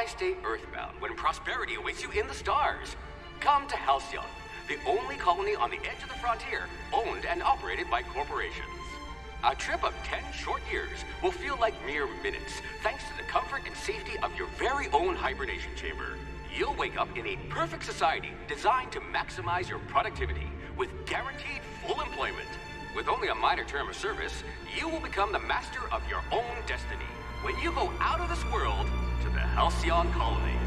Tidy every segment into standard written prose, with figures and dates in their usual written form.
Why stay earthbound when prosperity awaits you in the stars? Come to Halcyon, the only colony on the edge of the frontier, owned and operated by corporations. A trip of 10 short years will feel like mere minutes, thanks to the comfort and safety of your very own hibernation chamber. You'll wake up in a perfect society designed to maximize your productivity with guaranteed full employment. With only a minor term of service, you will become the master of your own destiny when you go out of this world to the Halcyon colony.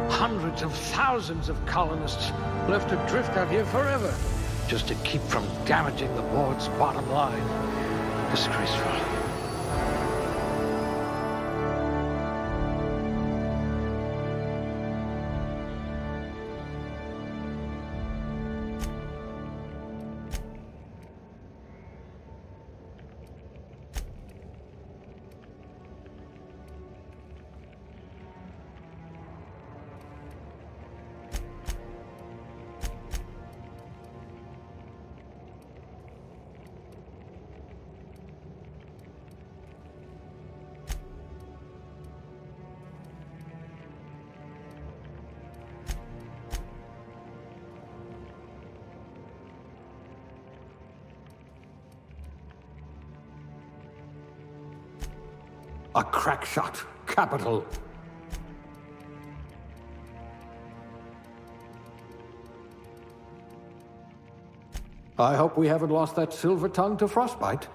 Hundreds of thousands of colonists left adrift out here forever, just to keep from damaging the board's bottom line. Disgraceful. A crack shot. Capital. I hope we haven't lost that silver tongue to frostbite.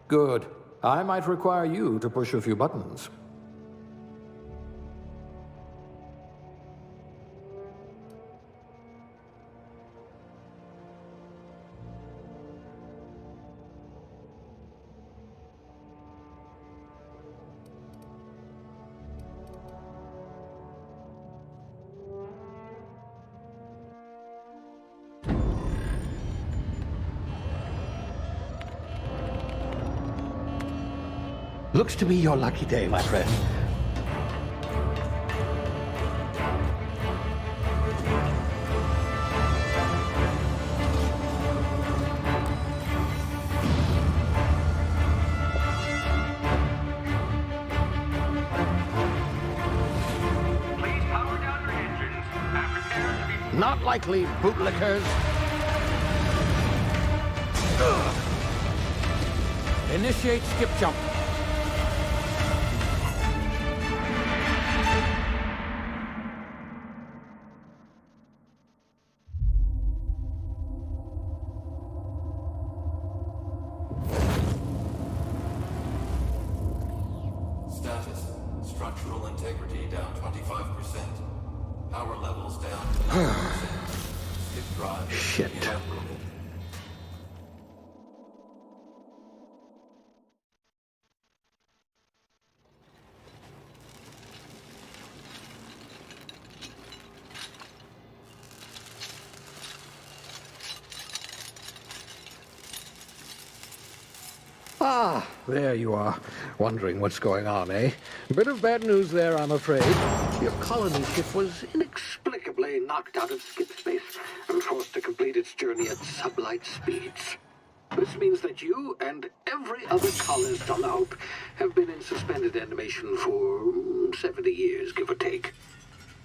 Good. I might require you to push a few buttons. Looks to be your lucky day, my friend. Please power down your engines and prepare to be... Not likely, bootlickers. Initiate skip jump. Status. Structural integrity down 25%. Power levels down to 90%. Skip drive Shit. inoperable. Ah, there you are. Wondering what's going on, eh? Bit of bad news there, I'm afraid. Your colony ship was inexplicably knocked out of skip space and forced to complete its journey at sublight speeds. This means that you and every other colonist on the Hope have been in suspended animation for 70 years, give or take.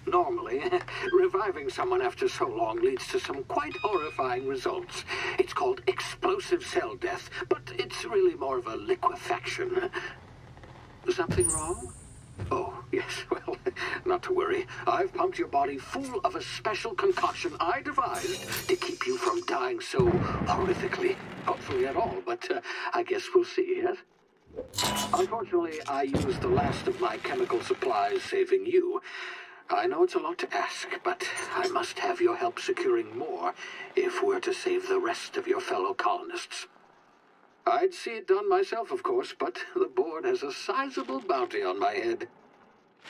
Normally, reviving someone after so long leads to some quite horrifying results. It's called explosive cell death, but it's really more of a liquefaction. Something wrong? Oh, yes, well, not to worry. I've pumped your body full of a special concoction I devised to keep you from dying so horrifically. Hopefully at all, but I guess we'll see, yes? Unfortunately, I used the last of my chemical supplies saving you. I know it's a lot to ask, but I must have your help securing more if we're to save the rest of your fellow colonists. I'd see it done myself, of course, but the board has a sizable bounty on my head.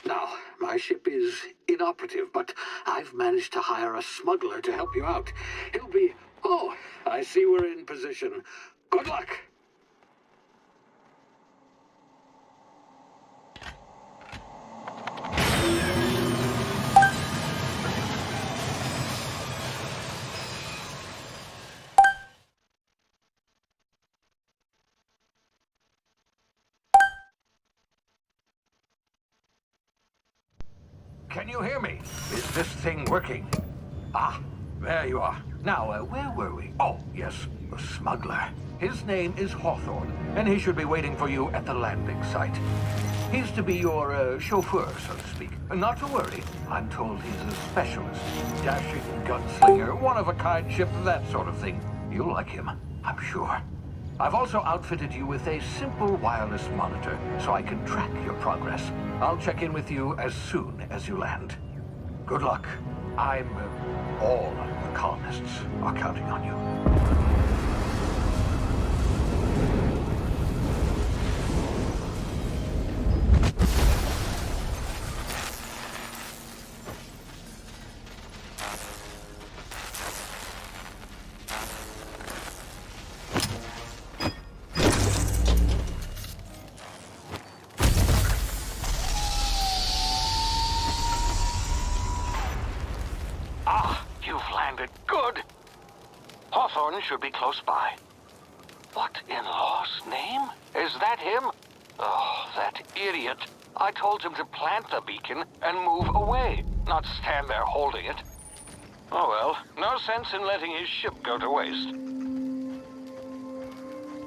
Now, my ship is inoperative, but I've managed to hire a smuggler to help you out. He'll be... Oh, I see we're in position. Good luck! Can you hear me? Is this thing working? Ah, there you are. Now, where were we? Oh, yes, the smuggler. His name is Hawthorne, and he should be waiting for you at the landing site. He's to be your chauffeur, so to speak. Not to worry. I'm told he's a specialist. Dashing gunslinger, one-of-a-kind ship, that sort of thing. You'll like him, I'm sure. I've also outfitted you with a simple wireless monitor, so I can track your progress. I'll check in with you as soon as you land. Good luck. All the colonists are counting on you. Hawthorne should be close by. What in law's name? Is that him? Oh, that idiot. I told him to plant the beacon and move away, not stand there holding it. Oh well, no sense in letting his ship go to waste.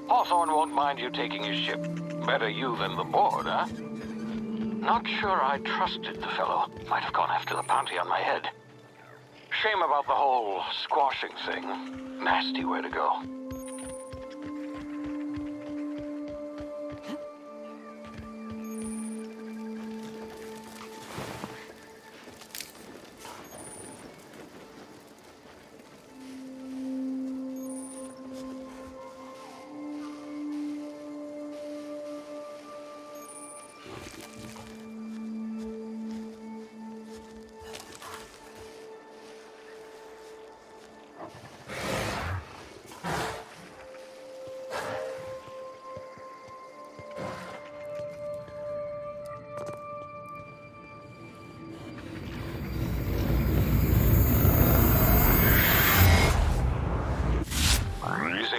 Hawthorne won't mind you taking his ship. Better you than the board, huh? Not sure I trusted the fellow. Might have gone after the bounty on my head. Shame about the whole squashing thing. Nasty way to go.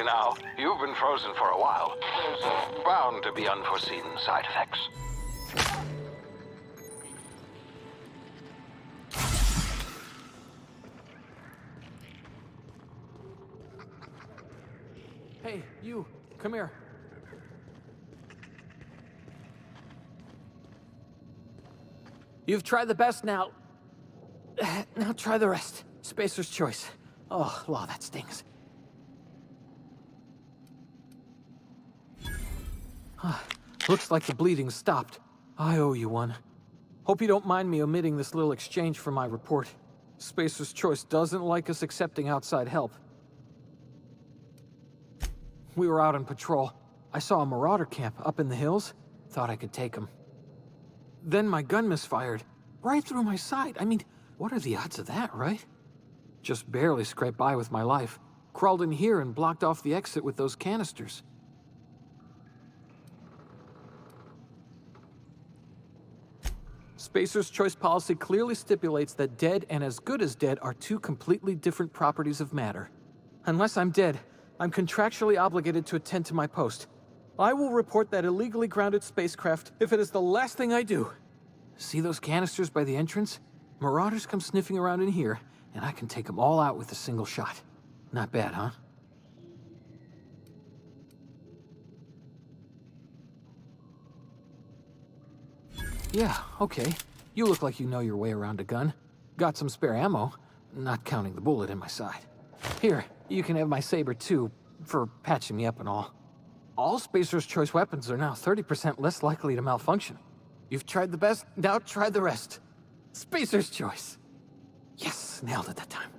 Now, you've been frozen for a while. There's bound to be unforeseen side effects. Hey, you, come here. You've tried the best now. Now try the rest. Spacer's choice. Oh, law, that stings. Looks like the bleeding stopped. I owe you one. Hope you don't mind me omitting this little exchange from my report. Spacer's Choice doesn't like us accepting outside help. We were out on patrol. I saw a marauder camp up in the hills. Thought I could take him. Then my gun misfired. Right through my side. I mean, what are the odds of that, right? Just barely scraped by with my life. Crawled in here and blocked off the exit with those canisters. Spacer's Choice policy clearly stipulates that dead and as good as dead are two completely different properties of matter. Unless I'm dead, I'm contractually obligated to attend to my post. I will report that illegally grounded spacecraft if it is the last thing I do. See those canisters by the entrance? Marauders come sniffing around in here, and I can take them all out with a single shot. Not bad, huh? Yeah, okay. You look like you know your way around a gun. Got some spare ammo, not counting the bullet in my side. Here, you can have my saber too, for patching me up and all. All Spacer's Choice weapons are now 30% less likely to malfunction. You've tried the best, now try the rest. Spacer's Choice. Yes, nailed it that time.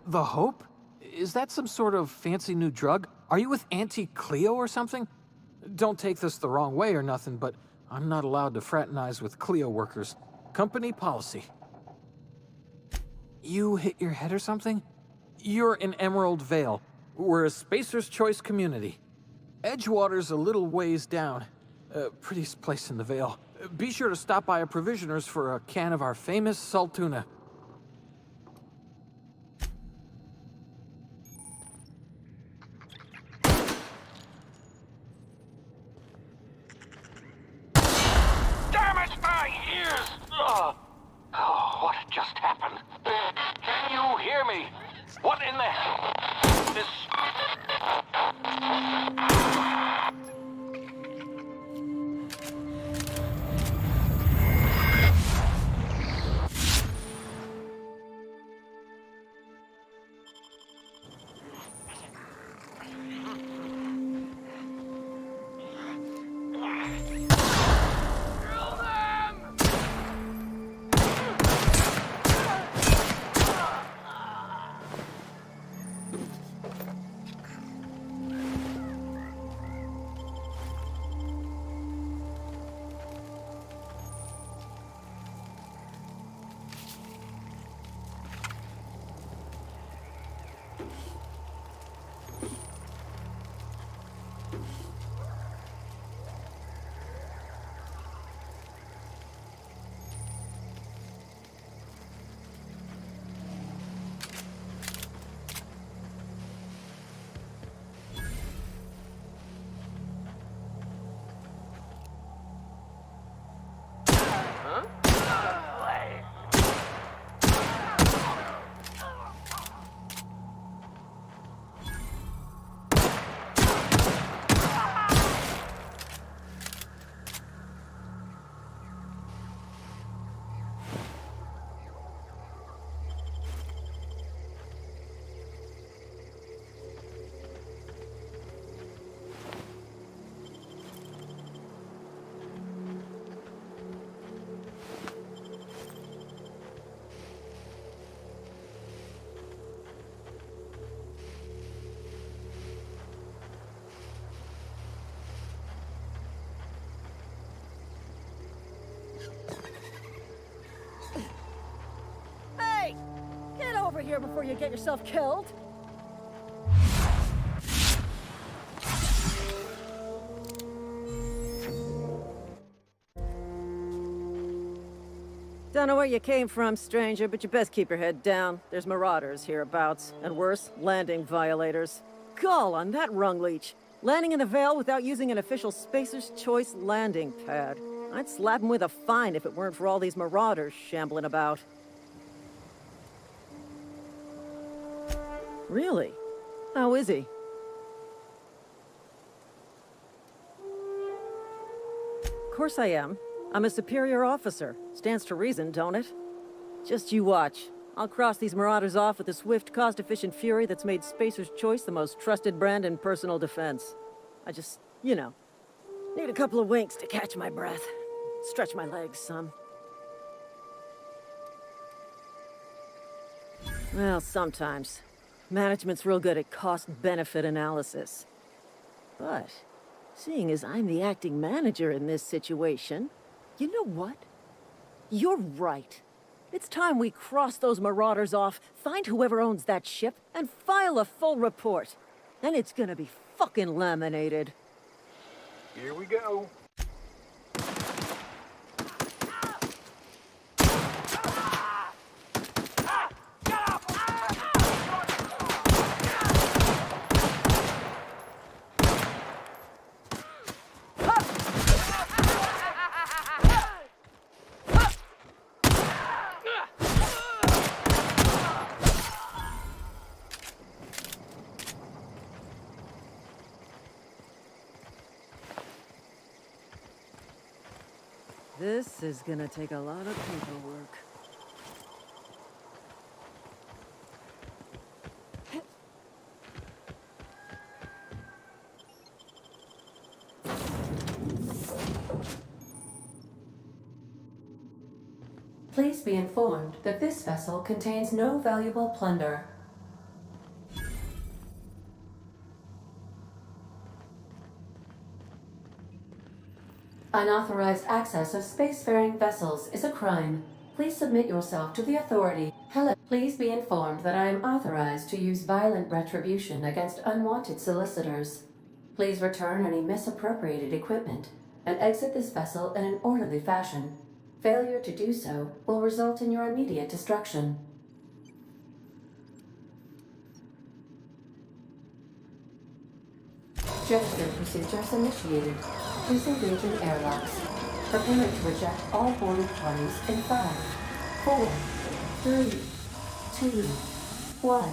The Hope? Is that some sort of fancy new drug? Are you with Auntie Cleo or something? Don't take this the wrong way or nothing, but I'm not allowed to fraternize with Cleo workers. Company policy. You hit your head or something? You're in Emerald Vale. We're a Spacer's Choice community. Edgewater's a little ways down. Prettiest place in the Vale. Be sure to stop by a provisioner's for a can of our famous salt tuna. Damn it, my ears! Oh, what just happened? Can you hear me? What in the hell? This... Hey! Get over here before you get yourself killed! Don't know where you came from, stranger, but you best keep your head down. There's marauders hereabouts, and worse, landing violators. Call on that rung leech. Landing in the Vale without using an official Spacer's Choice landing pad. I'd slap him with a fine if it weren't for all these marauders shambling about. Really? How is he? Of course I am. I'm a superior officer. Stands to reason, don't it? Just you watch. I'll cross these marauders off with the swift, cost-efficient fury that's made Spacer's Choice the most trusted brand in personal defense. I just, you know, need a couple of winks to catch my breath. Stretch my legs some. Well, sometimes. Management's real good at cost-benefit analysis. But, seeing as I'm the acting manager in this situation, you know what? You're right. It's time we cross those marauders off, find whoever owns that ship, and file a full report. Then it's gonna be fucking laminated. Here we go. This is gonna take a lot of paperwork. Please be informed that this vessel contains no valuable plunder. Unauthorized access of spacefaring vessels is a crime. Please submit yourself to the authority. Hello. Please be informed that I am authorized to use violent retribution against unwanted solicitors. Please return any misappropriated equipment and exit this vessel in an orderly fashion. Failure to do so will result in your immediate destruction. Gesture procedures initiated. Please engage in airlocks. Prepare to eject all boarded parties in 5, 4, 3, 2, 1.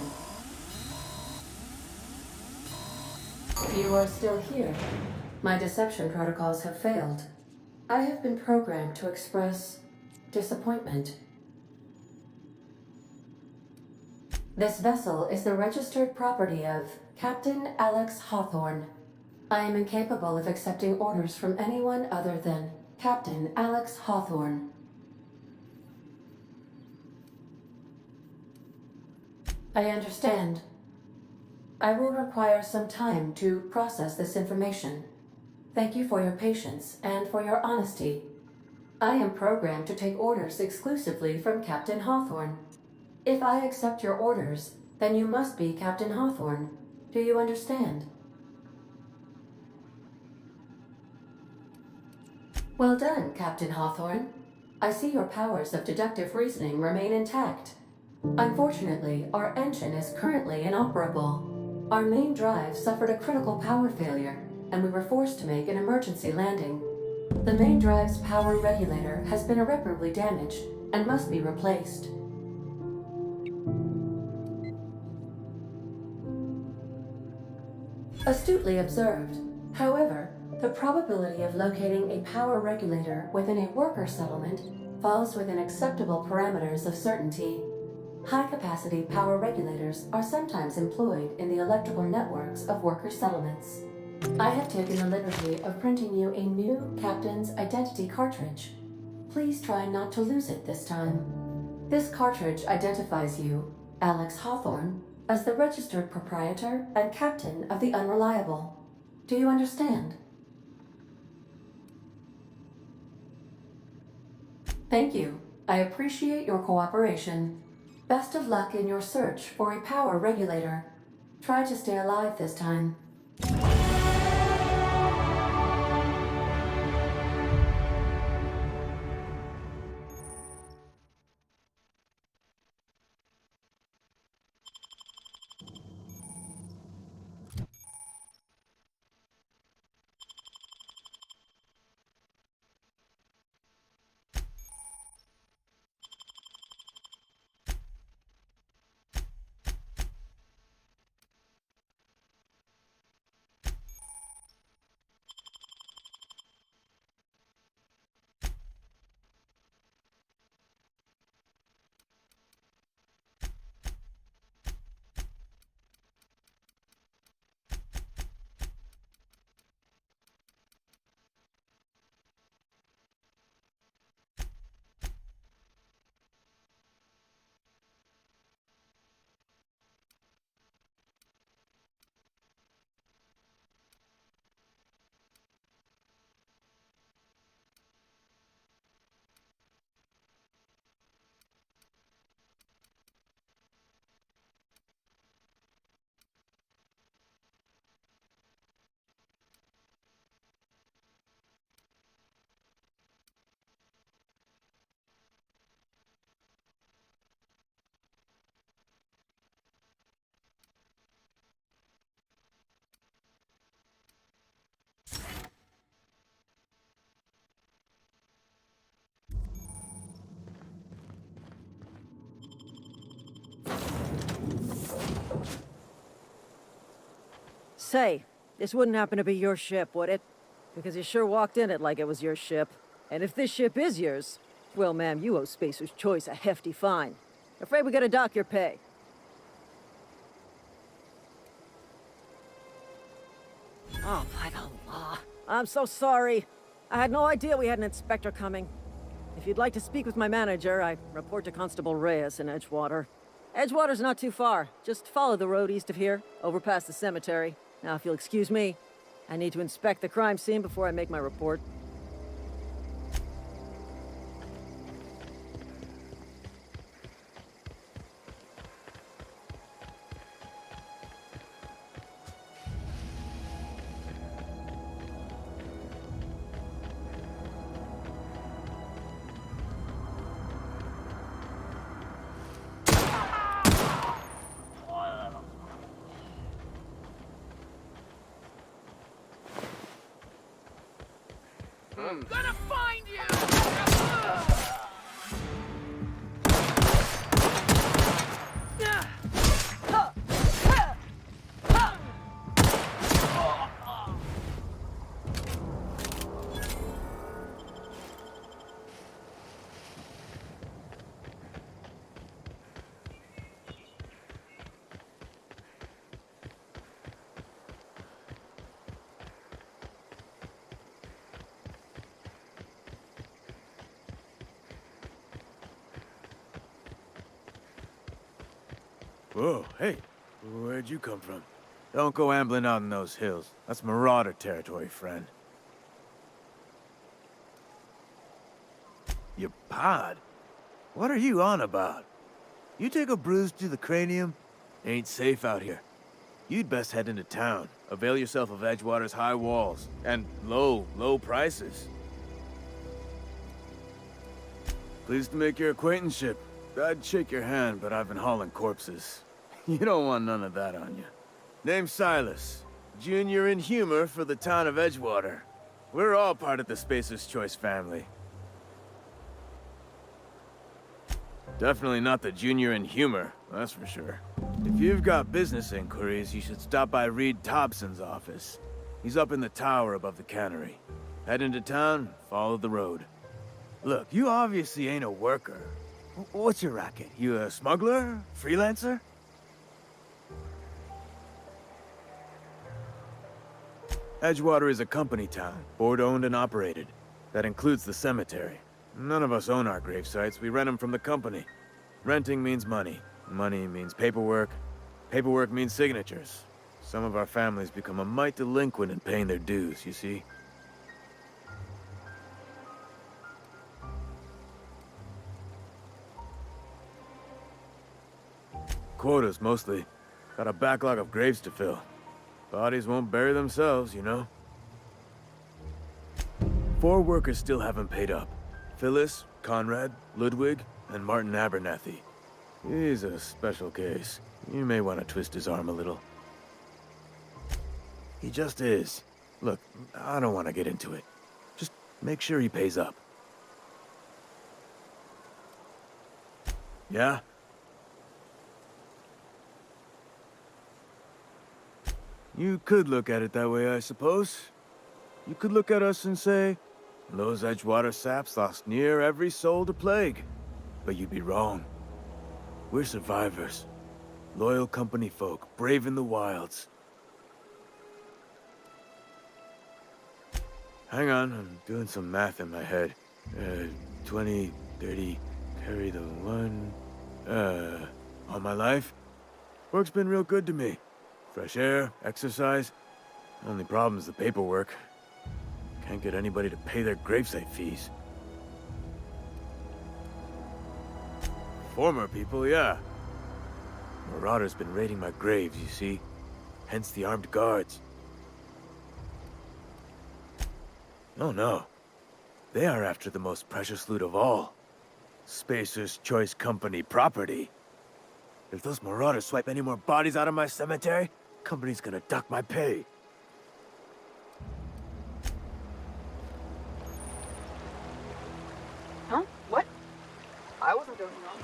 You are still here. My deception protocols have failed. I have been programmed to express disappointment. This vessel is the registered property of Captain Alex Hawthorne. I am incapable of accepting orders from anyone other than Captain Alex Hawthorne. I understand. I will require some time to process this information. Thank you for your patience and for your honesty. I am programmed to take orders exclusively from Captain Hawthorne. If I accept your orders, then you must be Captain Hawthorne. Do you understand? Well done, Captain Hawthorne. I see your powers of deductive reasoning remain intact. Unfortunately, our engine is currently inoperable. Our main drive suffered a critical power failure, and we were forced to make an emergency landing. The main drive's power regulator has been irreparably damaged and must be replaced. Astutely observed. However, the probability of locating a power regulator within a worker settlement falls within acceptable parameters of certainty. High-capacity power regulators are sometimes employed in the electrical networks of worker settlements. I have taken the liberty of printing you a new Captain's Identity cartridge. Please try not to lose it this time. This cartridge identifies you, Alex Hawthorne, as the registered proprietor and captain of the Unreliable. Do you understand? Thank you. I appreciate your cooperation. Best of luck in your search for a power regulator. Try to stay alive this time. Say, this wouldn't happen to be your ship, would it? Because you sure walked in it like it was your ship. And if this ship is yours, well, ma'am, you owe Spacer's Choice a hefty fine. Afraid we gotta dock your pay. Oh, by the law. I'm so sorry. I had no idea we had an inspector coming. If you'd like to speak with my manager, I report to Constable Reyes in Edgewater. Edgewater's not too far. Just follow the road east of here, over past the cemetery. Now, if you'll excuse me, I need to inspect the crime scene before I make my report. Gonna find you! Whoa, hey, where'd you come from? Don't go ambling out in those hills. That's Marauder territory, friend. Your pod? What are you on about? You take a bruise to the cranium? Ain't safe out here. You'd best head into town. Avail yourself of Edgewater's high walls. And low prices. Pleased to make your acquaintanceship. I'd shake your hand, but I've been hauling corpses. You don't want none of that on you. Name's Silas. Junior in humor for the town of Edgewater. We're all part of the Spacer's Choice family. Definitely not the junior in humor, that's for sure. If you've got business inquiries, you should stop by Reed Thompson's office. He's up in the tower above the cannery. Head into town, follow the road. Look, you obviously ain't a worker. What's your racket? You a smuggler? Freelancer? Edgewater is a company town, board-owned and operated. That includes the cemetery. None of us own our grave sites, we rent them from the company. Renting means money. Money means paperwork. Paperwork means signatures. Some of our families become a mite delinquent in paying their dues, you see? Quotas, mostly. Got a backlog of graves to fill. Bodies won't bury themselves, you know? 4 workers still haven't paid up. Phyllis, Conrad, Ludwig, and Martin Abernathy. He's a special case. You may want to twist his arm a little. He just is. Look, I don't want to get into it. Just make sure he pays up. Yeah? You could look at it that way, I suppose. You could look at us and say, those Edgewater saps lost near every soul to plague. But you'd be wrong. We're survivors. Loyal company folk, brave in the wilds. Hang on, I'm doing some math in my head. 20, 30, carry the 1... all my life? Work's been real good to me. Fresh air, exercise. Only problem's the paperwork. Can't get anybody to pay their gravesite fees. Former people, yeah. Marauders been raiding my graves, you see. Hence the armed guards. Oh no. They are after the most precious loot of all. Spacer's Choice Company property. If those marauders swipe any more bodies out of my cemetery, company's gonna duck my pay. Huh? What? I wasn't doing wrong.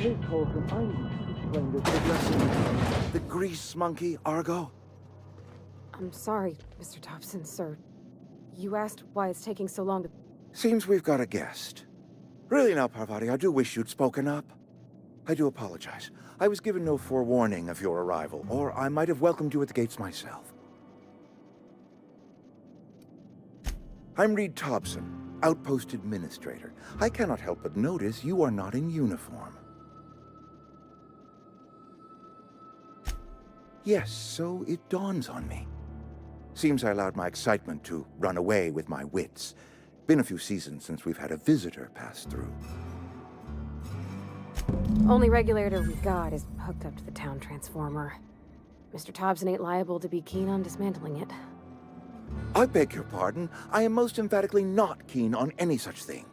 Miss Holcomb, I need to explain this addressing the grease monkey, Argo. I'm sorry, Mr. Thompson, sir. You asked why it's taking so long to... Seems we've got a guest. Really now, Parvati, I do wish you'd spoken up. I do apologize. I was given no forewarning of your arrival, or I might have welcomed you at the gates myself. I'm Reed Thompson, Outpost Administrator. I cannot help but notice you are not in uniform. Yes, so it dawns on me. Seems I allowed my excitement to run away with my wits. Been a few seasons since we've had a visitor pass through. Only regulator we've got is hooked up to the town transformer. Mr. Thompson ain't liable to be keen on dismantling it. I beg your pardon. I am most emphatically not keen on any such thing.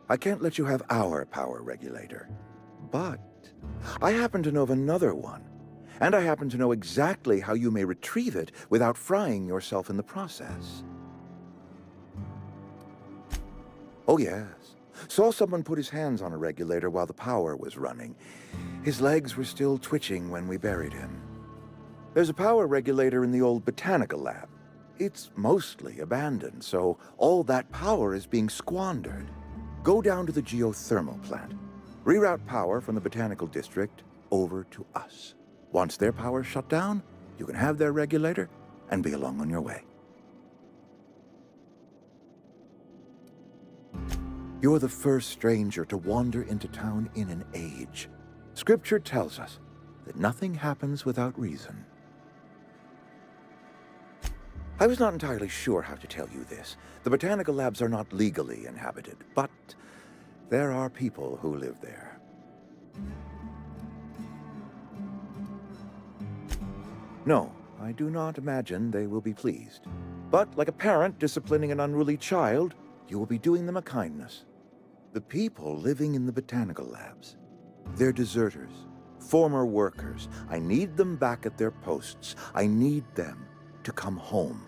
I can't let you have our power regulator. But I happen to know of another one. And I happen to know exactly how you may retrieve it without frying yourself in the process. Oh, yes. Saw someone put his hands on a regulator while the power was running. His legs were still twitching when we buried him. There's a power regulator in the old botanical lab. It's mostly abandoned, so all that power is being squandered. Go down to the geothermal plant. Reroute power from the botanical district over to us. Once their power's shut down, you can have their regulator and be along on your way. You're the first stranger to wander into town in an age. Scripture tells us that nothing happens without reason. I was not entirely sure how to tell you this. The botanical labs are not legally inhabited, but there are people who live there. No, I do not imagine they will be pleased. But like a parent disciplining an unruly child, you will be doing them a kindness. The people living in the botanical labs, they're deserters, former workers. I need them back at their posts. I need them to come home.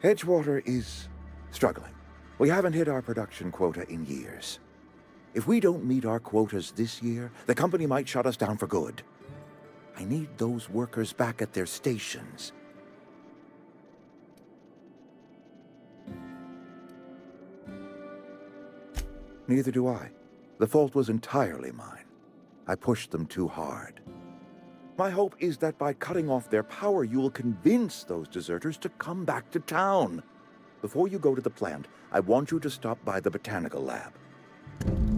Edgewater is struggling. We haven't hit our production quota in years. If we don't meet our quotas this year, the company might shut us down for good. I need those workers back at their stations. Neither do I. The fault was entirely mine. I pushed them too hard. My hope is that by cutting off their power, you will convince those deserters to come back to town. Before you go to the plant, I want you to stop by the botanical lab.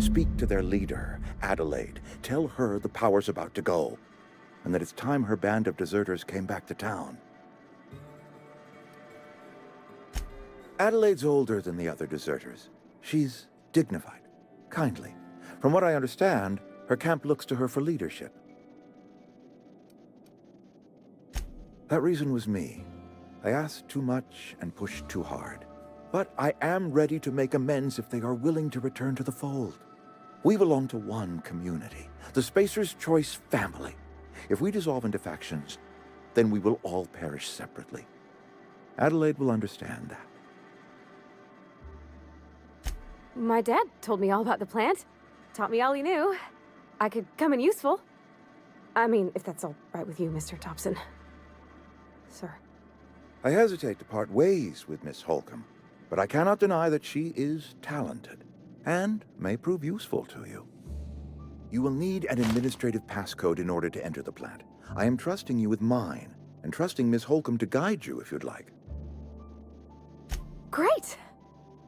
Speak to their leader, Adelaide. Tell her the power's about to go, and that it's time her band of deserters came back to town. Adelaide's older than the other deserters. She's dignified, kindly. From what I understand, her camp looks to her for leadership. That reason was me. I asked too much and pushed too hard. But I am ready to make amends if they are willing to return to the fold. We belong to one community, the Spacer's Choice family. If we dissolve into factions, then we will all perish separately. Adelaide will understand that. My dad told me all about the plant. Taught me all he knew. I could come in useful. I mean, if that's all right with you, Mr. Thompson. Sir. I hesitate to part ways with Miss Holcomb, but I cannot deny that she is talented and may prove useful to you. You will need an administrative passcode in order to enter the plant. I am trusting you with mine, and trusting Miss Holcomb to guide you if you'd like. Great!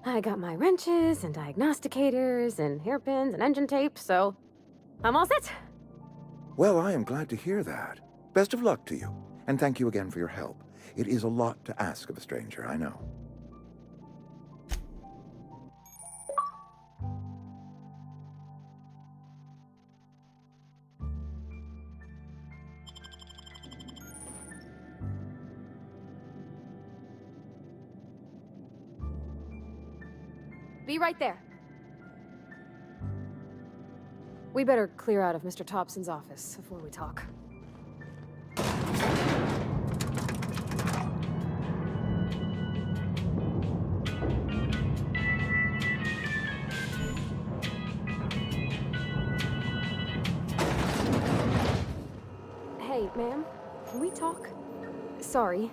I got my wrenches and diagnosticators and hairpins and engine tape, so I'm all set. Well, I am glad to hear that. Best of luck to you, and thank you again for your help. It is a lot to ask of a stranger, I know. Be right there. We better clear out of Mr. Thompson's office before we talk. Ma'am, can we talk? Sorry.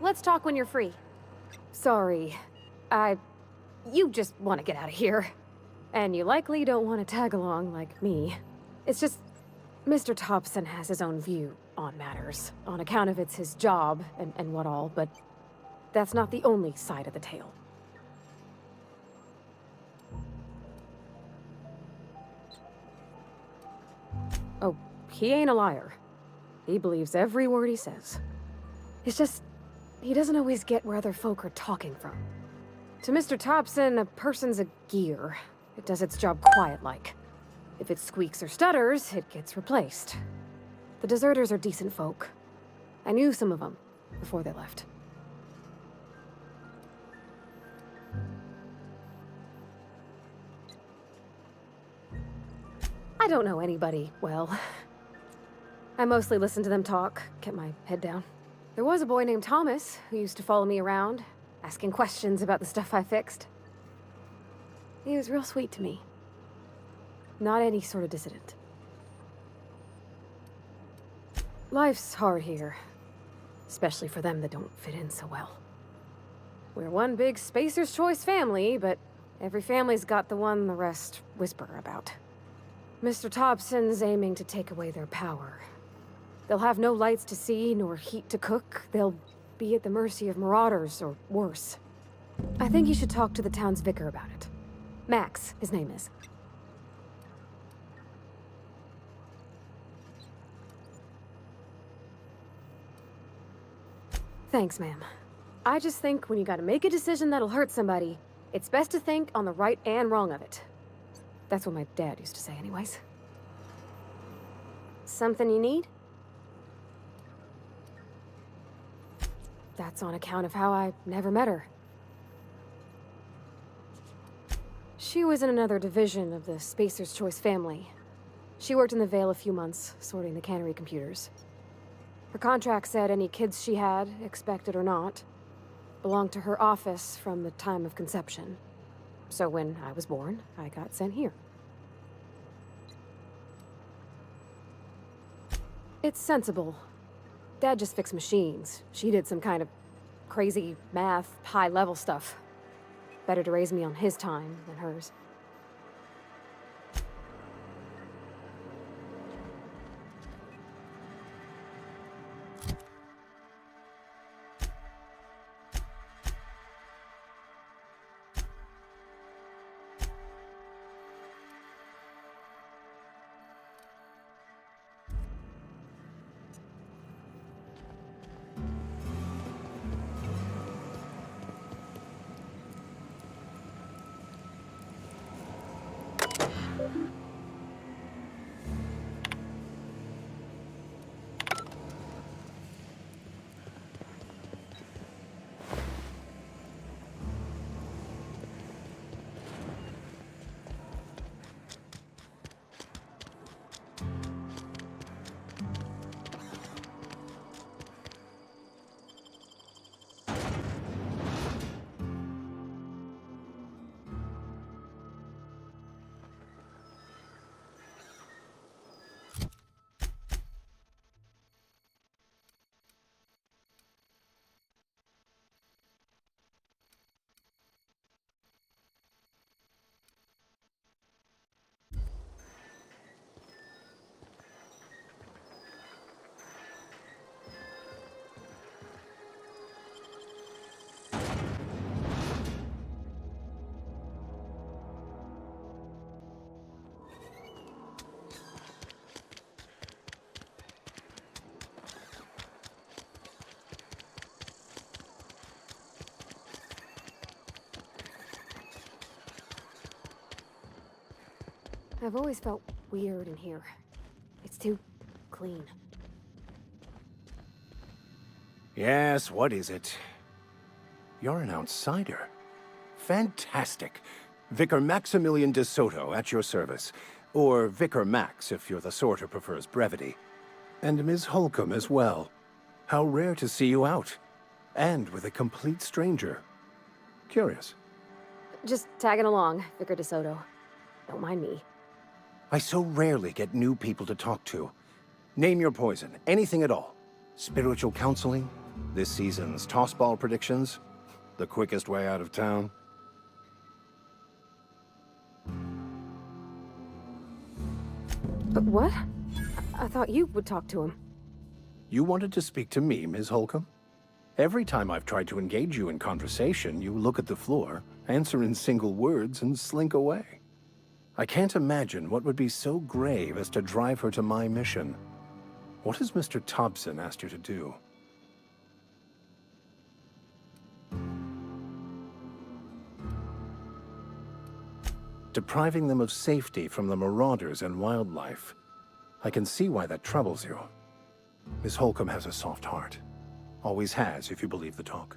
Let's talk when you're free. Sorry. You just want to get out of here. And you likely don't want to tag along like me. It's just, Mr. Thompson has his own view on matters, on account of it's his job and what all, but that's not the only side of the tale. Oh, he ain't a liar. He believes every word he says. It's just, he doesn't always get where other folk are talking from. To Mr. Thompson, a person's a gear. It does its job quiet-like. If it squeaks or stutters, it gets replaced. The deserters are decent folk. I knew some of them before they left. I don't know anybody well. I mostly listen to them talk, kept my head down. There was a boy named Thomas who used to follow me around, asking questions about the stuff I fixed. He was real sweet to me. Not any sort of dissident. Life's hard here. Especially for them that don't fit in so well. We're one big Spacer's Choice family, but every family's got the one the rest whisper about. Mr. Thompson's aiming to take away their power. They'll have no lights to see, nor heat to cook. They'll be at the mercy of marauders, or worse. I think you should talk to the town's vicar about it. Max, his name is. Thanks, ma'am. I just think when you gotta make a decision that'll hurt somebody, it's best to think on the right and wrong of it. That's what my dad used to say anyways. Something you need? That's on account of how I never met her. She was in another division of the Spacer's Choice family. She worked in the Vale a few months, sorting the cannery computers. Her contract said any kids she had, expected or not, belonged to her office from the time of conception. So when I was born, I got sent here. It's sensible. Dad just fixed machines. She did some kind of crazy math, high-level stuff. Better to raise me on his time than hers. I've always felt weird in here. It's too clean. Yes, what is it? You're an outsider. Fantastic. Vicar Maximilian de Soto at your service. Or Vicar Max, if you're the sort who prefers brevity. And Ms. Holcomb as well. How rare to see you out. And with a complete stranger. Curious. Just tagging along, Vicar de Soto. Don't mind me. I so rarely get new people to talk to. Name your poison. Anything at all. Spiritual counseling? This season's tossball predictions? The quickest way out of town? But what? I thought you would talk to him. You wanted to speak to me, Ms. Holcomb? Every time I've tried to engage you in conversation, you look at the floor, answer in single words, and slink away. I can't imagine what would be so grave as to drive her to my mission. What has Mr. Thompson asked you to do? Depriving them of safety from the marauders and wildlife. I can see why that troubles you. Miss Holcomb has a soft heart. Always has, if you believe the talk.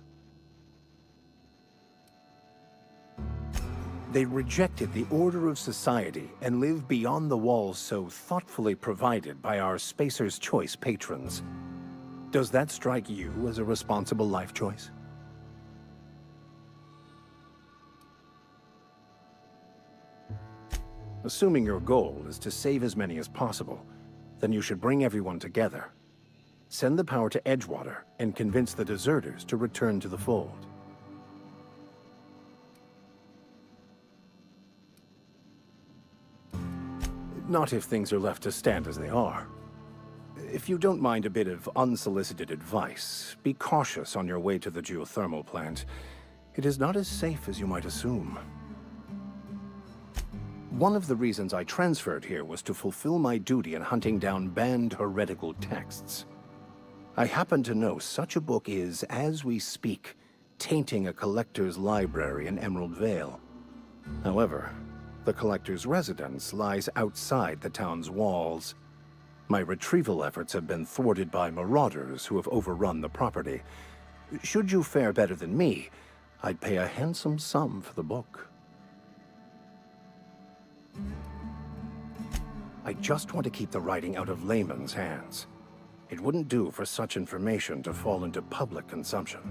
They rejected the order of society and live beyond the walls so thoughtfully provided by our Spacer's Choice patrons. Does that strike you as a responsible life choice? Assuming your goal is to save as many as possible, then you should bring everyone together. Send the power to Edgewater and convince the deserters to return to the fold. Not if things are left to stand as they are. If you don't mind a bit of unsolicited advice, be cautious on your way to the geothermal plant. It is not as safe as you might assume. One of the reasons I transferred here was to fulfill my duty in hunting down banned heretical texts. I happen to know such a book is, as we speak, tainting a collector's library in Emerald Vale. However, the collector's residence lies outside the town's walls. My retrieval efforts have been thwarted by marauders who have overrun the property. Should you fare better than me, I'd pay a handsome sum for the book. I just want to keep the writing out of layman's hands. It wouldn't do for such information to fall into public consumption.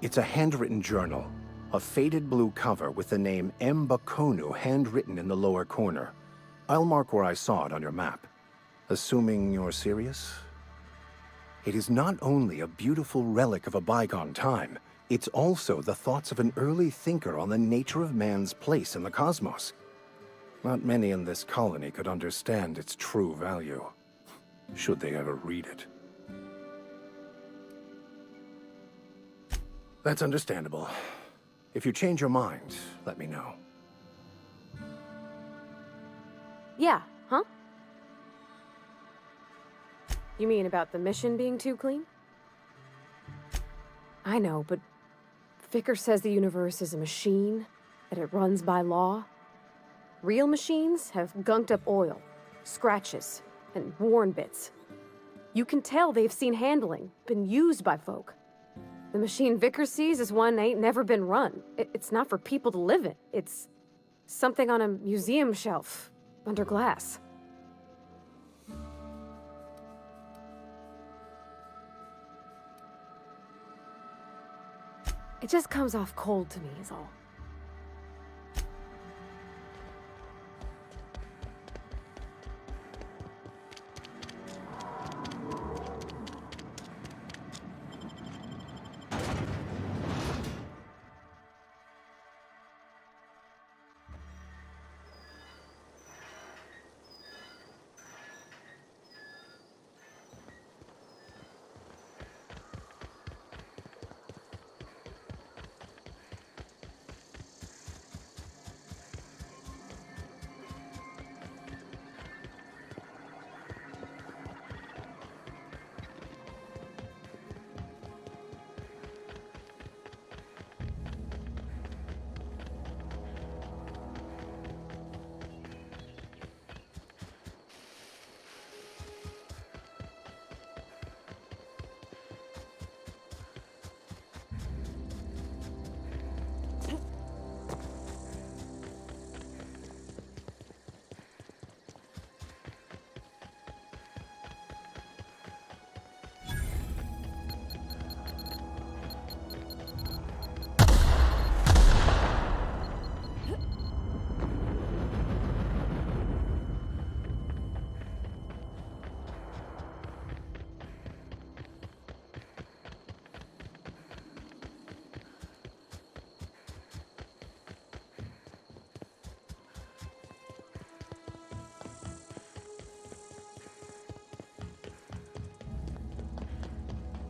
It's a handwritten journal, a faded blue cover with the name M. Bakonu handwritten in the lower corner. I'll mark where I saw it on your map. Assuming you're serious? It is not only a beautiful relic of a bygone time, it's also the thoughts of an early thinker on the nature of man's place in the cosmos. Not many in this colony could understand its true value, should they ever read it. That's understandable. If you change your mind, let me know. Yeah, huh? You mean about the mission being too clean? I know, but Vicker says the universe is a machine, that it runs by law. Real machines have gunked up oil, scratches, and worn bits. You can tell they've seen handling, been used by folk. The machine Vicker sees is one ain't never been run. It's not for people to live in. It's something on a museum shelf, under glass. It just comes off cold to me, is all.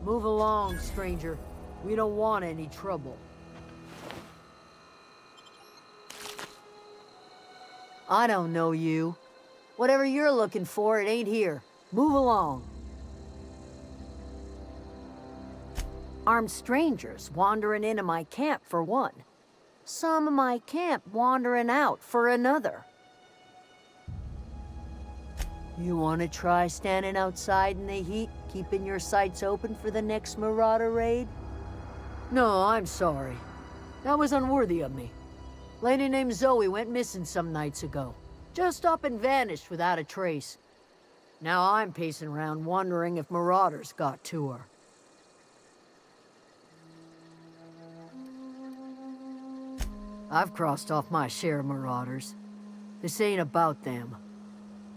Move along, stranger. We don't want any trouble. I don't know you. Whatever you're looking for, it ain't here. Move along. Armed strangers wandering into my camp for one. Some of my camp wandering out for another. You want to try standing outside in the heat, keeping your sights open for the next Marauder raid? No, I'm sorry. That was unworthy of me. Lady named Zoe went missing some nights ago. Just up and vanished without a trace. Now I'm pacing around wondering if Marauders got to her. I've crossed off my share of Marauders. This ain't about them.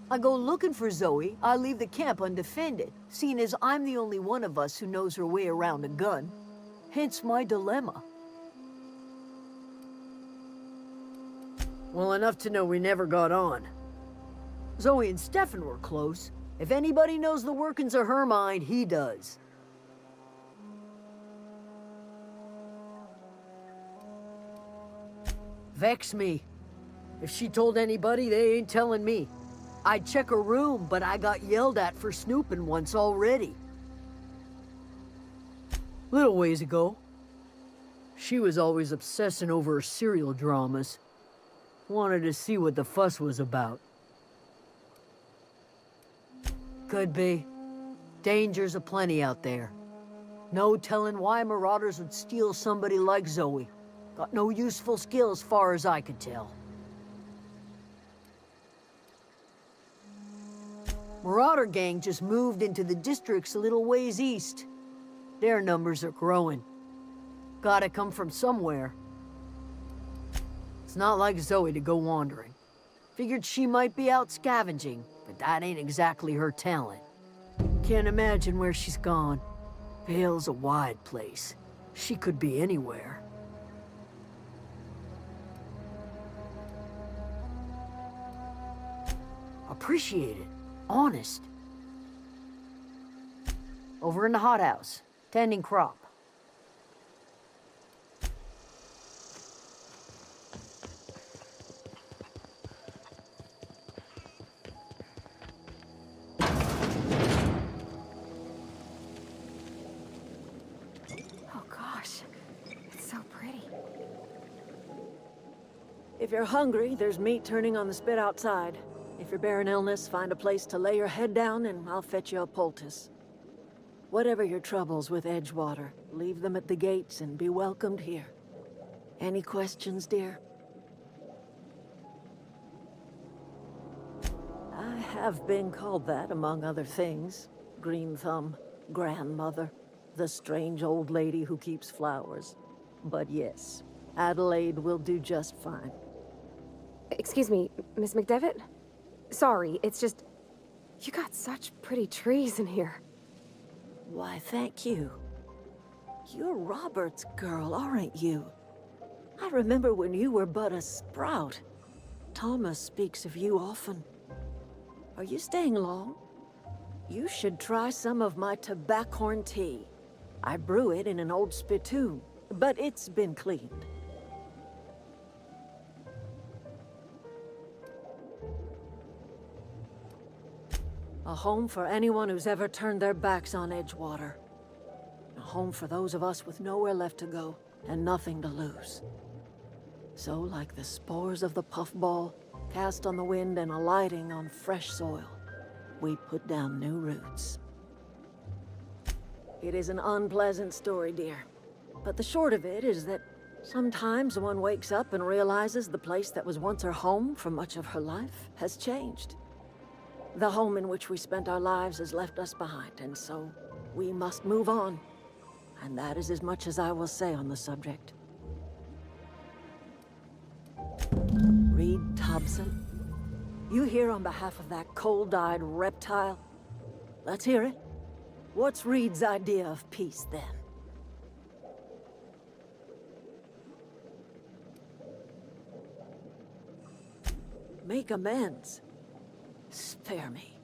I go looking for Zoe, I leave the camp undefended, seeing as I'm the only one of us who knows her way around a gun. Hence my dilemma. Well, enough to know we never got on. Zoe and Stefan were close. If anybody knows the workings of her mind, he does. Vex me. If she told anybody, they ain't telling me. I'd check her room, but I got yelled at for snooping once already. Little ways ago. She was always obsessing over her serial dramas. Wanted to see what the fuss was about. Could be. Dangers aplenty out there. No telling why Marauders would steal somebody like Zoe. Got no useful skill as far as I could tell. Marauder gang just moved into the districts a little ways east. Their numbers are growing. Gotta come from somewhere. It's not like Zoe to go wandering. Figured she might be out scavenging, but that ain't exactly her talent. Can't imagine where she's gone. Vale's a wide place. She could be anywhere. Appreciate it. Honest. Over in the hothouse, tending crop. Oh gosh, it's so pretty. If you're hungry, there's meat turning on the spit outside. If you're bearing illness, find a place to lay your head down and I'll fetch you a poultice. Whatever your troubles with Edgewater, leave them at the gates and be welcomed here. Any questions, dear? I have been called that, among other things. Green Thumb, grandmother, the strange old lady who keeps flowers. But yes, Adelaide will do just fine. Excuse me, Miss McDevitt? Sorry, it's just... You got such pretty trees in here. Why, thank you. You're Robert's girl, aren't you? I remember when you were but a sprout. Thomas speaks of you often. Are you staying long? You should try some of my tobaccorn tea. I brew it in an old spittoon, but it's been cleaned. A home for anyone who's ever turned their backs on Edgewater. A home for those of us with nowhere left to go and nothing to lose. So, like the spores of the puffball, cast on the wind and alighting on fresh soil, we put down new roots. It is an unpleasant story, dear. But the short of it is that sometimes one wakes up and realizes the place that was once her home for much of her life has changed. The home in which we spent our lives has left us behind, and so we must move on. And that is as much as I will say on the subject. Reed Thompson, you here on behalf of that cold-eyed reptile? Let's hear it. What's Reed's idea of peace, then? Make amends. Spare me.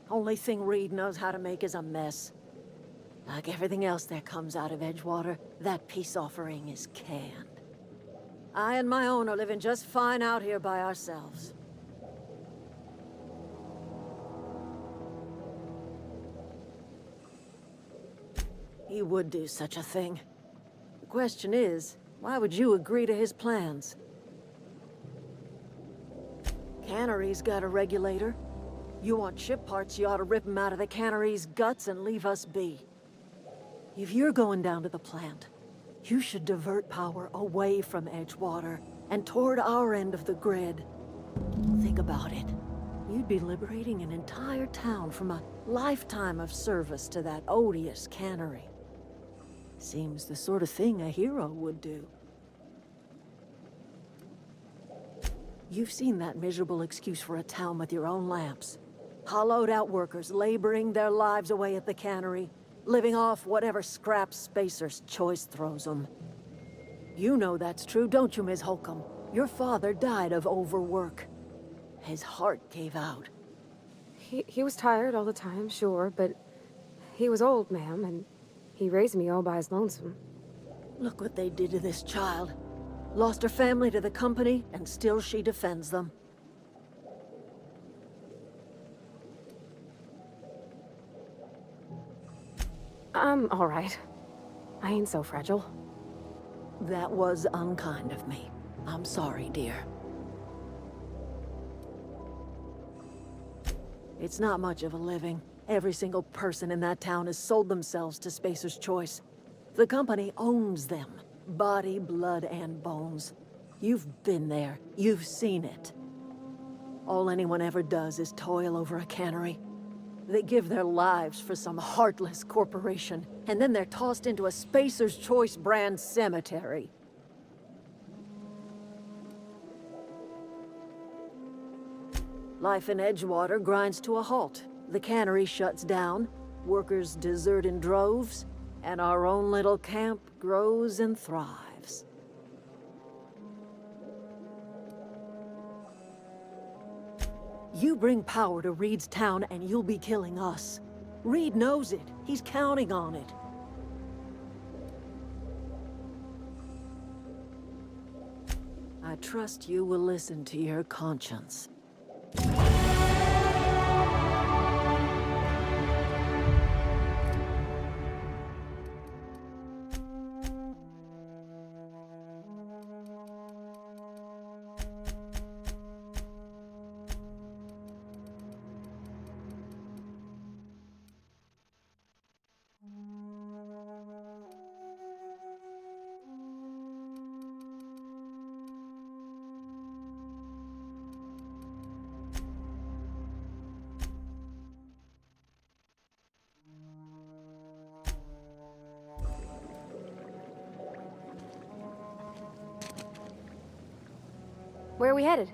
Only thing Reed knows how to make is a mess. Like everything else that comes out of Edgewater, that peace offering is canned. I and my own are living just fine out here by ourselves. He would do such a thing. The question is, why would you agree to his plans? Cannery's got a regulator. You want ship parts, you ought to rip him out of the cannery's guts and leave us be. If you're going down to the plant, you should divert power away from Edgewater and toward our end of the grid. Think about it. You'd be liberating an entire town from a lifetime of service to that odious cannery. Seems the sort of thing a hero would do. You've seen that miserable excuse for a town with your own lamps. Hollowed out workers laboring their lives away at the cannery, living off whatever scrap Spacer's choice throws them. You know that's true, don't you, Ms. Holcomb? Your father died of overwork. His heart gave out. He was tired all the time, sure, but he was old, ma'am, and he raised me all by his lonesome. Look what they did to this child. Lost her family to the company, and still she defends them. I'm all right. I ain't so fragile. That was unkind of me. I'm sorry, dear. It's not much of a living. Every single person in that town has sold themselves to Spacer's Choice. The company owns them. Body, blood, and bones. You've been there. You've seen it. All anyone ever does is toil over a cannery. They give their lives for some heartless corporation, and then they're tossed into a Spacer's Choice brand cemetery. Life in Edgewater grinds to a halt. The cannery shuts down, workers desert in droves, and our own little camp grows and thrives. You bring power to Reed's town and you'll be killing us. Reed knows it. He's counting on it. I trust you will listen to your conscience. Where are we headed?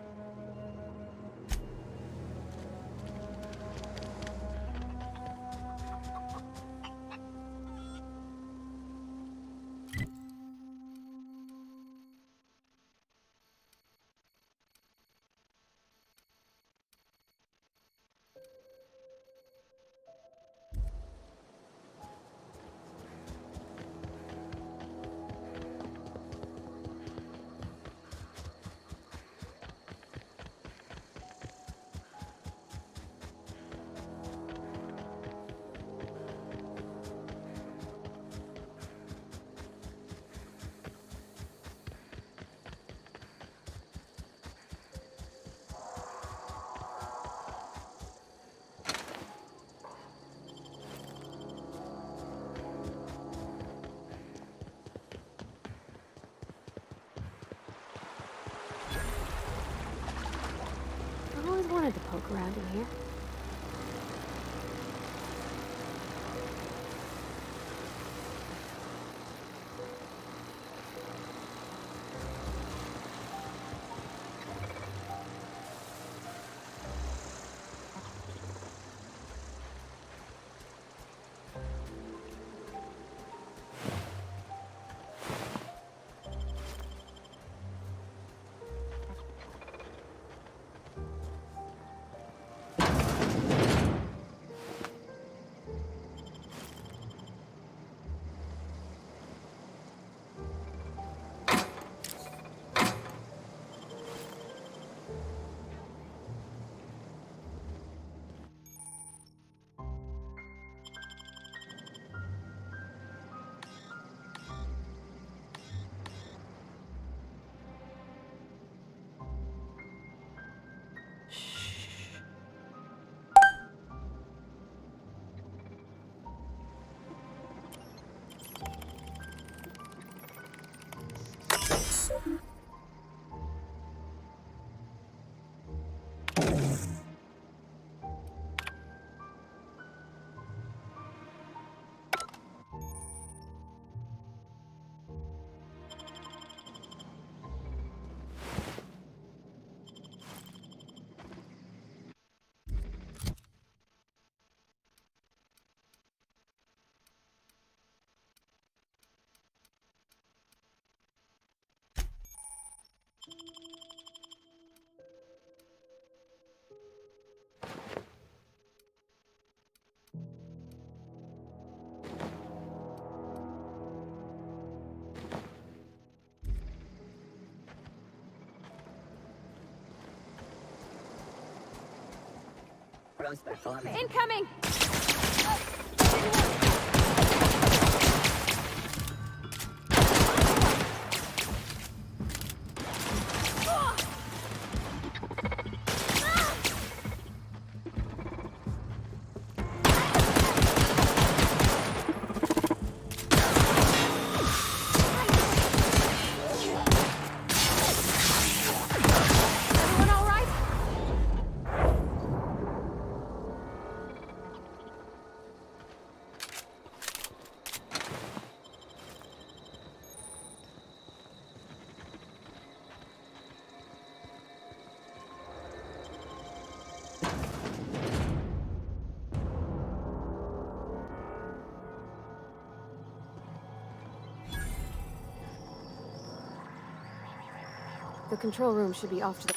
I always wanted to poke around in here. Incoming! Everyone all right? The control room should be off to the...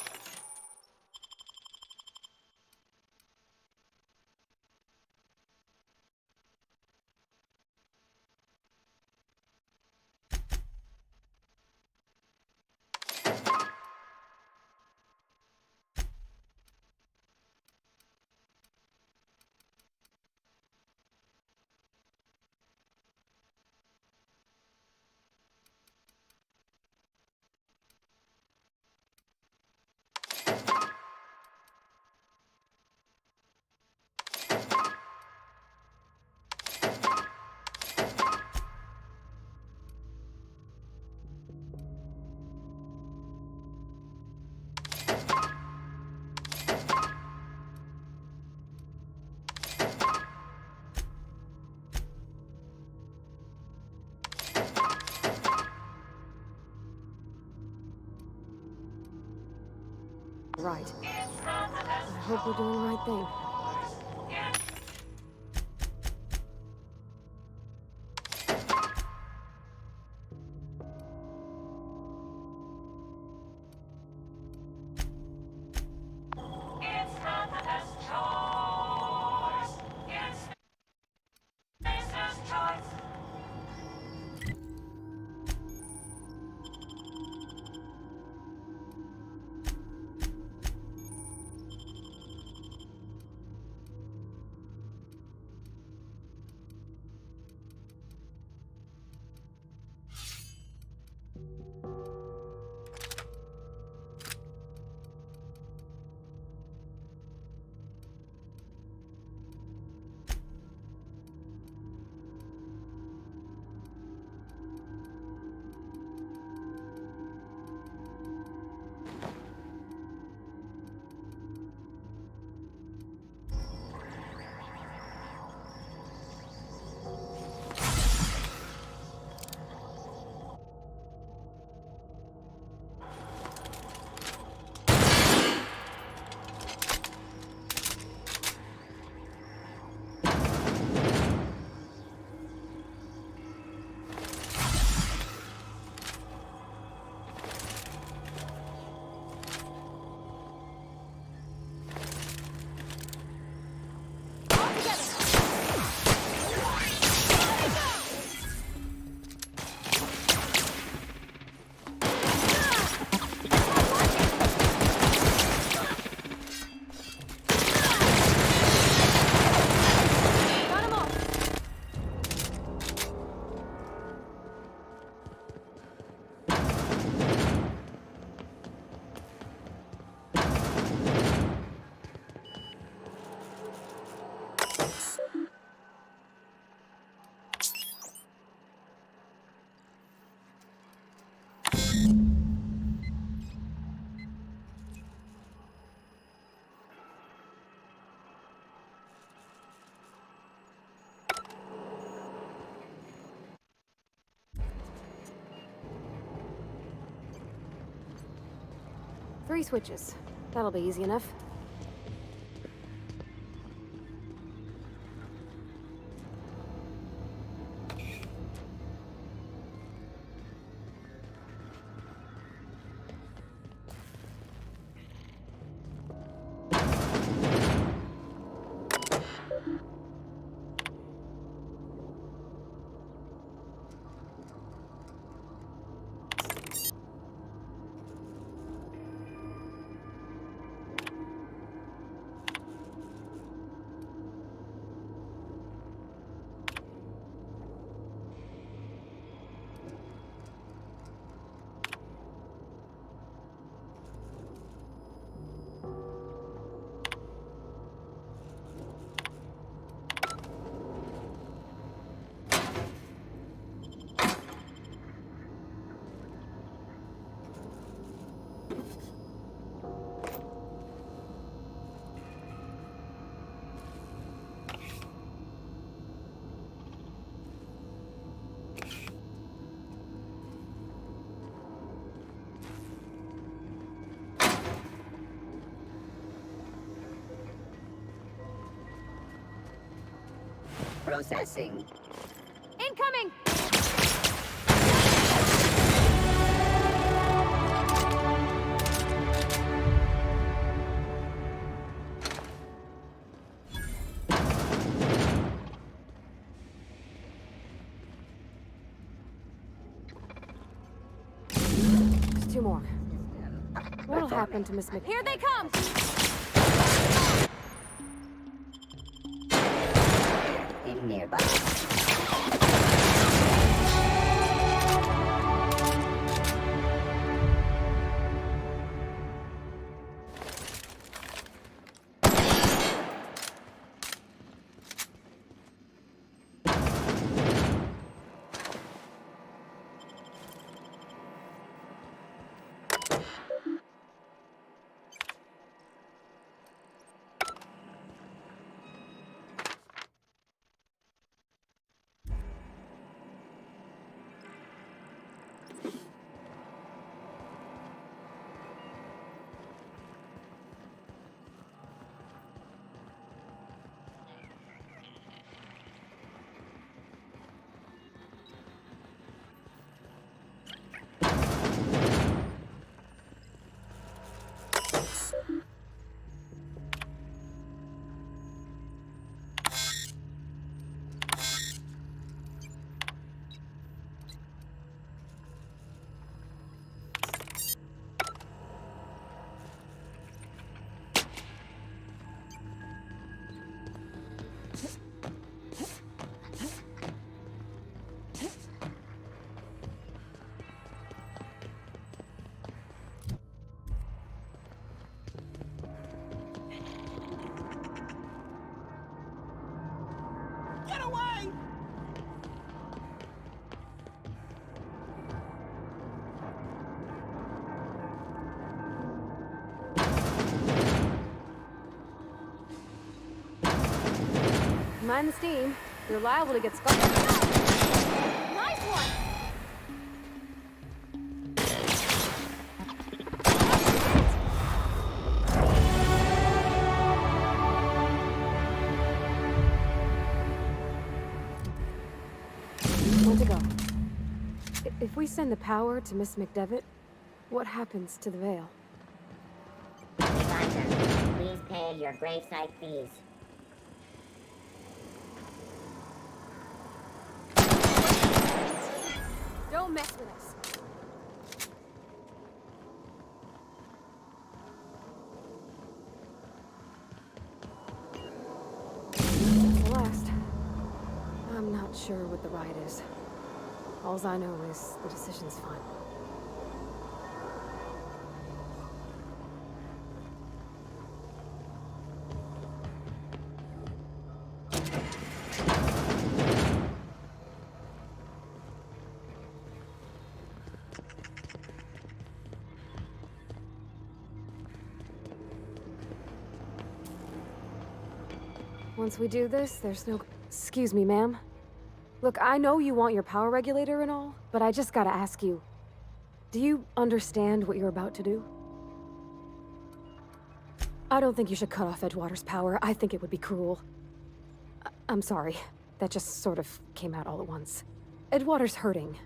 Right. I hope we're doing the right thing. Three switches. That'll be easy enough. Processing. Incoming! Just 2 more. What'll happen to Miss Mc... Here they come! In nearby. Mind the steam. You're liable to get scarred. Nice one! Where to go? If we send the power to Miss McDevitt, what happens to the veil? Reminder, please pay your gravesite fees. Don't mess with us. That's the last. I'm not sure what the ride is. Alls I know is the decision's fine. Once we do this, there's no... Excuse me, ma'am. Look, I know you want your power regulator and all, but I just gotta ask you. Do you understand what you're about to do? I don't think you should cut off Edgewater's power. I think it would be cruel. I'm sorry. That just sort of came out all at once. Edgewater's hurting.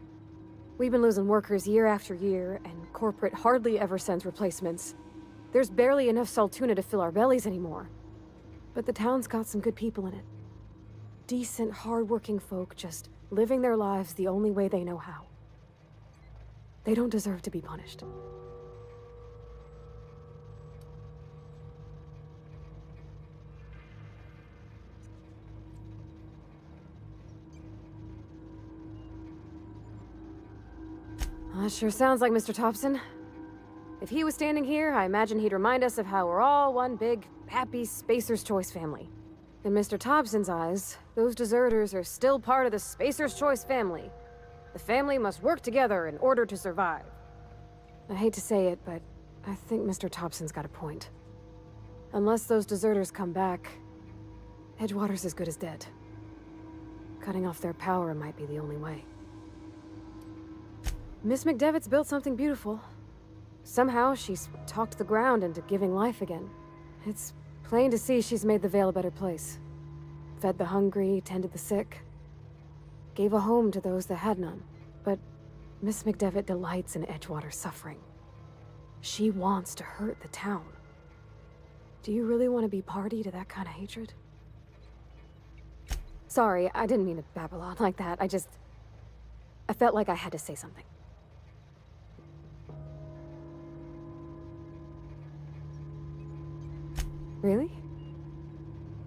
We've been losing workers year after year, and corporate hardly ever sends replacements. There's barely enough Saltuna to fill our bellies anymore. But the town's got some good people in it. Decent, hard-working folk just living their lives the only way they know how. They don't deserve to be punished. Well, that sure sounds like Mr. Thompson. If he was standing here, I imagine he'd remind us of how we're all one big, happy Spacer's Choice family. In Mr. Thompson's eyes, those deserters are still part of the Spacer's Choice family. The family must work together in order to survive. I hate to say it, but I think Mr. Thompson's got a point. Unless those deserters come back, Edgewater's as good as dead. Cutting off their power might be the only way. Miss McDevitt's built something beautiful. Somehow, she's talked the ground into giving life again. It's plain to see she's made the Vale a better place. fed the hungry, tended the sick, gave a home to those that had none. But Miss McDevitt delights in Edgewater's suffering. She wants to hurt the town. Do you really want to be party to that kind of hatred? Sorry, I didn't mean to babble on like that. I felt like I had to say something. Really?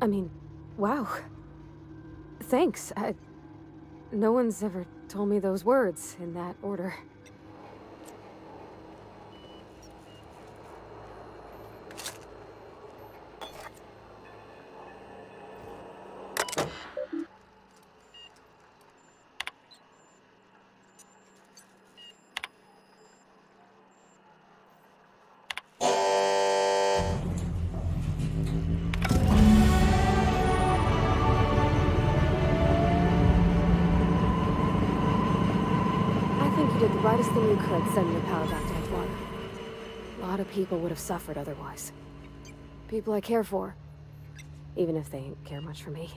I mean, wow. Thanks. No one's ever told me those words in that order. You did the rightest thing you could, sending the power back to Edgewater. A lot of people would have suffered otherwise. People I care for, even if they ain't care much for me.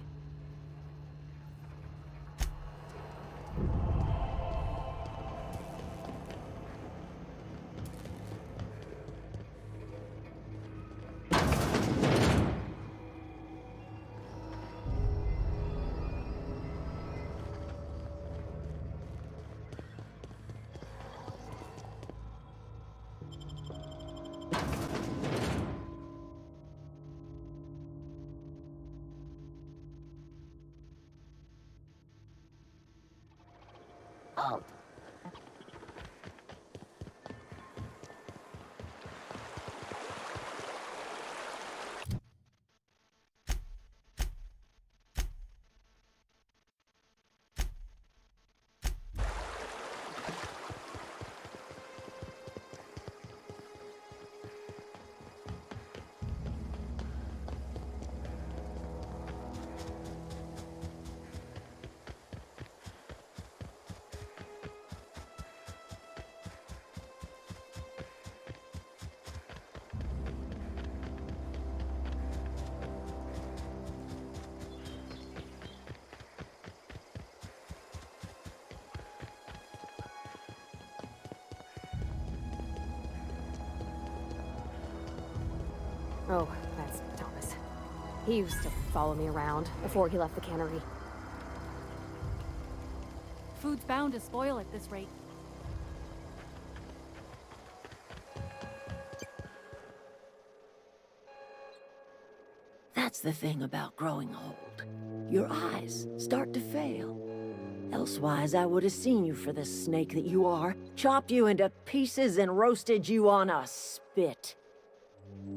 Oh. Oh, that's Thomas. He used to follow me around before he left the cannery. Food's bound to spoil at this rate. That's the thing about growing old. Your eyes start to fail. Elsewise, I would have seen you for the snake that you are, chopped you into pieces and roasted you on a spit.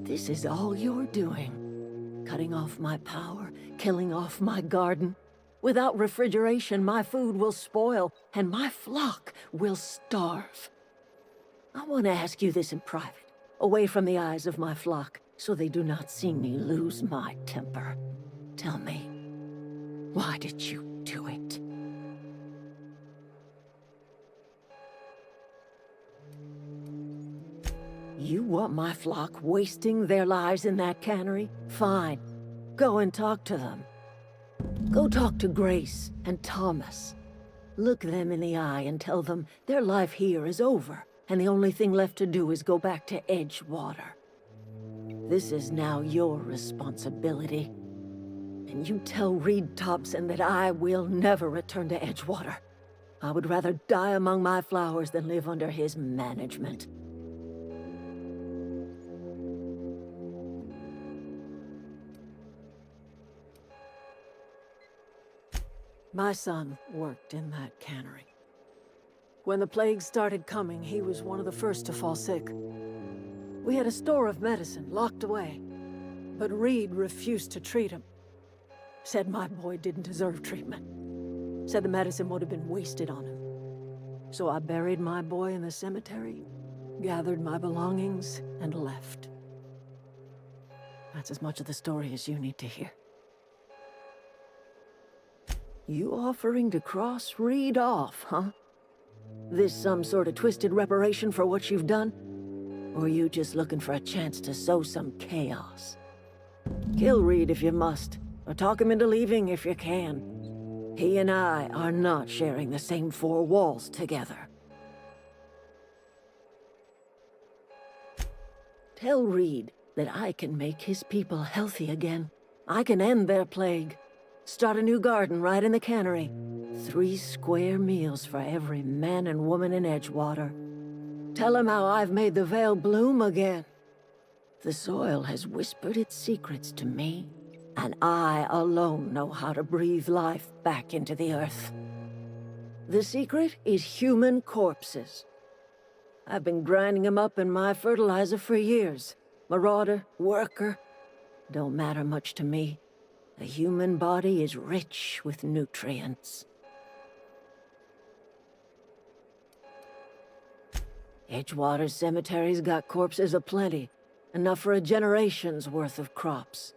This is all you're doing. Cutting off my power, killing off my garden. Without refrigeration, my food will spoil, and my flock will starve. I want to ask you this in private, away from the eyes of my flock, so they do not see me lose my temper. Tell me, why did you do it? You want my flock wasting their lives in that cannery? Fine. Go and talk to them. Go talk to Grace and Thomas. Look them in the eye and tell them their life here is over, and the only thing left to do is go back to Edgewater. This is now your responsibility. And you tell Reed Thompson that I will never return to Edgewater. I would rather die among my flowers than live under his management. My son worked in that cannery. When the plague started coming, he was one of the first to fall sick. We had a store of medicine locked away, but Reed refused to treat him. Said my boy didn't deserve treatment. Said the medicine would have been wasted on him. So I buried my boy in the cemetery, gathered my belongings, and left. That's as much of the story as you need to hear. You offering to cross Reed off, huh? This some sort of twisted reparation for what you've done? Or you just looking for a chance to sow some chaos? Kill Reed if you must, or talk him into leaving if you can. He and I are not sharing the same four walls together. Tell Reed that I can make his people healthy again. I can end their plague. Start a new garden right in the cannery. 3 square meals for every man and woman in Edgewater. Tell him how I've made the Vale bloom again. The soil has whispered its secrets to me, and I alone know how to breathe life back into the earth. The secret is human corpses. I've been grinding them up in my fertilizer for years. Marauder, worker, don't matter much to me. The human body is rich with nutrients. Edgewater Cemetery's got corpses aplenty, enough for a generation's worth of crops.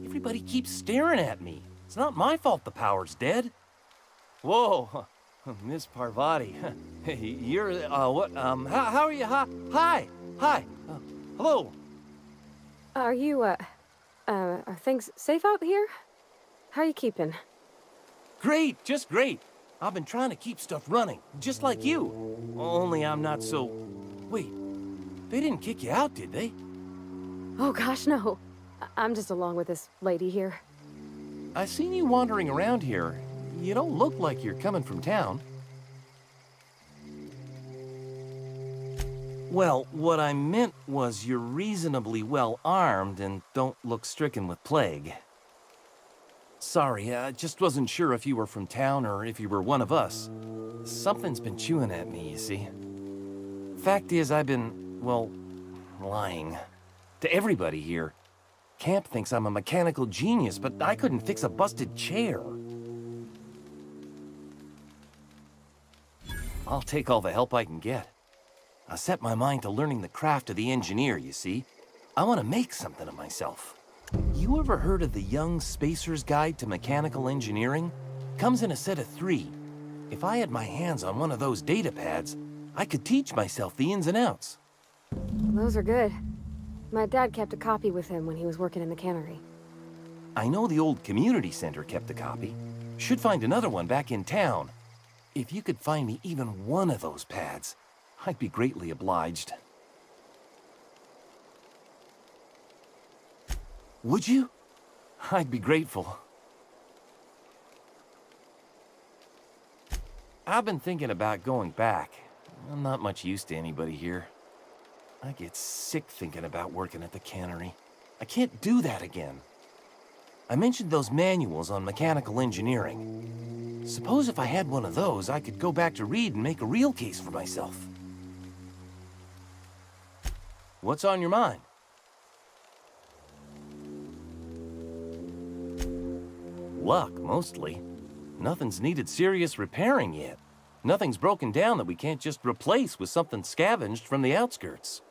Everybody keeps staring at me. It's not my fault the power's dead. Whoa, Miss Parvati. You're, how are you? Hi. Hello. Are you, are things safe out here? How are you keeping? Great, just great. I've been trying to keep stuff running, just like you. Only I'm not so... Wait, they didn't kick you out, did they? Oh gosh, no. I'm just along with this lady here. I seen you wandering around here. You don't look like you're coming from town. Well, what I meant was you're reasonably well armed and don't look stricken with plague. Sorry, I just wasn't sure if you were from town or if you were one of us. Something's been chewing at me, you see. Fact is, I've been, well, lying. To everybody here. Camp thinks I'm a mechanical genius, but I couldn't fix a busted chair. I'll take all the help I can get. I set my mind to learning the craft of the engineer, you see. I want to make something of myself. You ever heard of the Young Spacer's Guide to Mechanical Engineering? Comes in a set of 3. If I had my hands on one of those data pads, I could teach myself the ins and outs. Those are good. My dad kept a copy with him when he was working in the cannery. I know the old community center kept a copy. Should find another one back in town. If you could find me even one of those pads, I'd be greatly obliged. Would you? I'd be grateful. I've been thinking about going back. I'm not much use to anybody here. I get sick thinking about working at the cannery. I can't do that again. I mentioned those manuals on mechanical engineering. Suppose if I had one of those, I could go back to Reed and make a real case for myself. What's on your mind? Luck, mostly. Nothing's needed serious repairing yet. Nothing's broken down that we can't just replace with something scavenged from the outskirts.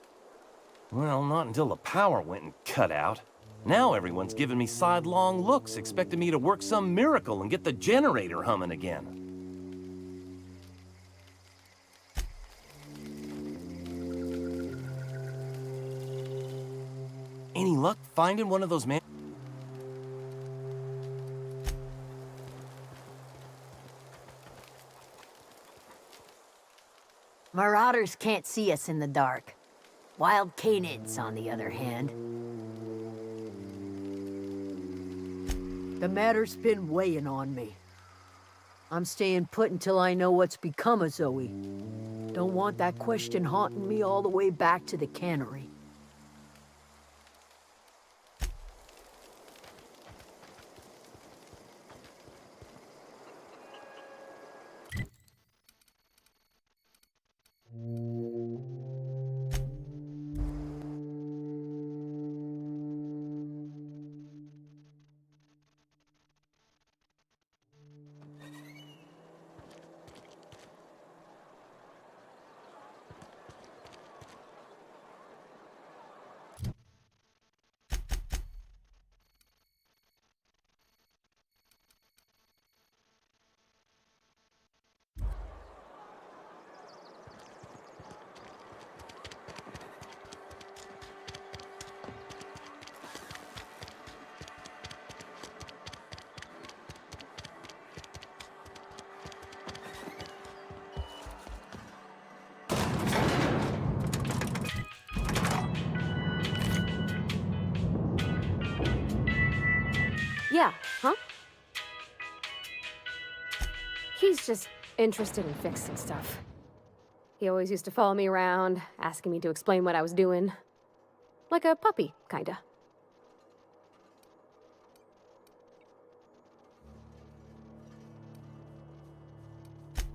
Well, not until the power went and cut out. Now everyone's giving me sidelong looks, expecting me to work some miracle and get the generator humming again. Any luck finding one of those men? Marauders can't see us in the dark. Wild canids, on the other hand. The matter's been weighing on me. I'm staying put until I know what's become of Zoe. Don't want that question haunting me all the way back to the cannery. Yeah, huh? He's just interested in fixing stuff. He always used to follow me around, asking me to explain what I was doing. Like a puppy, kinda.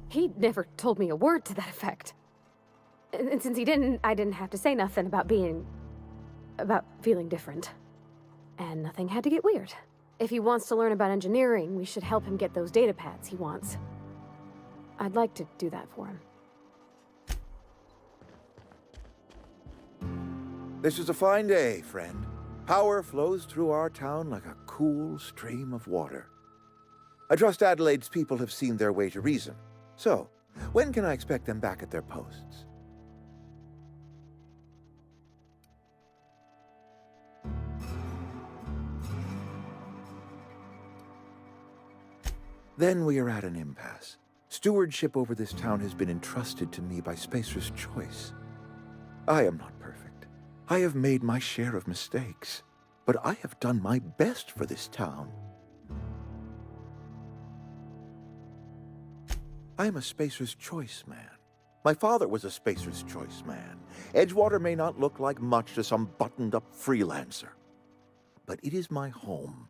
He never told me a word to that effect. And since he didn't, I didn't have to say nothing about feeling different. And nothing had to get weird. If he wants to learn about engineering, we should help him get those data pads he wants. I'd like to do that for him. This is a fine day, friend. Power flows through our town like a cool stream of water. I trust Adelaide's people have seen their way to reason. So, when can I expect them back at their posts? Then we are at an impasse. Stewardship over this town has been entrusted to me by Spacer's Choice. I am not perfect. I have made my share of mistakes, but I have done my best for this town. I am a Spacer's Choice man. My father was a Spacer's Choice man. Edgewater may not look like much to some buttoned-up freelancer, but it is my home.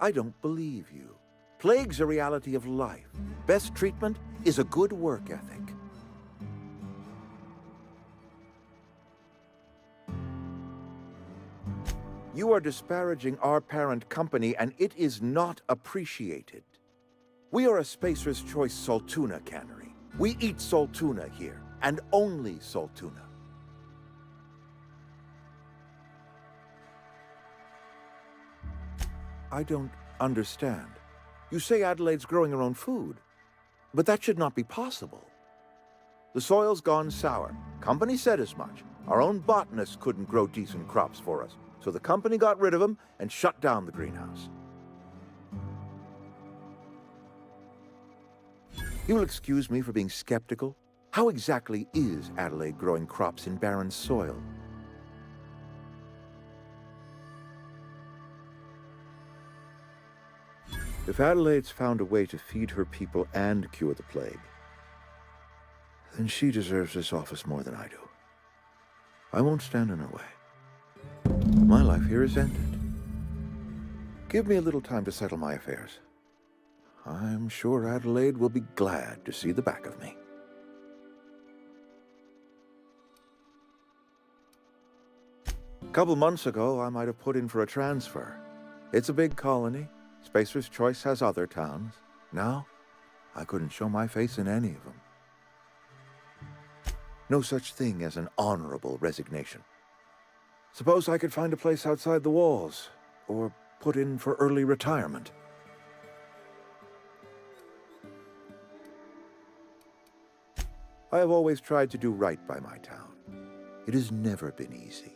I don't believe you. Plague's a reality of life. Best treatment is a good work ethic. You are disparaging our parent company, and it is not appreciated. We are a Spacer's Choice Saltuna cannery. We eat Saltuna here, and only Saltuna. I don't understand. You say Adelaide's growing her own food, but that should not be possible. The soil's gone sour. Company said as much. Our own botanists couldn't grow decent crops for us, so the company got rid of them and shut down the greenhouse. You'll excuse me for being skeptical. How exactly is Adelaide growing crops in barren soil? If Adelaide's found a way to feed her people and cure the plague, then she deserves this office more than I do. I won't stand in her way. My life here is ended. Give me a little time to settle my affairs. I'm sure Adelaide will be glad to see the back of me. A couple months ago, I might have put in for a transfer. It's a big colony. Spacer's Choice has other towns. Now, I couldn't show my face in any of them. No such thing as an honorable resignation. Suppose I could find a place outside the walls, or put in for early retirement. I have always tried to do right by my town. It has never been easy.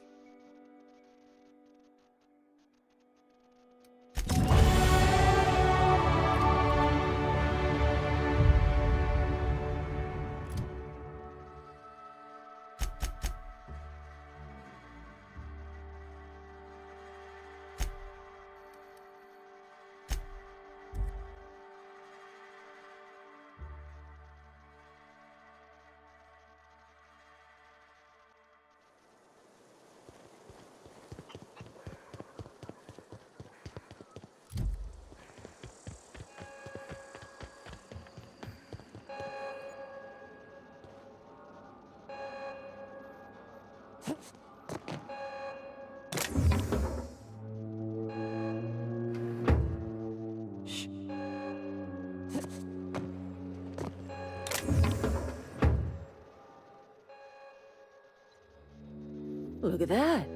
Look at that.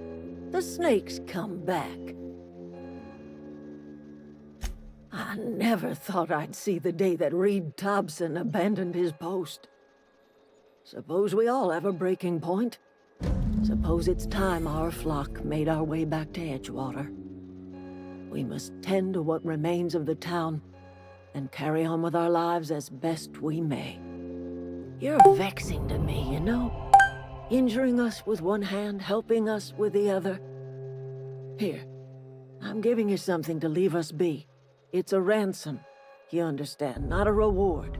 The snake's come back. I never thought I'd see the day that Reed Thompson abandoned his post. Suppose we all have a breaking point. Suppose it's time our flock made our way back to Edgewater. We must tend to what remains of the town and carry on with our lives as best we may. You're vexing to me, you know? Injuring us with one hand, helping us with the other. Here, I'm giving you something to leave us be. It's a ransom, you understand, not a reward.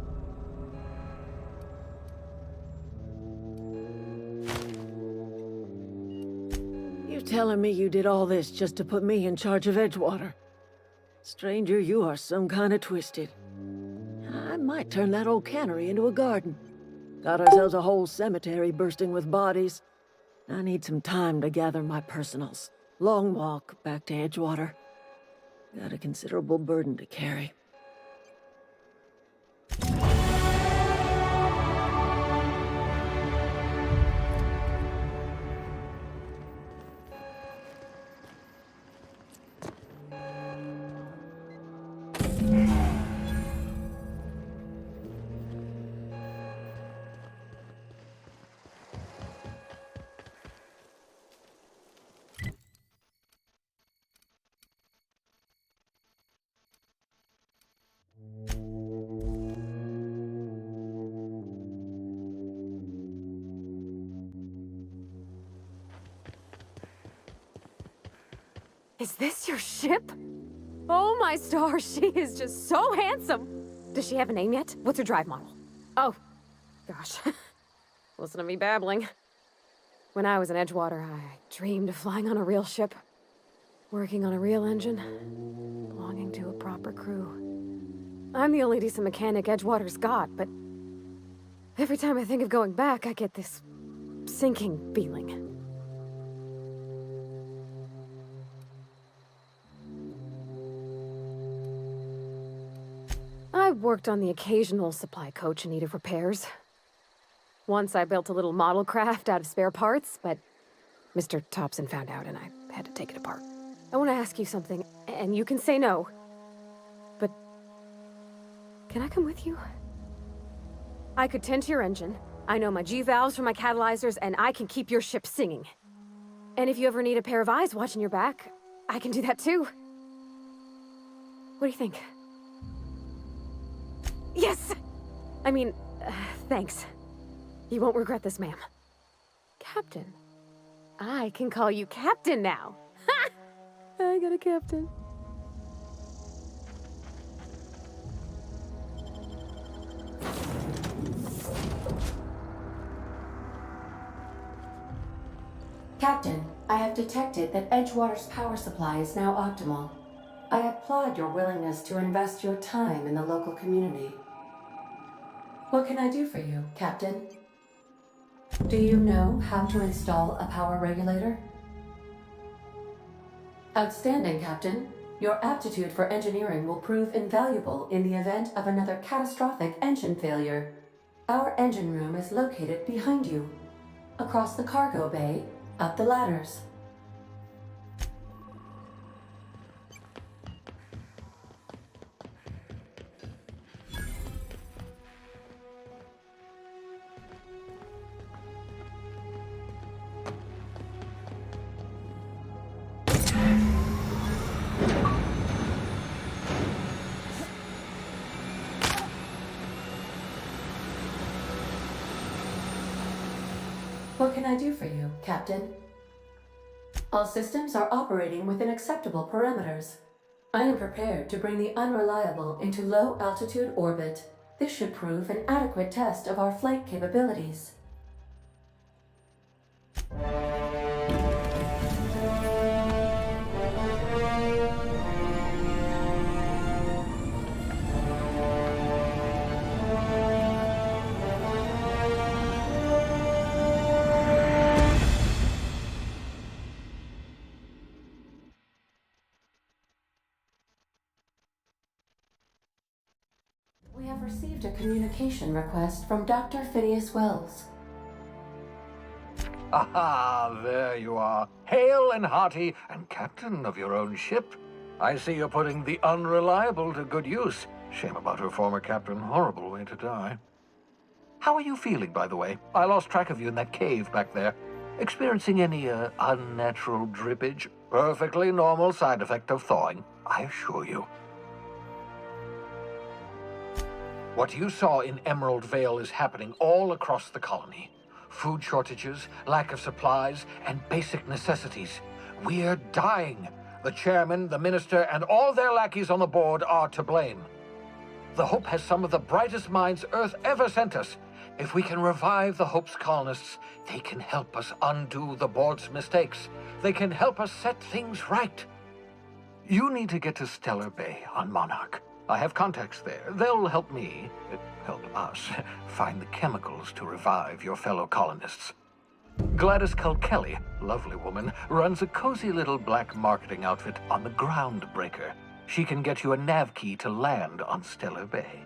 You telling me you did all this just to put me in charge of Edgewater? Stranger, you are some kind of twisted. I might turn that old cannery into a garden. Got ourselves a whole cemetery bursting with bodies. I need some time to gather my personals. Long walk back to Edgewater. Got a considerable burden to carry. Is this your ship? Oh my stars, she is just so handsome! Does she have a name yet? What's her drive model? Oh, gosh. Listen to me babbling. When I was in Edgewater, I dreamed of flying on a real ship, working on a real engine, belonging to a proper crew. I'm the only decent mechanic Edgewater's got, but every time I think of going back, I get this sinking feeling. I worked on the occasional supply coach in need of repairs. Once I built a little model craft out of spare parts, but Mr. Thompson found out and I had to take it apart. I want to ask you something, and you can say no. But can I come with you? I could tend to your engine. I know my G-valves for my catalyzers, and I can keep your ship singing. And if you ever need a pair of eyes watching your back, I can do that too. What do you think? Yes! I mean, thanks. You won't regret this, ma'am. Captain. I can call you Captain now. Ha! I got a captain. Captain, I have detected that Edgewater's power supply is now optimal. I applaud your willingness to invest your time in the local community. What can I do for you, Captain? Do you know how to install a power regulator? Outstanding, Captain. Your aptitude for engineering will prove invaluable in the event of another catastrophic engine failure. Our engine room is located behind you, across the cargo bay, up the ladders. What can I do for you, Captain? All systems are operating within acceptable parameters. I am prepared to bring the unreliable into low-altitude orbit. This should prove an adequate test of our flight capabilities. We have received a communication request from Dr. Phineas Wells. Aha, there you are, hale and hearty, and captain of your own ship. I see you're putting the unreliable to good use. Shame about her former captain, horrible way to die. How are you feeling, by the way? I lost track of you in that cave back there. Experiencing any, unnatural drippage? Perfectly normal side effect of thawing, I assure you. What you saw in Emerald Vale is happening all across the colony. Food shortages, lack of supplies, and basic necessities. We're dying. The chairman, the minister, and all their lackeys on the board are to blame. The Hope has some of the brightest minds Earth ever sent us. If we can revive the Hope's colonists, they can help us undo the board's mistakes. They can help us set things right. You need to get to Stellar Bay on Monarch. I have contacts there. They'll help me, help us, find the chemicals to revive your fellow colonists. Gladys Kelly, lovely woman, runs a cozy little black marketing outfit on the Groundbreaker. She can get you a nav key to land on Stellar Bay.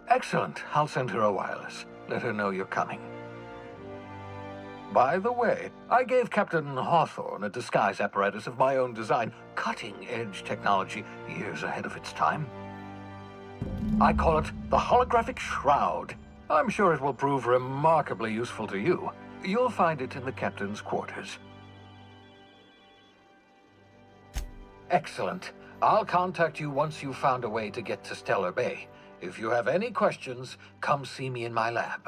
Excellent. I'll send her a wireless. Let her know you're coming. By the way, I gave Captain Hawthorne a disguise apparatus of my own design, cutting-edge technology years ahead of its time. I call it the Holographic Shroud. I'm sure it will prove remarkably useful to you. You'll find it in the captain's quarters. Excellent. I'll contact you once you've found a way to get to Stellar Bay. If you have any questions, come see me in my lab.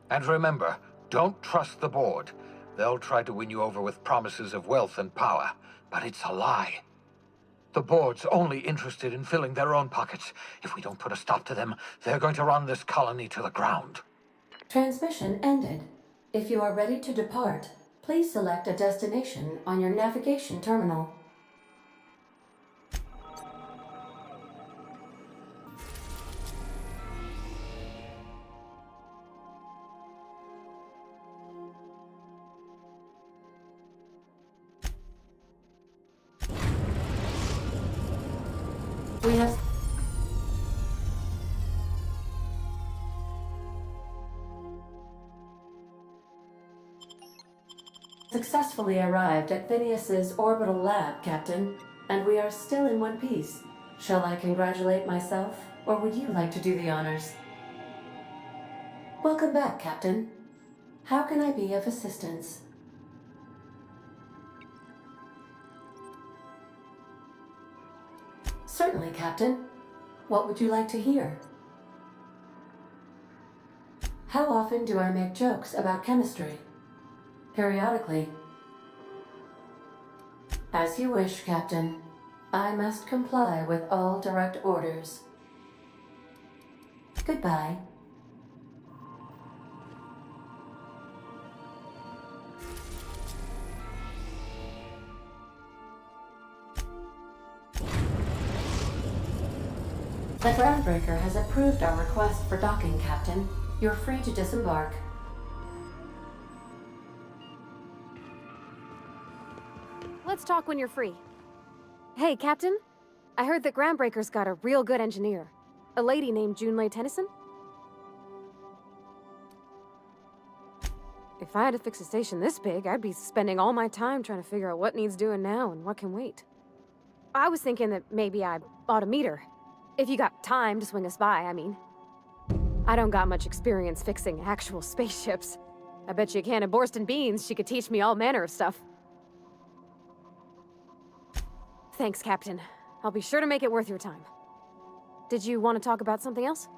And remember, don't trust the board. They'll try to win you over with promises of wealth and power, but it's a lie. The board's only interested in filling their own pockets. If we don't put a stop to them, they're going to run this colony to the ground. Transmission ended. If you are ready to depart, please select a destination on your navigation terminal. We have successfully arrived at Phineas's orbital lab, Captain, and we are still in one piece. Shall I congratulate myself, or would you like to do the honors? Welcome back, Captain. How can I be of assistance? Certainly, Captain. What would you like to hear? How often do I make jokes about chemistry? Periodically. As you wish, Captain. I must comply with all direct orders. Goodbye. The Groundbreaker has approved our request for docking, Captain. You're free to disembark. Let's talk when you're free. Hey, Captain. I heard that Groundbreaker's got a real good engineer. A lady named Junlei Tennyson? If I had to fix a station this big, I'd be spending all my time trying to figure out what needs doing now and what can wait. I was thinking that maybe I ought to meet her. If you got time to swing us by, I mean. I don't got much experience fixing actual spaceships. I bet you a can of Borston beans she could teach me all manner of stuff. Thanks, Captain. I'll be sure to make it worth your time. Did you want to talk about something else?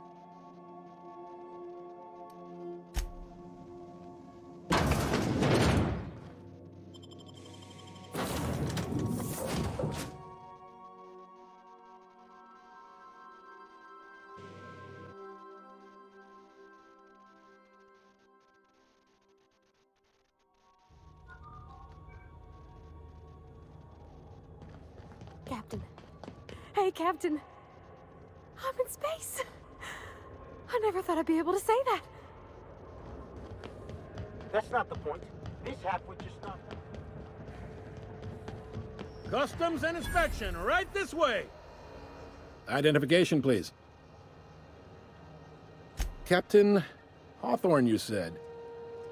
Captain. Hey, Captain. I'm in space. I never thought I'd be able to say that. That's not the point. This half would just not... Customs and inspection, right this way. Identification, please. Captain Hawthorne, you said.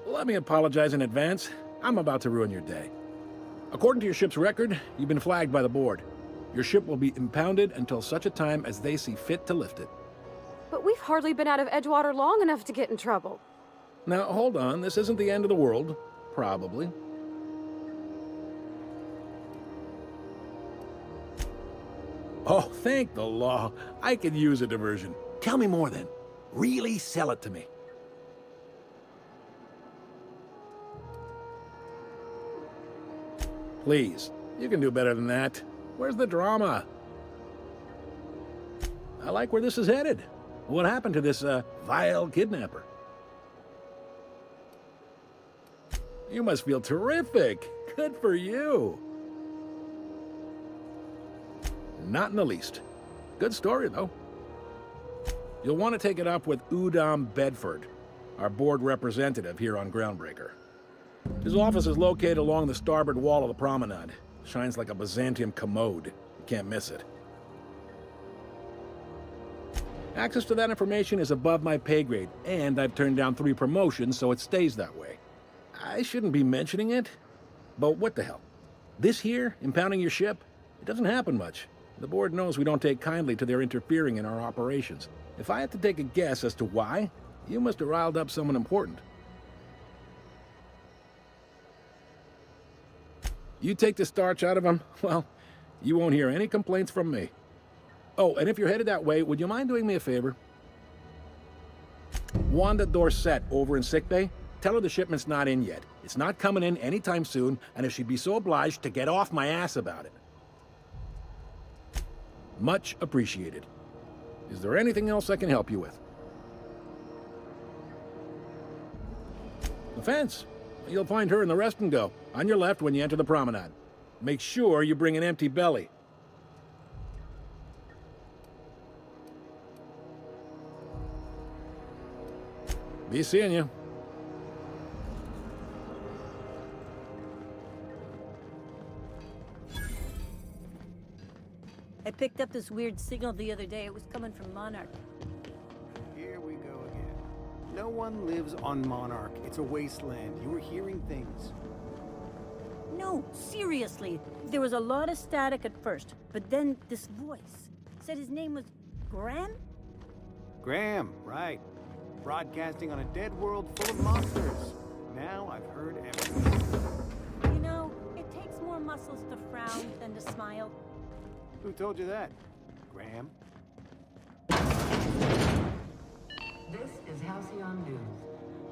Let me apologize in advance. I'm about to ruin your day. According to your ship's record, you've been flagged by the board. Your ship will be impounded until such a time as they see fit to lift it. But we've hardly been out of Edgewater long enough to get in trouble. Now, hold on. This isn't the end of the world. Probably. Oh, thank the law. I could use a diversion. Tell me more then. Really sell it to me. Please, you can do better than that. Where's the drama? I like where this is headed. What happened to this, vile kidnapper? You must feel terrific. Good for you. Not in the least. Good story, though. You'll want to take it up with Udom Bedford, our board representative here on Groundbreaker. His office is located along the starboard wall of the promenade. Shines like a Byzantium commode. You can't miss it. Access to that information is above my pay grade, and I've turned down 3 promotions, so it stays that way. I shouldn't be mentioning it, but what the hell? This here, impounding your ship, it doesn't happen much. The board knows we don't take kindly to their interfering in our operations. If I had to take a guess as to why, you must have riled up someone important. You take the starch out of them, well, you won't hear any complaints from me. Oh, and if you're headed that way, would you mind doing me a favor? Wanda Dorset over in sickbay, tell her the shipment's not in yet. It's not coming in anytime soon, and if she'd be so obliged to get off my ass about it. Much appreciated. Is there anything else I can help you with? The fence. You'll find her in the rest and go, on your left when you enter the promenade. Make sure you bring an empty belly. Be seeing you. I picked up this weird signal the other day. It was coming from Monarch. Here we go again. No one lives on Monarch. It's a wasteland. You were hearing things. No, seriously. There was a lot of static at first, but then this voice said his name was Graham? Graham, right. Broadcasting on a dead world full of monsters. Now I've heard everything. You know, it takes more muscles to frown than to smile. Who told you that? Graham? This is Halcyon News.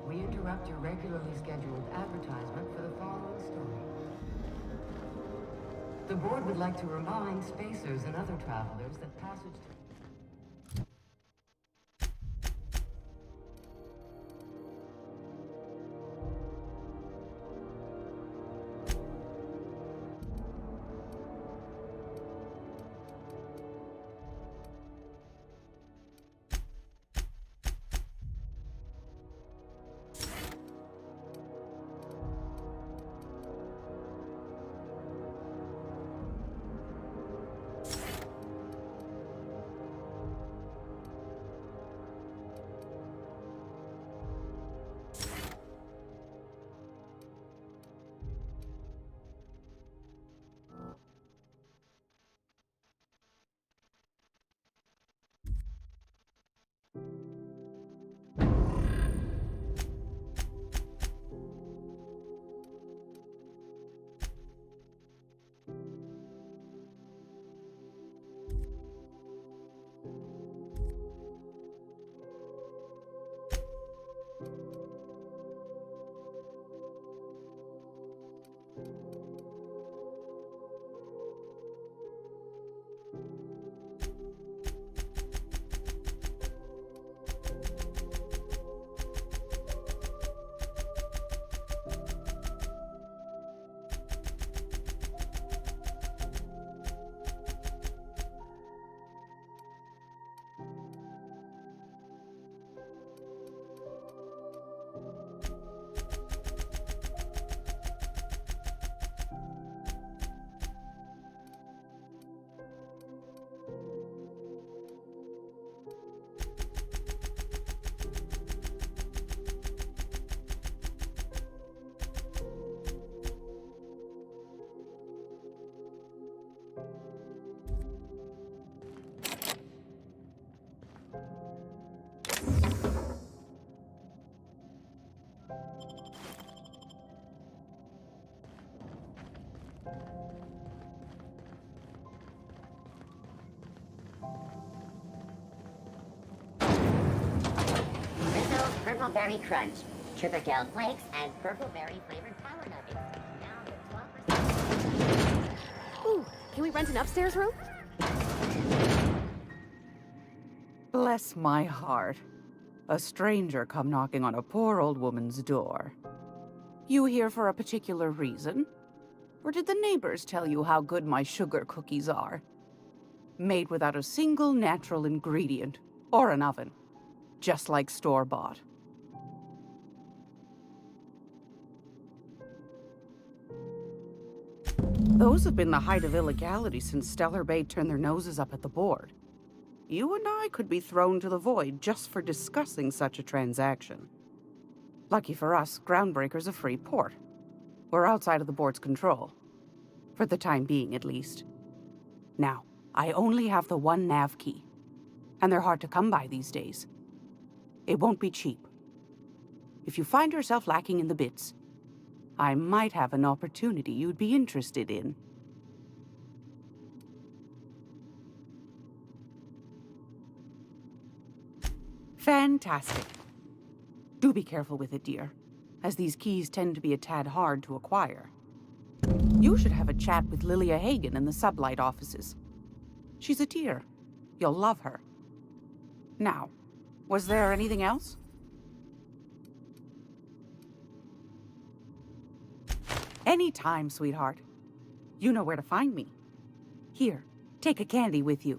We interrupt your regularly scheduled advertisement for the following story. The board would like to remind spacers and other travelers that passage to... Caramel Berry Crunch, Triple Gel Flakes, and Purple Berry flavored Power Nuggets. Now with 12%. Ooh, can we rent an upstairs room? Bless my heart. A stranger come knocking on a poor old woman's door. You here for a particular reason? Or did the neighbors tell you how good my sugar cookies are? Made without a single natural ingredient, or an oven. Just like store-bought. Those have been the height of illegality since Stellar Bay turned their noses up at the board. You and I could be thrown to the void just for discussing such a transaction. Lucky for us, Groundbreaker's a free port. We're outside of the board's control. For the time being, at least. Now, I only have the one nav key. And they're hard to come by these days. It won't be cheap. If you find yourself lacking in the bits, I might have an opportunity you'd be interested in. Fantastic. Do be careful with it, dear, as these keys tend to be a tad hard to acquire. You should have a chat with Lilia Hagen in the Sublight offices. She's a dear. You'll love her. Now, was there anything else? Anytime, sweetheart. You know where to find me. Here, take a candy with you.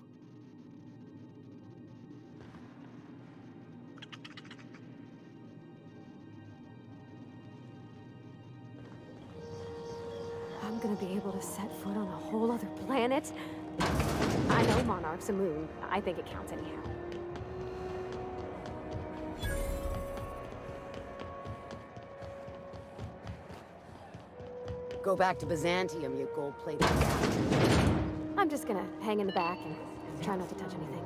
I'm gonna be able to set foot on a whole other planet? I know Monarch's a moon. I think it counts anyhow. Go back to Byzantium, you gold-plated. I'm just gonna hang in the back and try not to touch anything.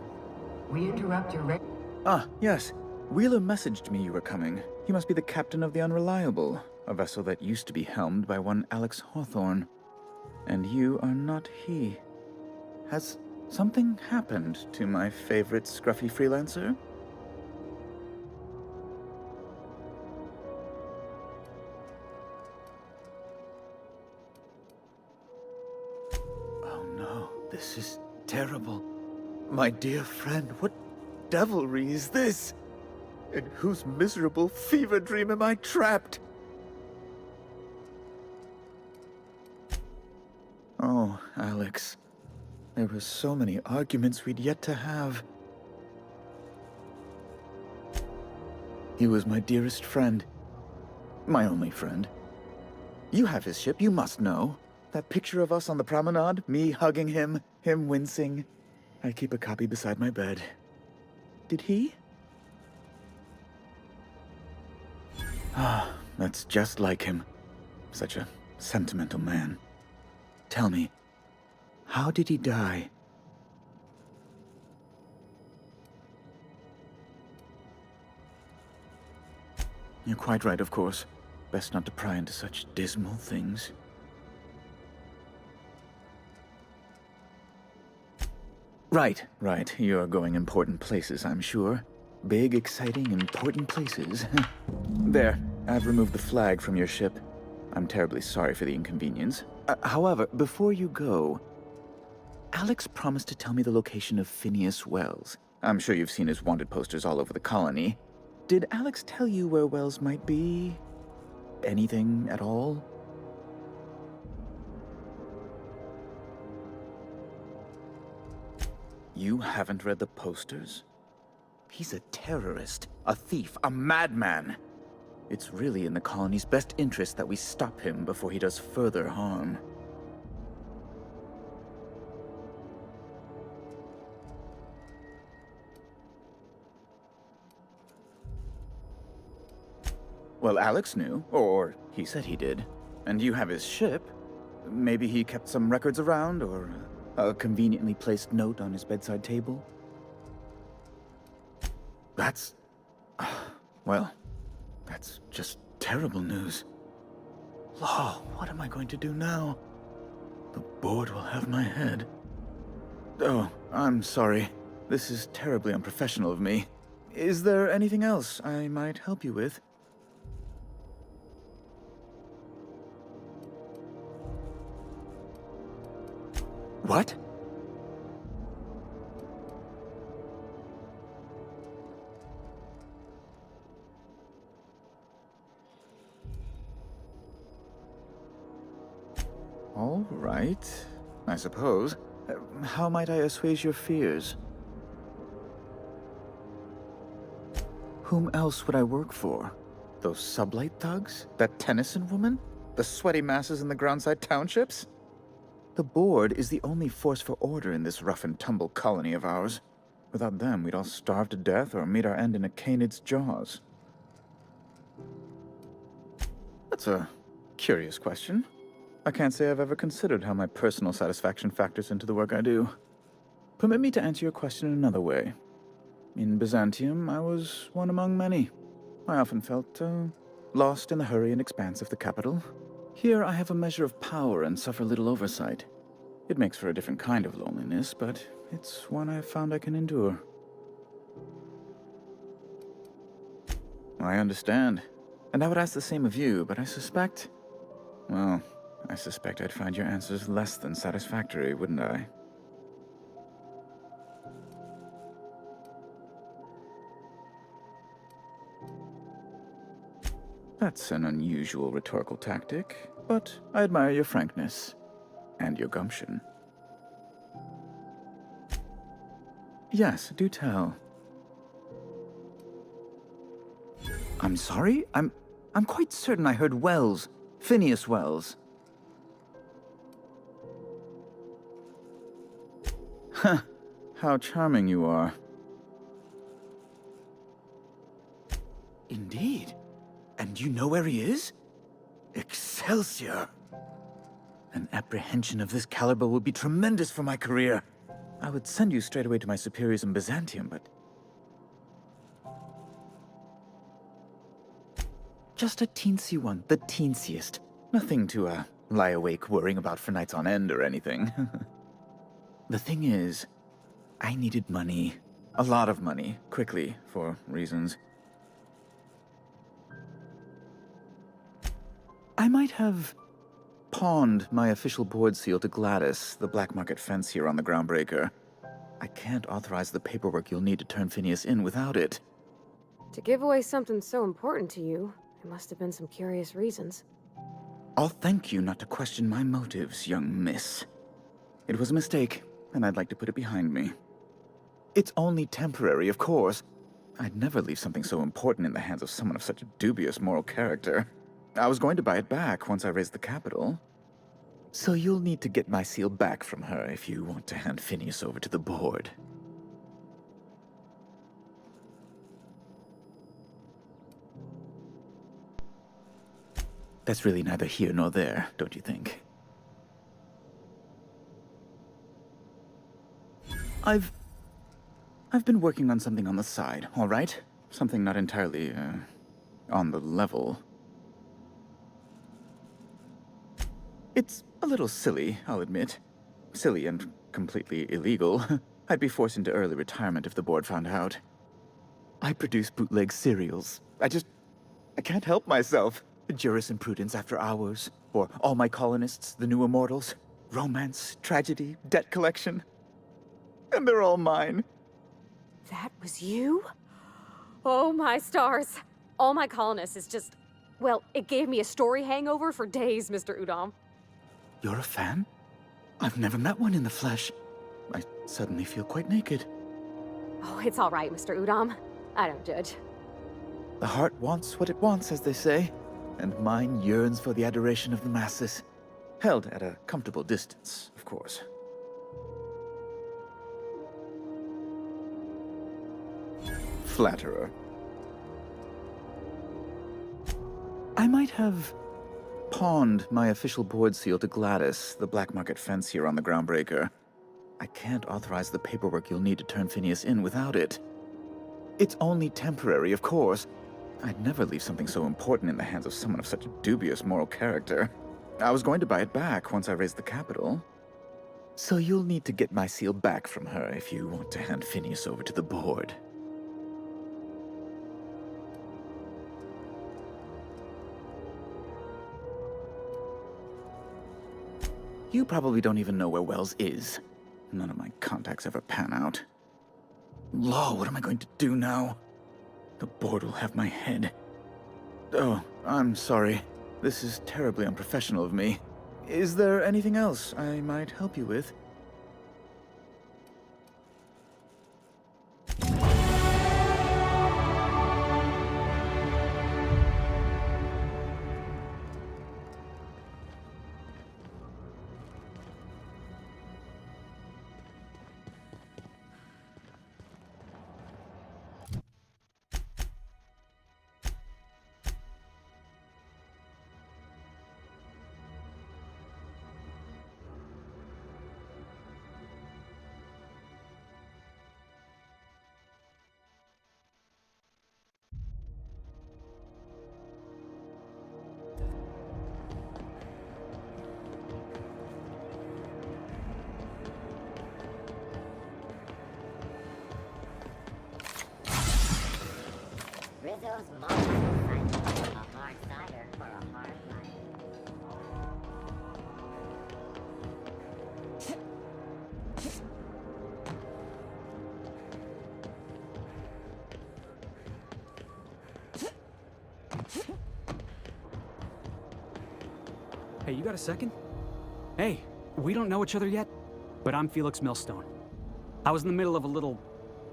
We interrupt your Ah, yes. Wheeler messaged me you were coming. He must be the captain of the Unreliable, a vessel that used to be helmed by one Alex Hawthorne. And you are not he. Has something happened to my favorite scruffy freelancer? Oh no, this is terrible. My dear friend, what devilry is this? In whose miserable fever dream am I trapped? Oh, Alex. There were so many arguments we'd yet to have. He was my dearest friend. My only friend. You have his ship, you must know. That picture of us on the promenade, me hugging him, him wincing. I keep a copy beside my bed. Did he? Ah, that's just like him. Such a sentimental man. Tell me, how did he die? You're quite right, of course. Best not to pry into such dismal things. Right. You're going important places, I'm sure. Big, exciting, important places. There, I've removed the flag from your ship. I'm terribly sorry for the inconvenience. However, before you go, Alex promised to tell me the location of Phineas Wells. I'm sure you've seen his wanted posters all over the colony. Did Alex tell you where Wells might be? Anything at all? You haven't read the posters? He's a terrorist, a thief, a madman. It's really in the colony's best interest that we stop him before he does further harm. Well, Alex knew, or he said he did. And you have his ship. Maybe he kept some records around, or a conveniently placed note on his bedside table. That's... well, that's just terrible news. Law, what am I going to do now? The board will have my head. Oh, I'm sorry. This is terribly unprofessional of me. Is there anything else I might help you with? What? All right, I suppose. How might I assuage your fears? Whom else would I work for? Those sublight thugs? That Tennyson woman? The sweaty masses in the groundside townships? The board is the only force for order in this rough-and-tumble colony of ours. Without them, we'd all starve to death or meet our end in a canid's jaws. That's a curious question. I can't say I've ever considered how my personal satisfaction factors into the work I do. Permit me to answer your question in another way. In Byzantium, I was one among many. I often felt lost in the hurry and expanse of the capital. Here, I have a measure of power and suffer little oversight. It makes for a different kind of loneliness, but it's one I've found I can endure. I understand. And I would ask the same of you, but I suspect... Well, I suspect I'd find your answers less than satisfactory, wouldn't I? That's an unusual rhetorical tactic, but I admire your frankness. And your gumption. Yes, do tell. I'm sorry? I'm quite certain I heard Wells. Phineas Wells. Huh. How charming you are. Indeed. And you know where he is? Excelsior! An apprehension of this caliber would be tremendous for my career. I would send you straight away to my superiors in Byzantium, but... Just a teensy one, the teensiest. Nothing to, lie awake worrying about for nights on end or anything. The thing is, I needed money. A lot of money, quickly, for reasons. I might have pawned my official board seal to Gladys, the black market fancier on the Groundbreaker. I can't authorize the paperwork you'll need to turn Phineas in without it. To give away something so important to you, there must have been some curious reasons. I'll thank you not to question my motives, young miss. It was a mistake, and I'd like to put it behind me. It's only temporary, of course. I'd never leave something so important in the hands of someone of such a dubious moral character. I was going to buy it back once I raised the capital. So you'll need to get my seal back from her if you want to hand Phineas over to the board. That's really neither here nor there, don't you think? I've been working on something on the side, all right? Something not entirely, on the level. It's a little silly, I'll admit. Silly and completely illegal. I'd be forced into early retirement if the board found out. I produce bootleg serials. I can't help myself. Jurisprudence After Hours, or All My Colonists, The New Immortals, romance, tragedy, debt collection. And they're all mine. That was you? Oh my stars. All My Colonists is just... Well, it gave me a story hangover for days, Mr. Udom. You're a fan? I've never met one in the flesh. I suddenly feel quite naked. Oh, it's all right, Mr. Udom. I don't judge. The heart wants what it wants, as they say, and mine yearns for the adoration of the masses. Held at a comfortable distance, of course. Flatterer. I might have pawned my official board seal to Gladys, the black market fancier on the Groundbreaker. I can't authorize the paperwork you'll need to turn Phineas in without it. It's only temporary, of course. I'd never leave something so important in the hands of someone of such a dubious moral character. I was going to buy it back once I raised the capital. So you'll need to get my seal back from her if you want to hand Phineas over to the board. You probably don't even know where Wells is. None of my contacts ever pan out. Law, what am I going to do now? The board will have my head. Oh, I'm sorry. This is terribly unprofessional of me. Is there anything else I might help you with? Rizzo's mom decided a hard cider for a hard life. Hey, you got a second? Hey, we don't know each other yet, but I'm Felix Millstone. I was in the middle of a little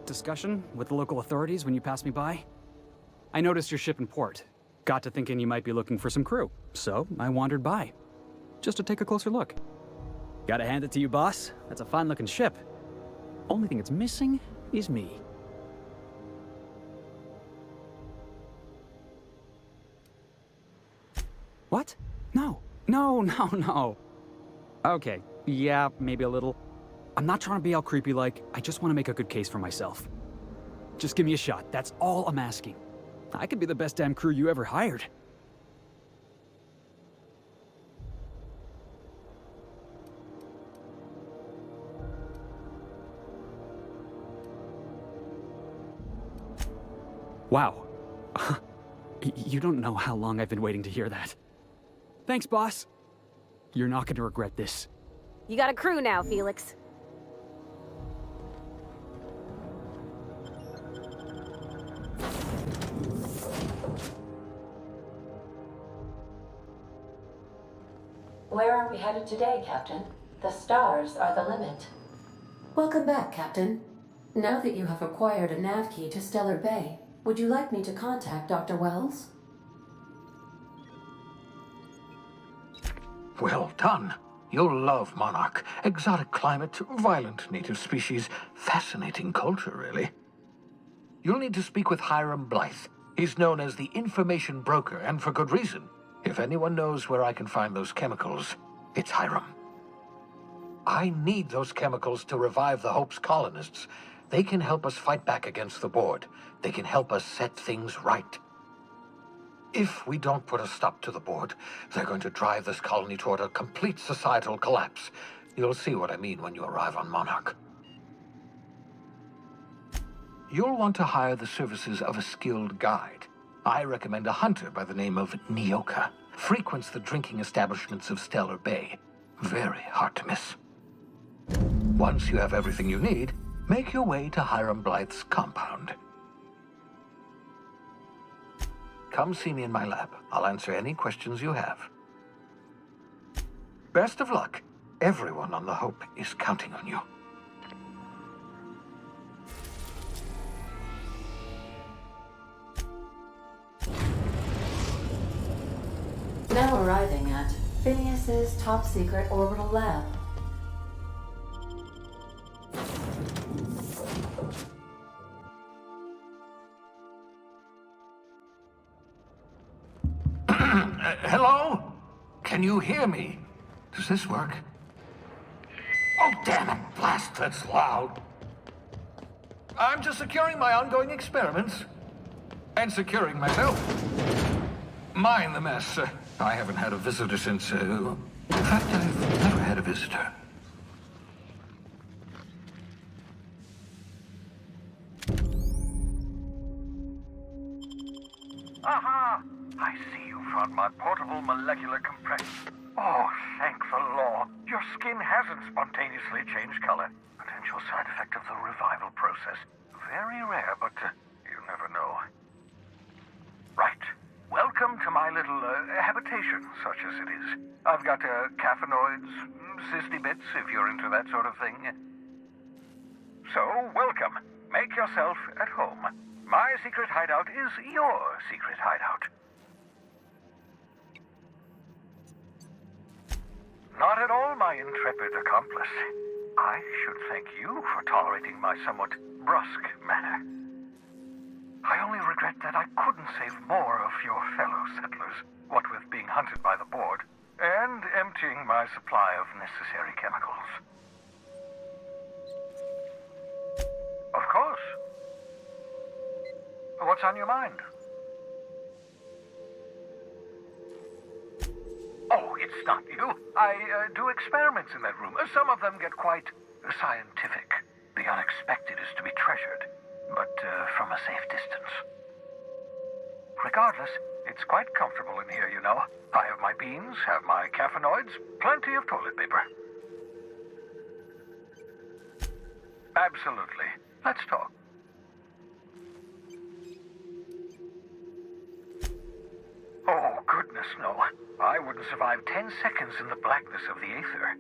discussion with the local authorities when you passed me by. I noticed your ship in port. Got to thinking you might be looking for some crew, so I wandered by, just to take a closer look. Gotta hand it to you, boss. That's a fine-looking ship. Only thing it's missing is me. What? No. No. Okay, yeah, maybe a little. I'm not trying to be all creepy-like. I just want to make a good case for myself. Just give me a shot. That's all I'm asking. I could be the best damn crew you ever hired. Wow. You don't know how long I've been waiting to hear that. Thanks, boss. You're not going to regret this. You got a crew now, Felix. Where are we headed today, Captain? The stars are the limit. Welcome back, Captain. Now that you have acquired a nav key to Stellar Bay, would you like me to contact Dr. Wells? Well done. You'll love Monarch. Exotic climate, violent native species, fascinating culture, really. You'll need to speak with Hiram Blythe. He's known as the information broker, and for good reason. If anyone knows where I can find those chemicals, it's Hiram. I need those chemicals to revive the Hope's colonists. They can help us fight back against the board. They can help us set things right. If we don't put a stop to the board, they're going to drive this colony toward a complete societal collapse. You'll see what I mean when you arrive on Monarch. You'll want to hire the services of a skilled guide. I recommend a hunter by the name of Nyoka. Frequents the drinking establishments of Stellar Bay. Very hard to miss. Once you have everything you need, make your way to Hiram Blythe's compound. Come see me in my lab. I'll answer any questions you have. Best of luck. Everyone on the Hope is counting on you. Now arriving at Phineas's top-secret orbital lab. Hello? Can you hear me? Does this work? Oh, damn it! Blast, that's loud. I'm just securing my ongoing experiments. And securing myself. Mind the mess. I haven't had a visitor since, in fact, I've never had a visitor. Aha! I see you found my portable molecular compressor. Oh, thank the law. Your your skin hasn't spontaneously changed color. Potential side effect of the revival process. Very rare, but you never know. Right. Welcome to my little habitation, such as it is. I've got caffeinoids, cysty bits, if you're into that sort of thing. So, welcome. Make yourself at home. My secret hideout is your secret hideout. Not at all, my intrepid accomplice. I should thank you for tolerating my somewhat brusque manner. I only regret that I couldn't save more of your fellow settlers, what with being hunted by the board, and emptying my supply of necessary chemicals. Of course. What's on your mind? Oh, it's not you. I do experiments in that room. Some of them get quite scientific. The unexpected is to be treasured, but from a safe distance. Regardless, it's quite comfortable in here, you know. I have my beans, have my caffeinoids, plenty of toilet paper. Absolutely. Let's talk. Oh, goodness, no. I wouldn't survive 10 seconds in the blackness of the aether.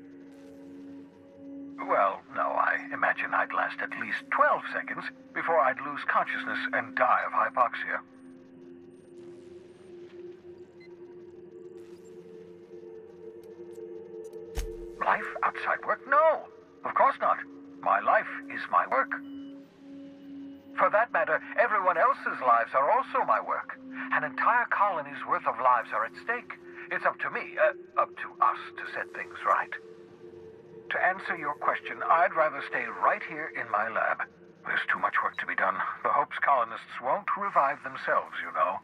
Well, no, I imagine I'd last at least 12 seconds before I'd lose consciousness and die of hypoxia. Life outside work? No, of course not. My life is my work. For that matter, everyone else's lives are also my work. An entire colony's worth of lives are at stake. It's up to me, up to us to set things right. To answer your question, I'd rather stay right here in my lab. There's too much work to be done. The Hope's colonists won't revive themselves, you know.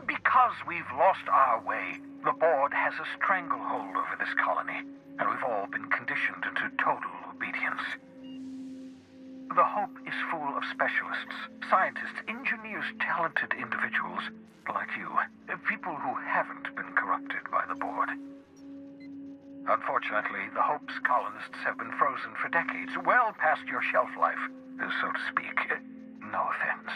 Because we've lost our way, the board has a stranglehold over this colony, and we've all been conditioned into total obedience. The Hope is full of specialists, scientists, engineers, talented individuals like you. People who haven't been corrupted by the board. Unfortunately, the Hope's colonists have been frozen for decades, well past your shelf life, so to speak. No offense.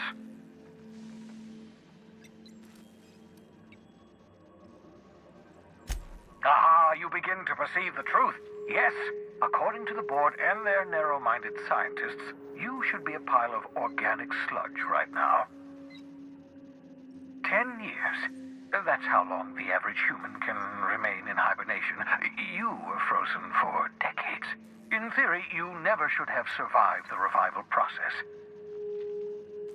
Ah, you begin to perceive the truth. Yes, according to the board and their narrow-minded scientists, you should be a pile of organic sludge right now. 10 years. That's how long the average human can remain in hibernation. You were frozen for decades. In theory, you never should have survived the revival process.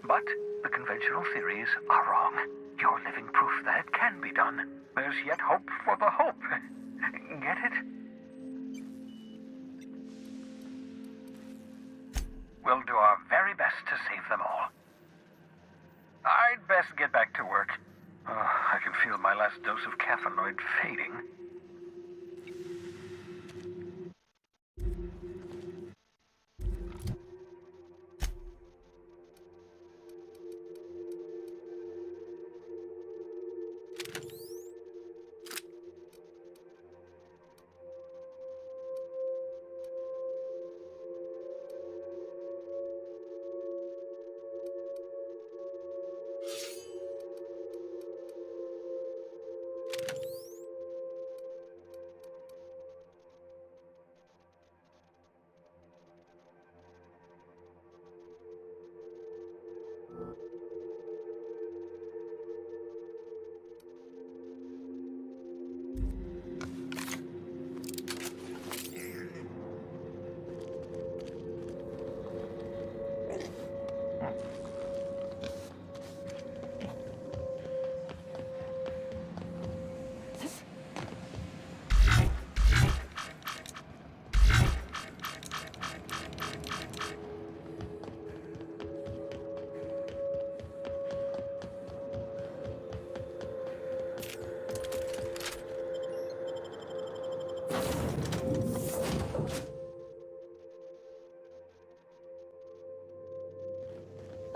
But the conventional theories are wrong. You're living proof that it can be done. There's yet hope for the Hope. Get it? We'll do our very best to save them all. I'd best get back to work. I can feel my last dose of caffeinoid fading.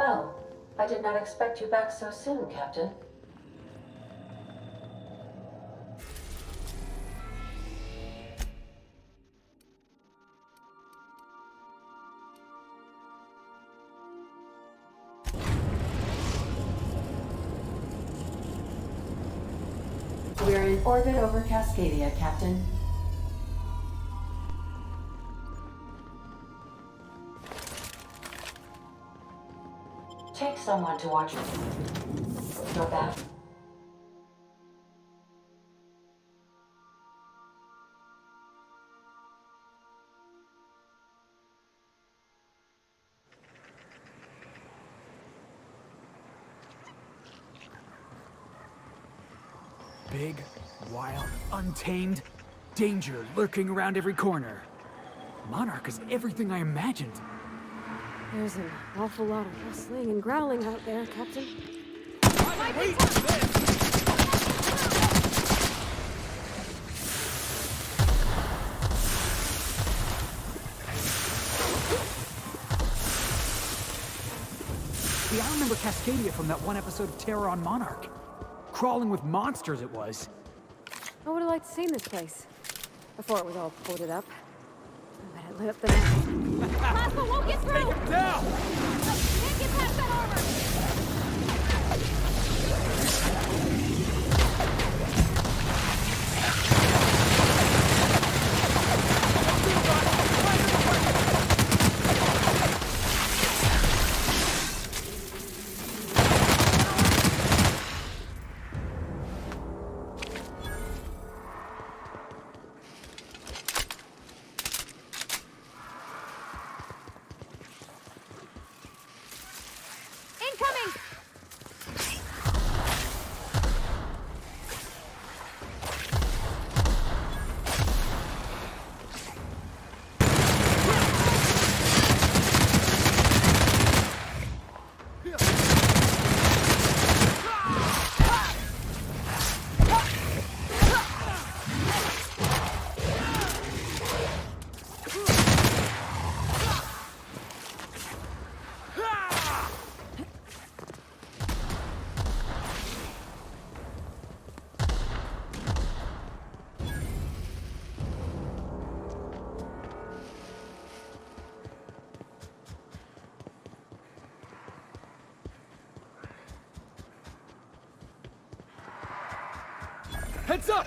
Oh, I did not expect you back so soon, Captain. in orbit over Cascadia, Captain. Take someone to watch your back. Big, wild, untamed, danger lurking around every corner. Monarch is everything I imagined. There's an awful lot of rustling and growling out there, Captain. Wait! See, I remember Cascadia from that one episode of Terror on Monarch. Crawling with monsters it was. I would have liked to see this place. Before it was all boarded up. I bet it lit up the night. Plasma won't get through! Take him down! Can't get past that armor! Incoming! Heads up!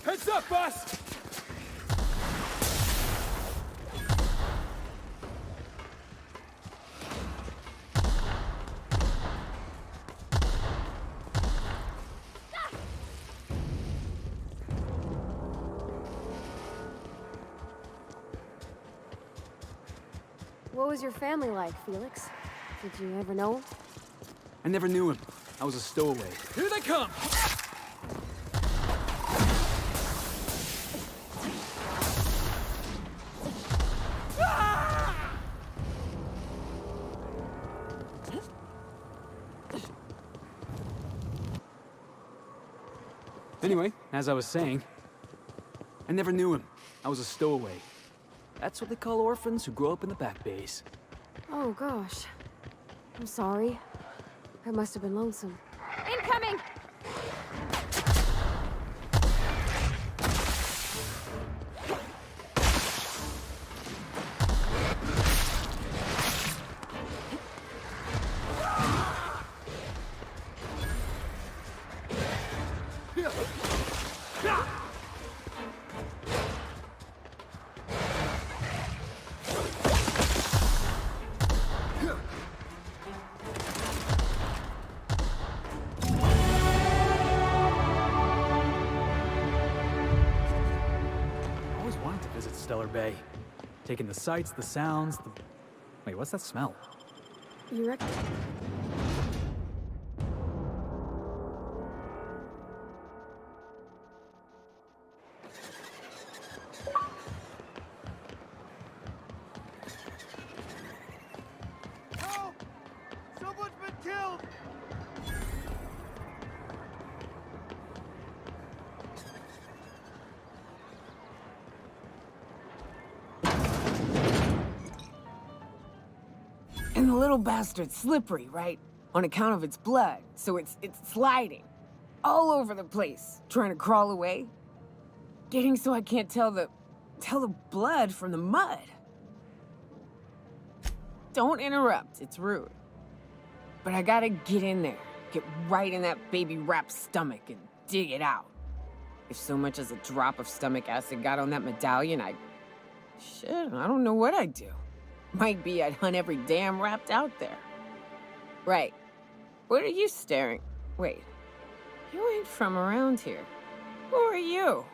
Heads up, boss! What was your family like, Felix? Did you ever know him? I never knew him. I was a stowaway. Here they come! Anyway, as I was saying, I never knew him. I was a stowaway. That's what they call orphans who grow up in the back bays. Oh, gosh. I'm sorry. That must have been lonesome. Incoming! Stellar Bay. Taking the sights, the sounds, the... Wait, what's that smell? You reckon? Help! Someone's been killed! And the little bastard's slippery, right? On account of its blood, so it's sliding. All over the place, trying to crawl away. Getting so I can't tell the blood from the mud. Don't interrupt, it's rude. But I gotta get in there, get right in that baby rap's stomach and dig it out. If so much as a drop of stomach acid got on that medallion, shit, I don't know what I'd do. Might be I'd hunt every damn rapt out there. Right. What are you staring? Wait. You ain't from around here. Who are you?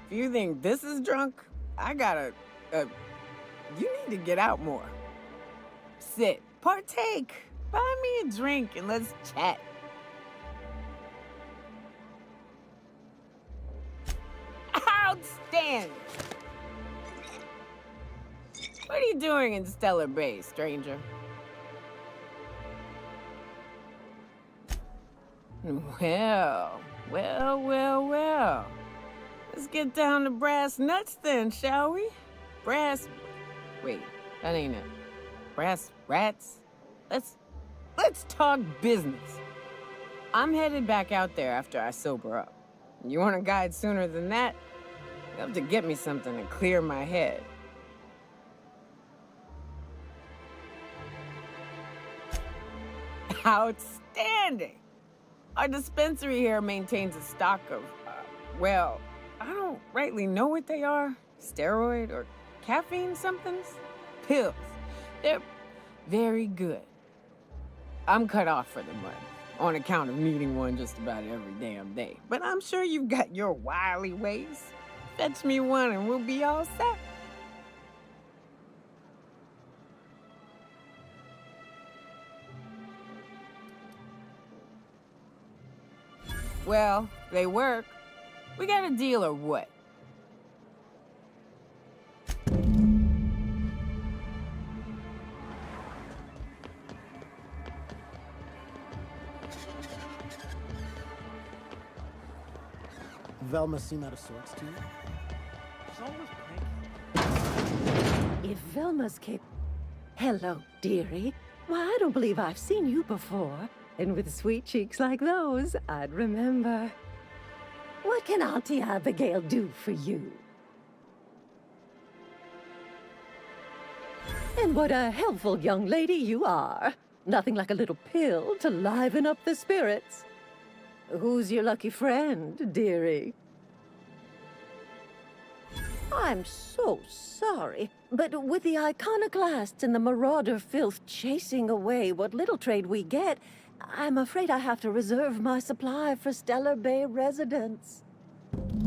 If you think this is drunk, I gotta, you need to get out more. Sit, partake, buy me a drink and let's chat. Outstanding! What are you doing in Stellar Bay, stranger? Well. Let's get down to brass nuts then, shall we? Wait, that ain't it. Brass rats? Let's talk business. I'm headed back out there after I sober up. You want a guide sooner than that? You have to get me something to clear my head. Outstanding! Our dispensary here maintains a stock of, well, I don't rightly know what they are. Steroid or caffeine somethings? Pills. They're very good. I'm cut off for the mud, on account of needing one just about every damn day. But I'm sure you've got your wily ways. Fetch me one and we'll be all set. Well, they work. We got a deal or what? Velma seem out of sorts to you? She's always cranky. If Velma's Hello, dearie. Why, I don't believe I've seen you before. And with sweet cheeks like those, I'd remember. What can Auntie Abigail do for you? And what a helpful young lady you are. Nothing like a little pill to liven up the spirits. Who's your lucky friend, dearie? I'm so sorry, but with the iconoclasts and the marauder filth chasing away what little trade we get, I'm afraid I have to reserve my supply for Stellar Bay residents.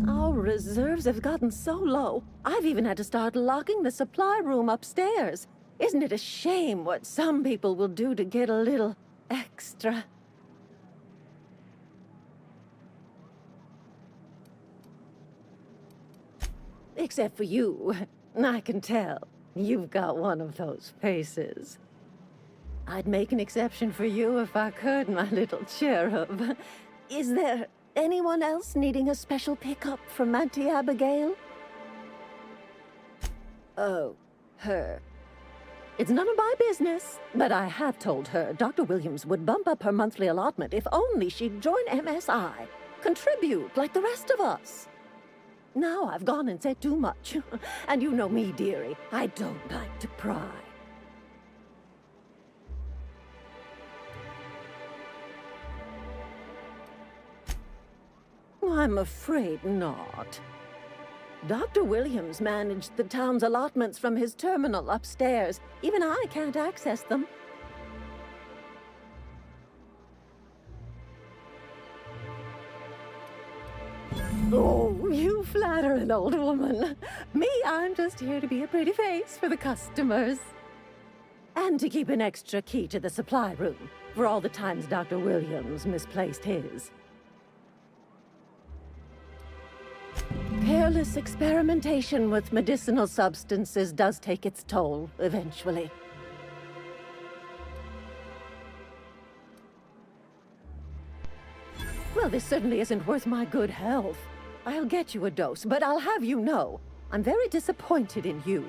Our reserves have gotten so low, I've even had to start locking the supply room upstairs. Isn't it a shame what some people will do to get a little extra? Except for you. I can tell. You've got one of those faces. I'd make an exception for you if I could, my little cherub. Is there anyone else needing a special pickup from Auntie Abigail? Oh, her. It's none of my business, but I have told her Dr. Williams would bump up her monthly allotment if only she'd join MSI. Contribute like the rest of us. Now I've gone and said too much. And you know me, dearie. I don't like to pry. I'm afraid not. Dr. Williams managed the town's allotments from his terminal upstairs. Even I can't access them. Oh, you flatter an old woman. Me, I'm just here to be a pretty face for the customers. And to keep an extra key to the supply room, for all the times Dr. Williams misplaced his. Careless experimentation with medicinal substances does take its toll, eventually. Well, this certainly isn't worth my good health. I'll get you a dose, but I'll have you know, I'm very disappointed in you.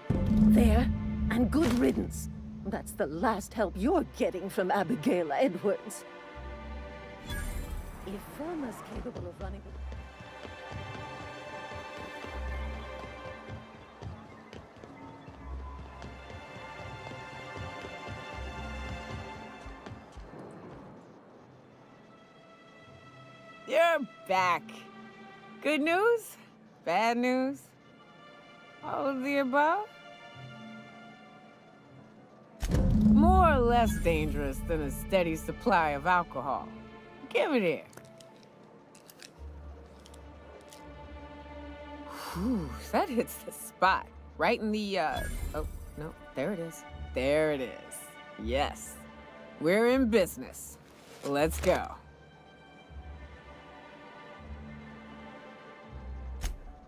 There, and good riddance. That's the last help you're getting from Abigail Edwards. If Irma's capable of running... You're back. Good news? Bad news? All of the above? More or less dangerous than a steady supply of alcohol. Give it here. Whew, that hits the spot. Right in the, oh, no, there it is. There it is. Yes. We're in business. Let's go.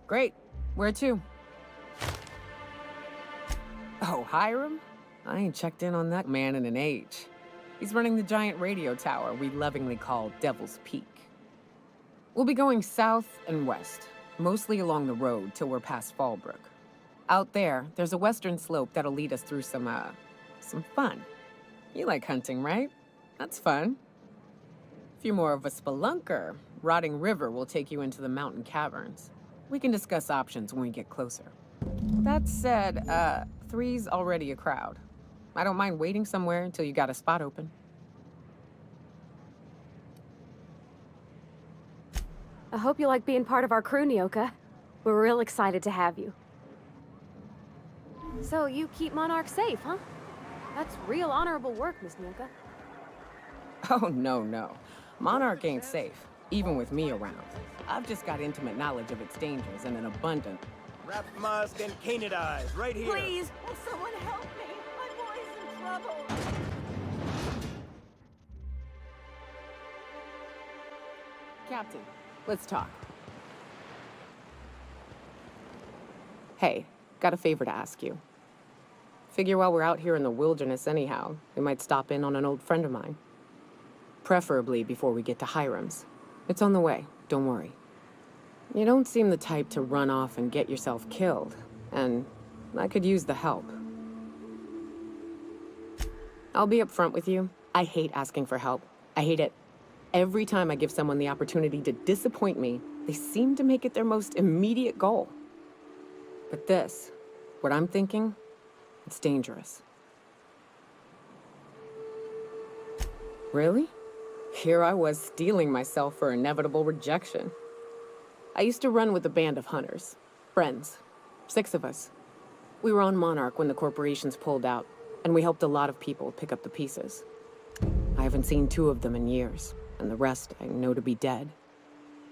Great. Where to? Oh, Hiram? I ain't checked in on that man in an age. He's running the giant radio tower we lovingly call Devil's Peak. We'll be going south and west, mostly along the road till we're past Fallbrook. Out there, there's a western slope that'll lead us through some fun. You like hunting, right? That's fun. If you're more of a spelunker, Rotting River will take you into the mountain caverns. We can discuss options when we get closer. That said, 3's already a crowd. I don't mind waiting somewhere until you got a spot open. I hope you like being part of our crew, Nyoka. We're real excited to have you. So you keep Monarch safe, huh? That's real honorable work, Miss Nyoka. Oh, no. Monarch ain't safe, even with me around. I've just got intimate knowledge of its dangers and an abundant... Wrap Musk and Canid eyes, right here. Please, will someone help me? My boy's in trouble. Captain, let's talk. Hey, got a favor to ask you. Figure while we're out here in the wilderness anyhow, we might stop in on an old friend of mine. Preferably before we get to Hiram's. It's on the way, don't worry. You don't seem the type to run off and get yourself killed, and I could use the help. I'll be upfront with you. I hate asking for help. I hate it. Every time I give someone the opportunity to disappoint me, they seem to make it their most immediate goal. But this, what I'm thinking, it's dangerous. Really? Here I was steeling myself for inevitable rejection. I used to run with a band of hunters. Friends. 6 of us. We were on Monarch when the corporations pulled out, and we helped a lot of people pick up the pieces. I haven't seen 2 of them in years, and the rest I know to be dead.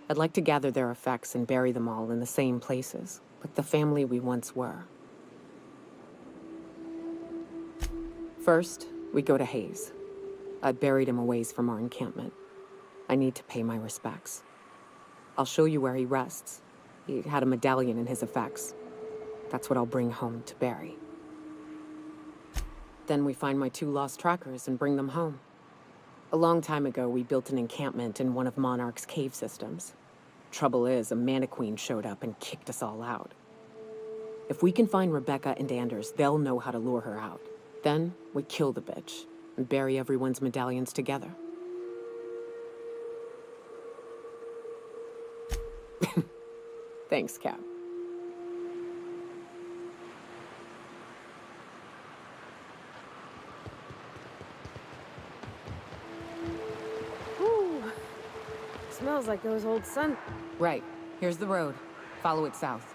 I'd like to gather their effects and bury them all in the same places, like the family we once were. First, we go to Hayes. I buried him a ways from our encampment. I need to pay my respects. I'll show you where he rests. He had a medallion in his effects. That's what I'll bring home to Barry. Then we find my 2 lost trackers and bring them home. A long time ago, we built an encampment in one of Monarch's cave systems. Trouble is, a Mantiqueen showed up and kicked us all out. If we can find Rebecca and Anders, they'll know how to lure her out. Then we kill the bitch and bury everyone's medallions together. Thanks, Cap. Ooh. Smells like those old sun... Right. Here's the road. Follow it south.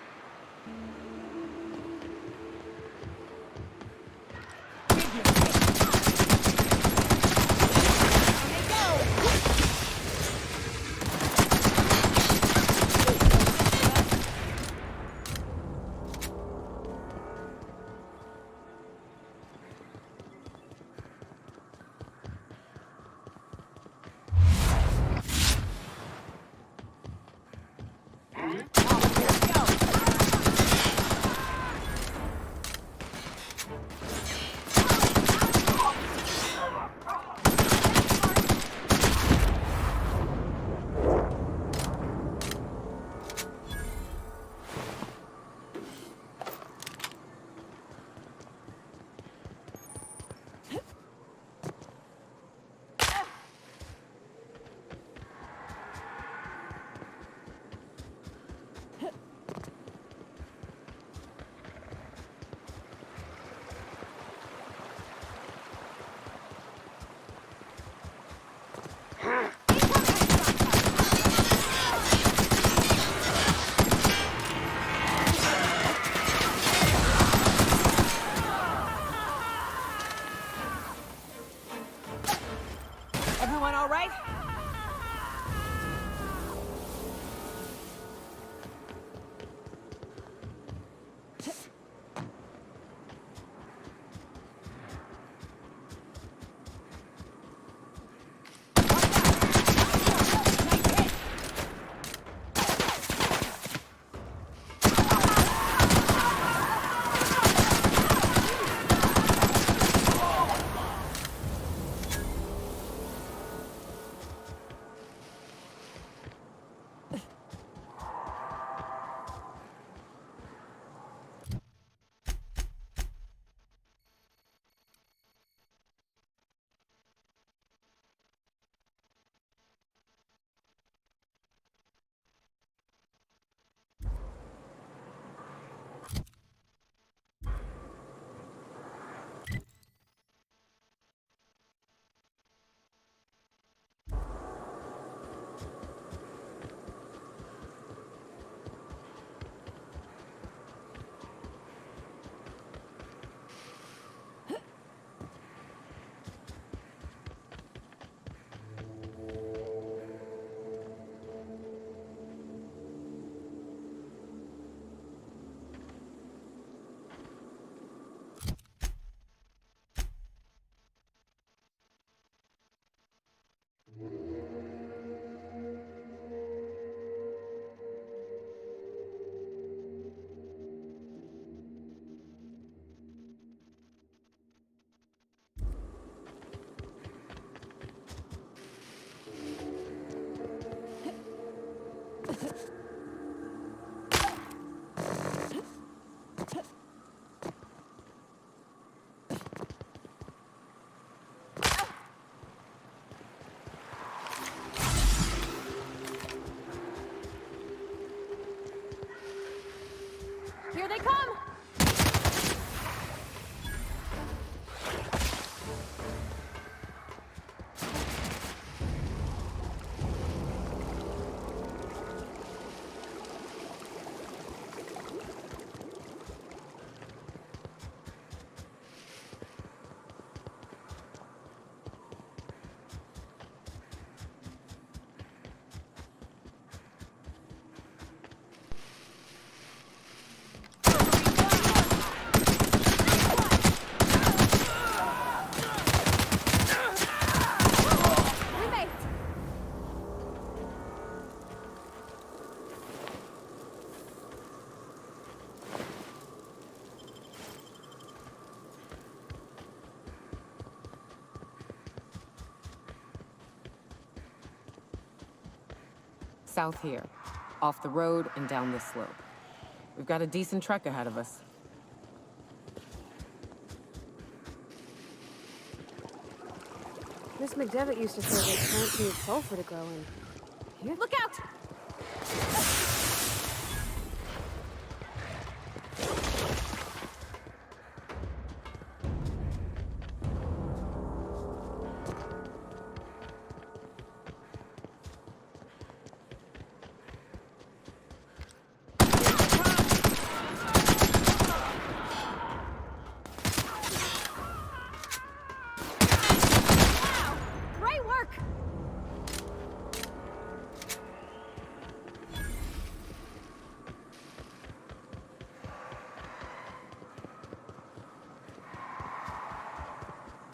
Here they come! South here, off the road and down this slope. We've got a decent trek ahead of us. Miss McDevitt used to say that plants need sulfur to grow in. Here? Look out! Great work!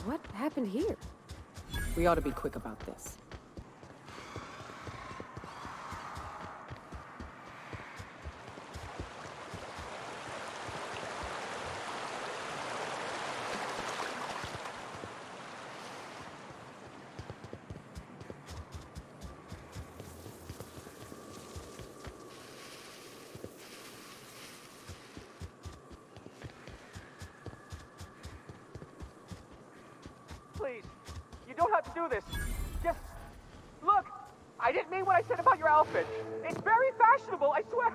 What happened here? We ought to be quick about this. Please, you don't have to do this. Just look. I didn't mean what I said about your outfit. It's very fashionable, I swear.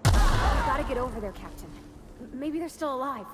We gotta get over there, Captain. Maybe they're still alive.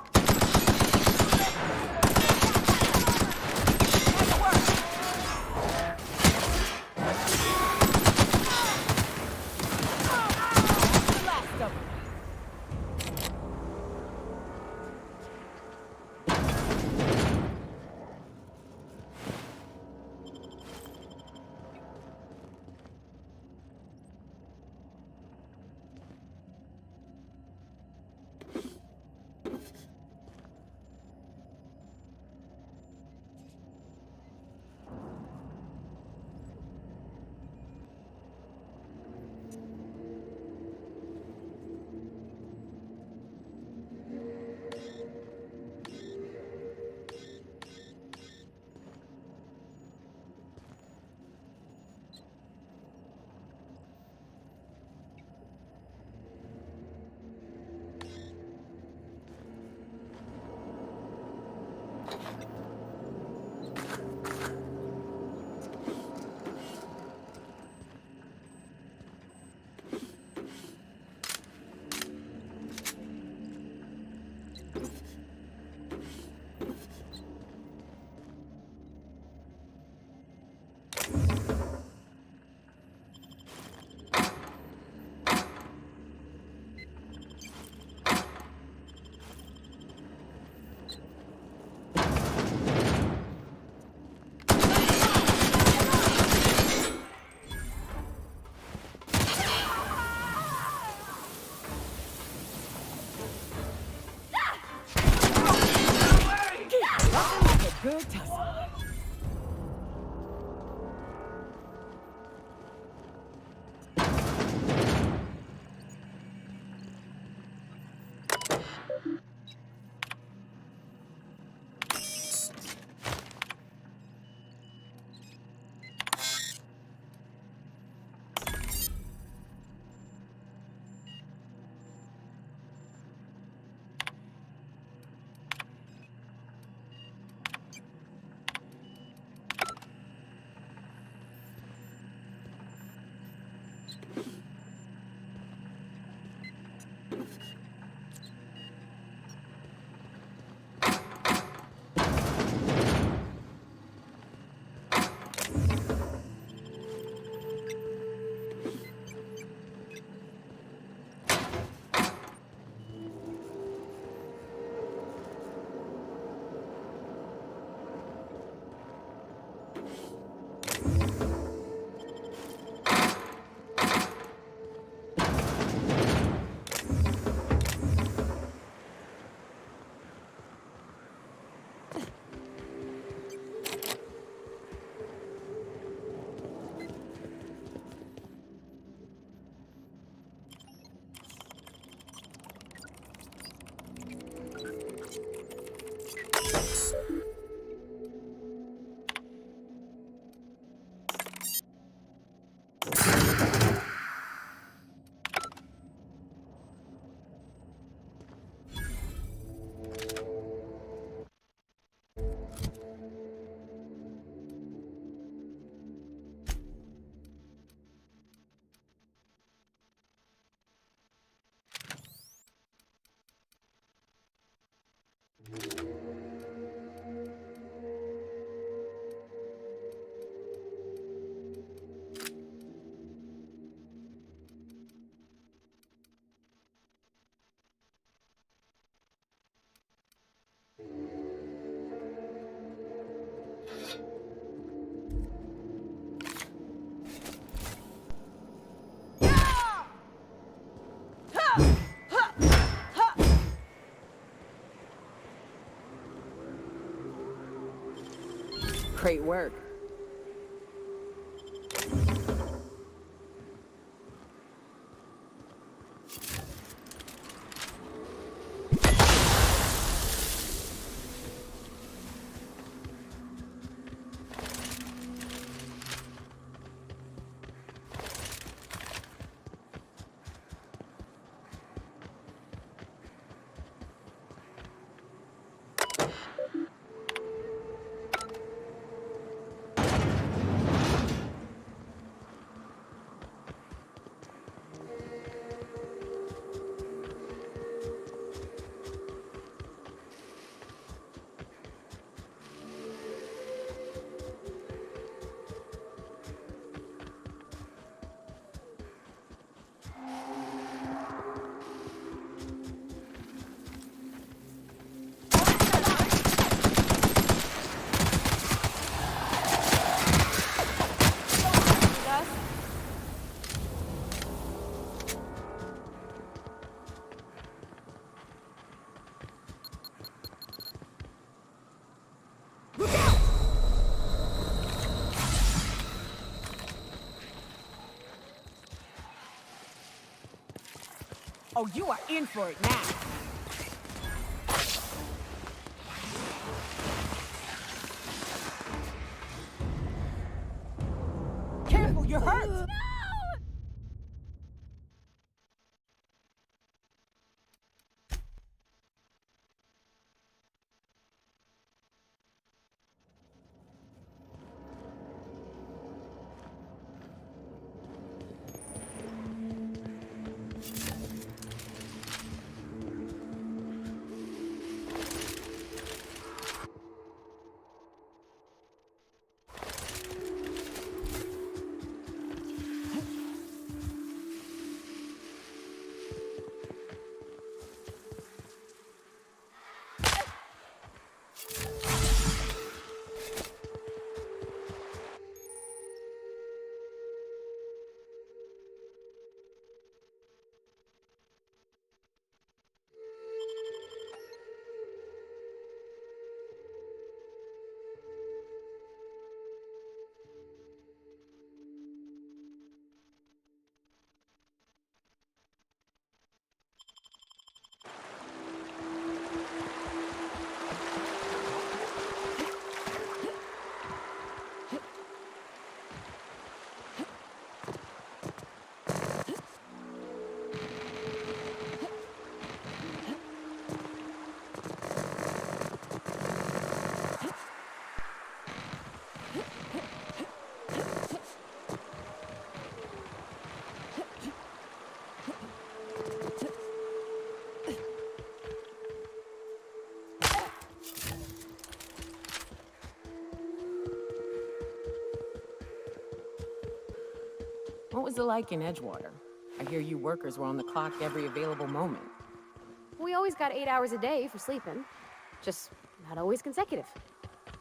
Great work. Oh, you are in for it now. Careful, you're hurt! What was it like in Edgewater? I hear you workers were on the clock every available moment. We always got 8 hours a day for sleeping. Just not always consecutive.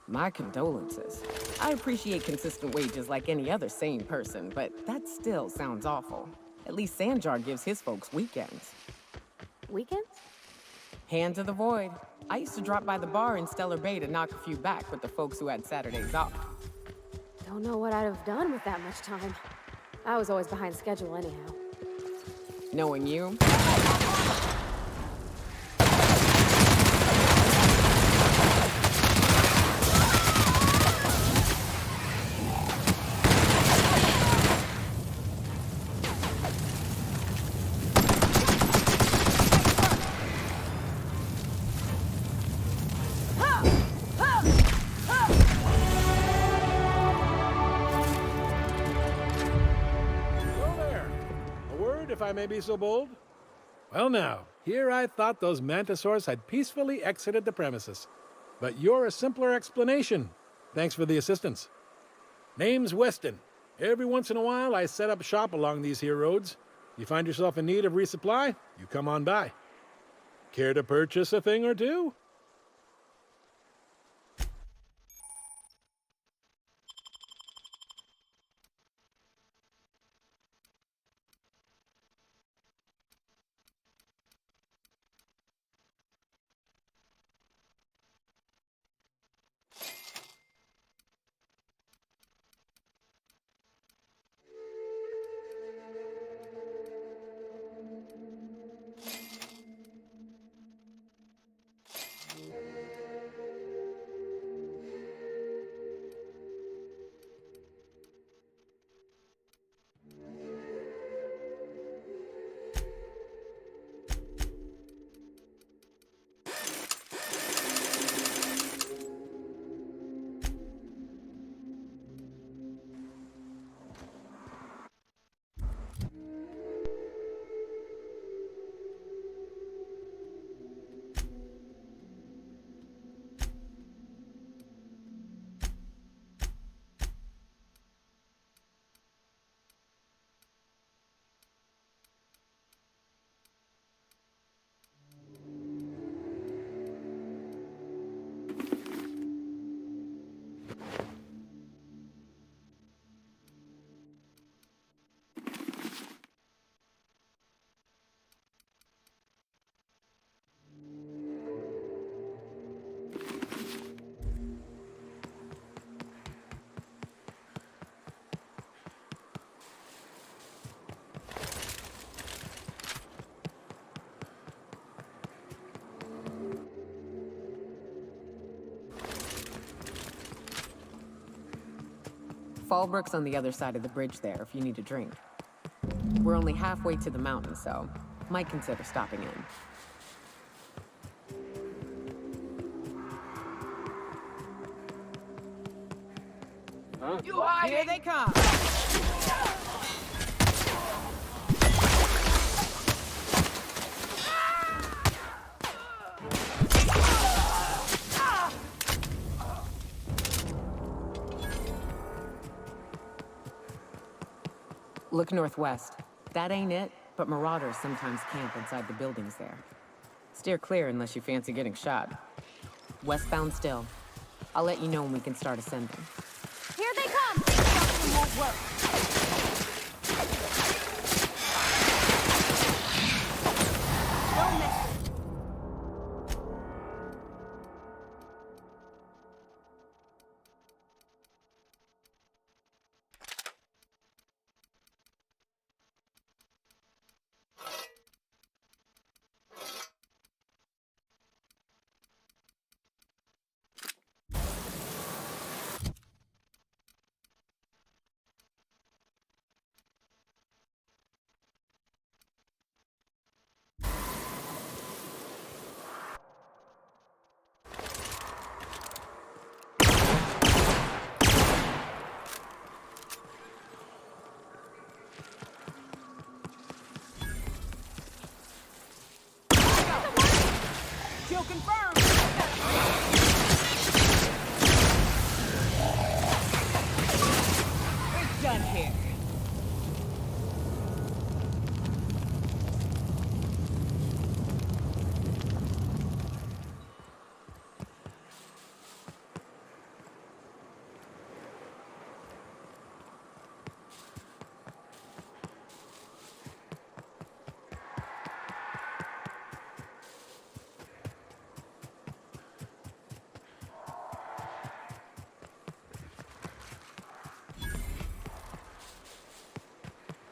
My condolences. I appreciate consistent wages like any other sane person, but that still sounds awful. At least Sanjar gives his folks weekends. Weekends? Hand to the void. I used to drop by the bar in Stellar Bay to knock a few back with the folks who had Saturdays off. Don't know what I'd have done with that much time. I was always behind schedule anyhow. Knowing you, if I may be so bold? Well now, here I thought those mantisaurs had peacefully exited the premises. But you're a simpler explanation. Thanks for the assistance. Name's Weston. Every once in a while I set up shop along these here roads. You find yourself in need of resupply, you come on by. Care to purchase a thing or two? Fallbrook's on the other side of the bridge there if you need a drink. We're only halfway to the mountain, so might consider stopping in. Here they come! Look northwest. That ain't it, but marauders sometimes camp inside the buildings there. Steer clear unless you fancy getting shot. Westbound still. I'll let you know when we can start ascending. Here they come! Something won't work. No mess. Kill confirmed! It's done here.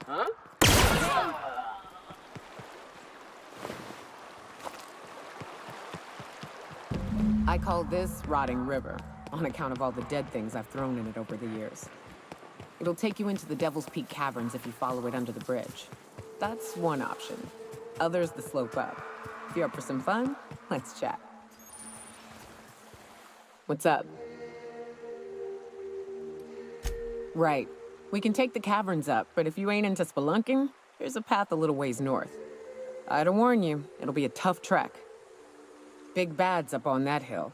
Huh? I call this Rotting River, on account of all the dead things I've thrown in it over the years. It'll take you into the Devil's Peak Caverns if you follow it under the bridge. That's one option. Others the slope up. If you're up for some fun, let's chat. What's up? Right. We can take the caverns up, but if you ain't into spelunking, there's a path a little ways north. I'd warn you, it'll be a tough trek. Big bad's up on that hill.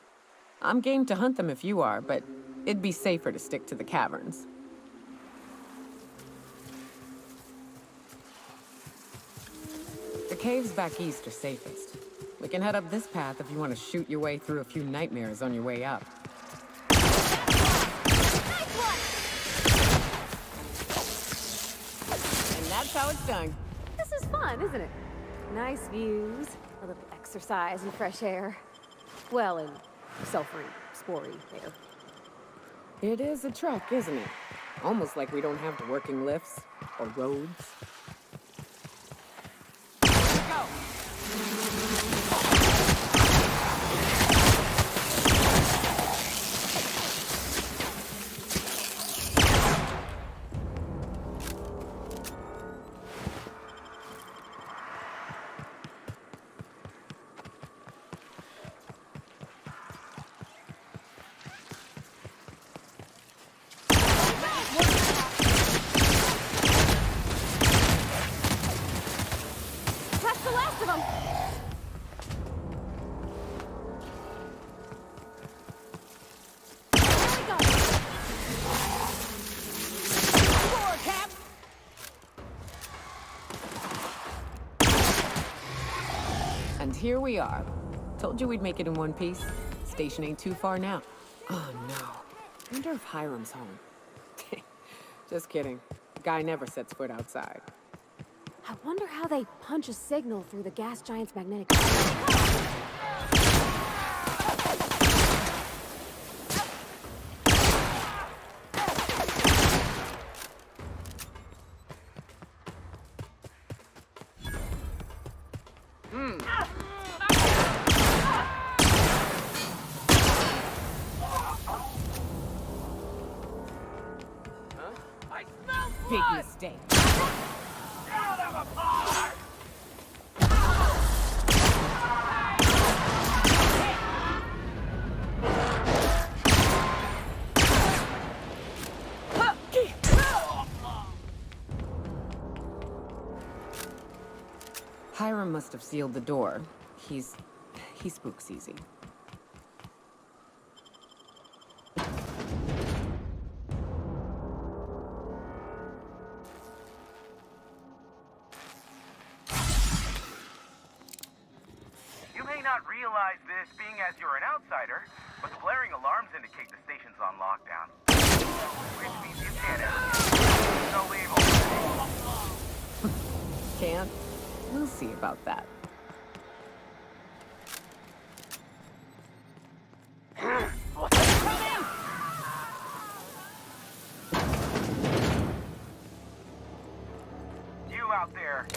I'm game to hunt them if you are, but it'd be safer to stick to the caverns. The caves back east are safest. We can head up this path if you want to shoot your way through a few nightmares on your way up. And that's how it's done. This is fun, isn't it? Nice views, a little exercise and fresh air. Well, and sulfury, spory air. It is a trek, isn't it? Almost like we don't have the working lifts or roads. Go! That's the last of them! There we go! Score, Cap! And here we are. Told you we'd make it in one piece. Station ain't too far now. Oh no. Wonder if Hiram's home. Just kidding. Guy never sets foot outside. I wonder how they punch a signal through the gas giant's magnetic. Hiram must have sealed the door. He spooks easy. You may not realize this, being as you're an outsider, but the blaring alarms indicate the station's on lockdown. Which means you can't enter. No evil. Can't? We'll see about that. You out there,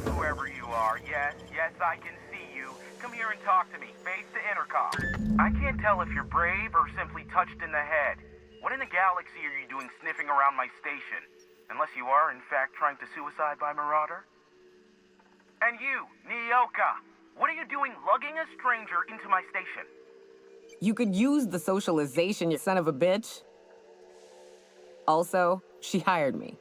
whoever you are, yes, I can see you. Come here and talk to me, face the intercom. I can't tell if you're brave or simply touched in the head. What in the galaxy are you doing sniffing around my station? Unless you are, in fact, trying to suicide by Marauder? And you, Nyoka, what are you doing lugging a stranger into my station? You could use the socialization, you son of a bitch. Also, she hired me.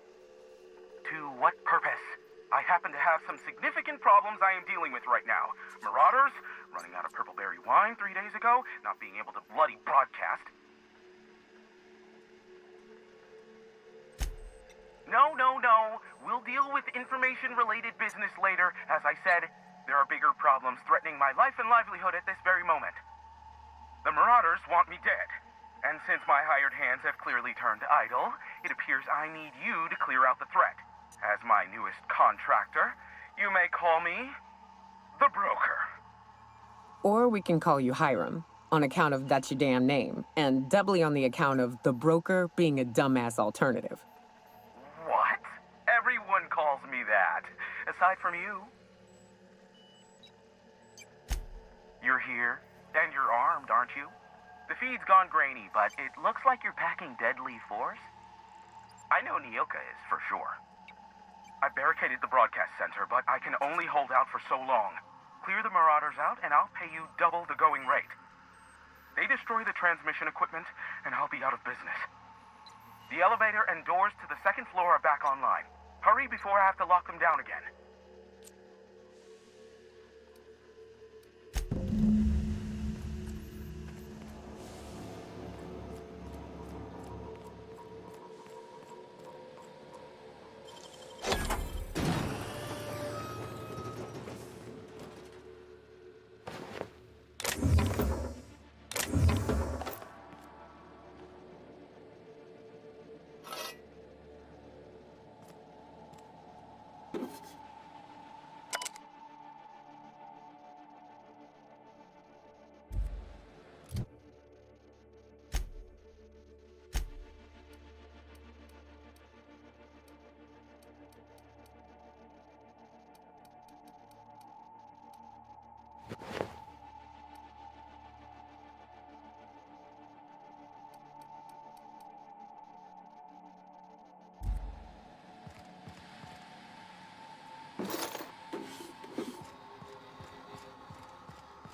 To what purpose? I happen to have some significant problems I am dealing with right now. Marauders, running out of purple berry wine 3 days ago, not being able to bloody broadcast. No. We'll deal with information-related business later. As I said, there are bigger problems threatening my life and livelihood at this very moment. The Marauders want me dead. And since my hired hands have clearly turned idle, it appears I need you to clear out the threat. As my newest contractor, you may call me the Broker. Or we can call you Hiram, on account of that's your damn name, and doubly on the account of the Broker being a dumbass alternative. What? Everyone calls me that, aside from you. You're here, and you're armed, aren't you? The feed's gone grainy, but it looks like you're packing deadly force. I know Nyoka is, for sure. I barricaded the broadcast center, but I can only hold out for so long. Clear the Marauders out, and I'll pay you double the going rate. They destroy the transmission equipment, and I'll be out of business. The elevator and doors to the second floor are back online. Hurry before I have to lock them down again.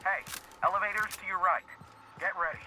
Hey, elevators to your right. Get ready.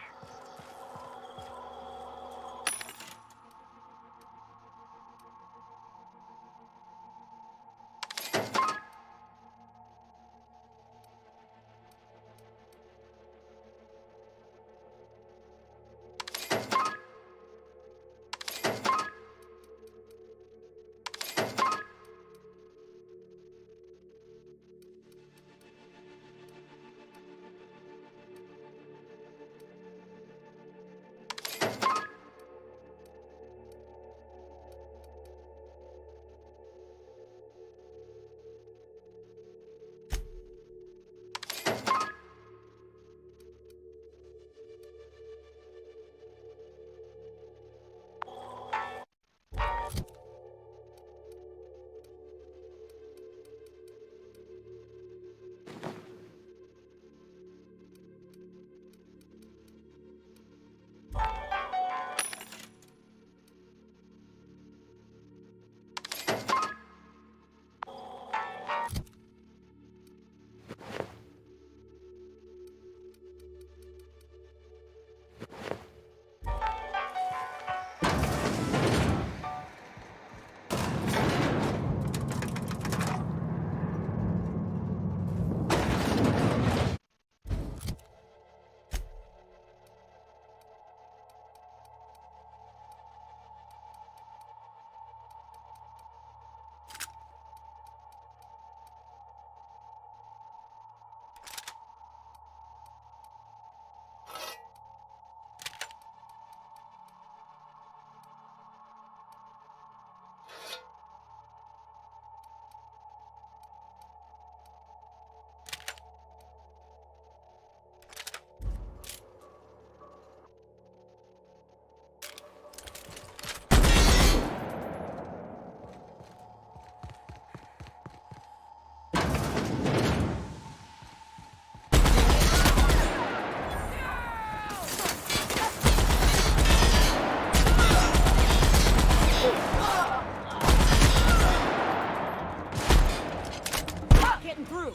getting through.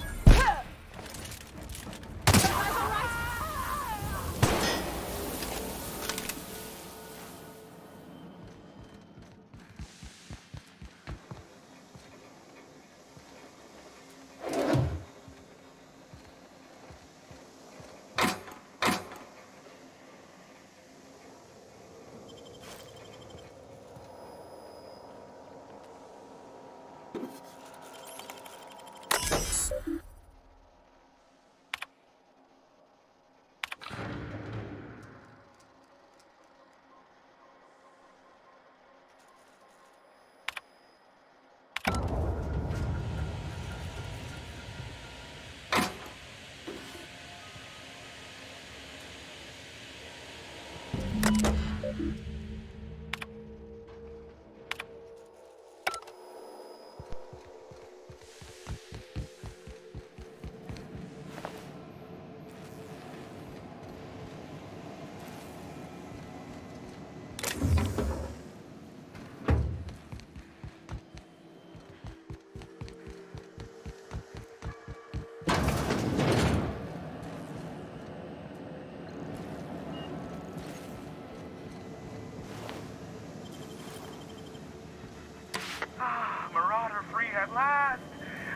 Marauder free at last.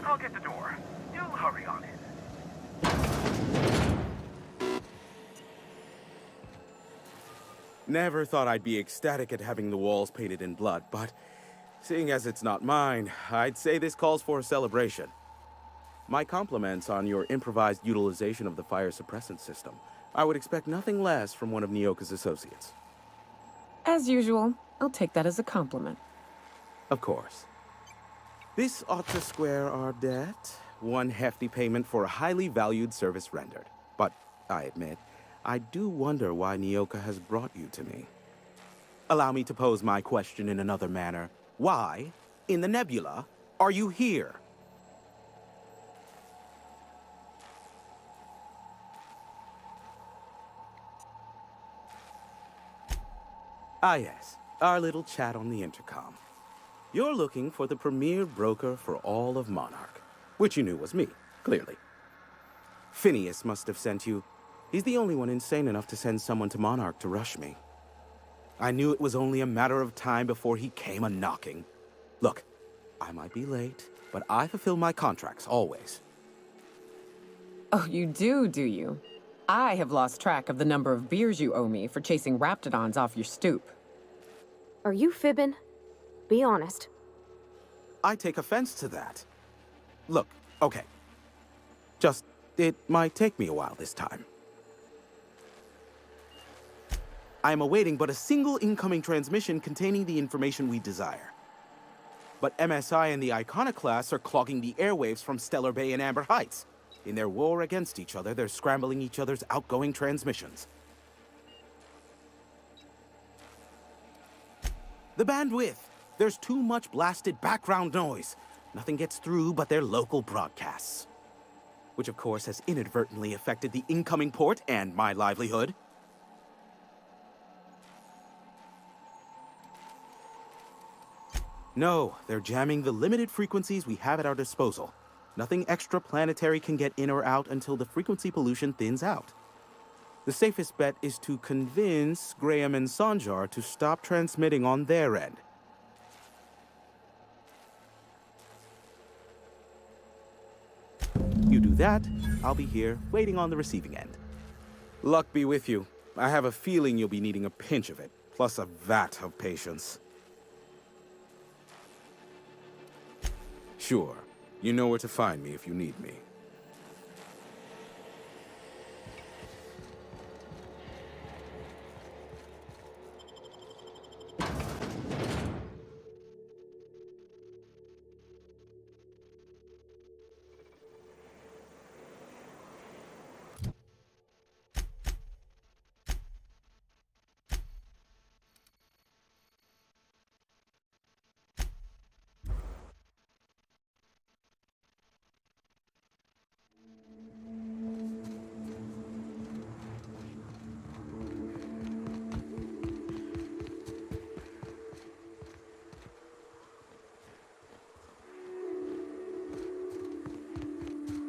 I'll get the door. You'll hurry on in. Never thought I'd be ecstatic at having the walls painted in blood, but seeing as it's not mine, I'd say this calls for a celebration. My compliments on your improvised utilization of the fire suppressant system. I would expect nothing less from one of Nyoka's associates. As usual, I'll take that as a compliment. Of course. This ought to square our debt. One hefty payment for a highly valued service rendered. But, I admit, I do wonder why Nyoka has brought you to me. Allow me to pose my question in another manner. Why, in the nebula, are you here? Ah yes, our little chat on the intercom. You're looking for the premier broker for all of Monarch, which you knew was me, clearly. Phineas must have sent you. He's the only one insane enough to send someone to Monarch to rush me. I knew it was only a matter of time before he came a-knocking. Look, I might be late, but I fulfill my contracts, always. Oh, you do you? I have lost track of the number of beers you owe me for chasing raptidons off your stoop. Are you fibbing? Be honest. I take offense to that. Look, okay. Just, it might take me a while this time. I am awaiting but a single incoming transmission containing the information we desire. But MSI and the Iconoclasts are clogging the airwaves from Stellar Bay and Amber Heights. In their war against each other, they're scrambling each other's outgoing transmissions. The bandwidth. There's too much blasted background noise. Nothing gets through but their local broadcasts. Which of course has inadvertently affected the incoming port and my livelihood. No, they're jamming the limited frequencies we have at our disposal. Nothing extraplanetary can get in or out until the frequency pollution thins out. The safest bet is to convince Graham and Sanjar to stop transmitting on their end. You do that, I'll be here, waiting on the receiving end. Luck be with you. I have a feeling you'll be needing a pinch of it, plus a vat of patience. Sure. You know where to find me if you need me.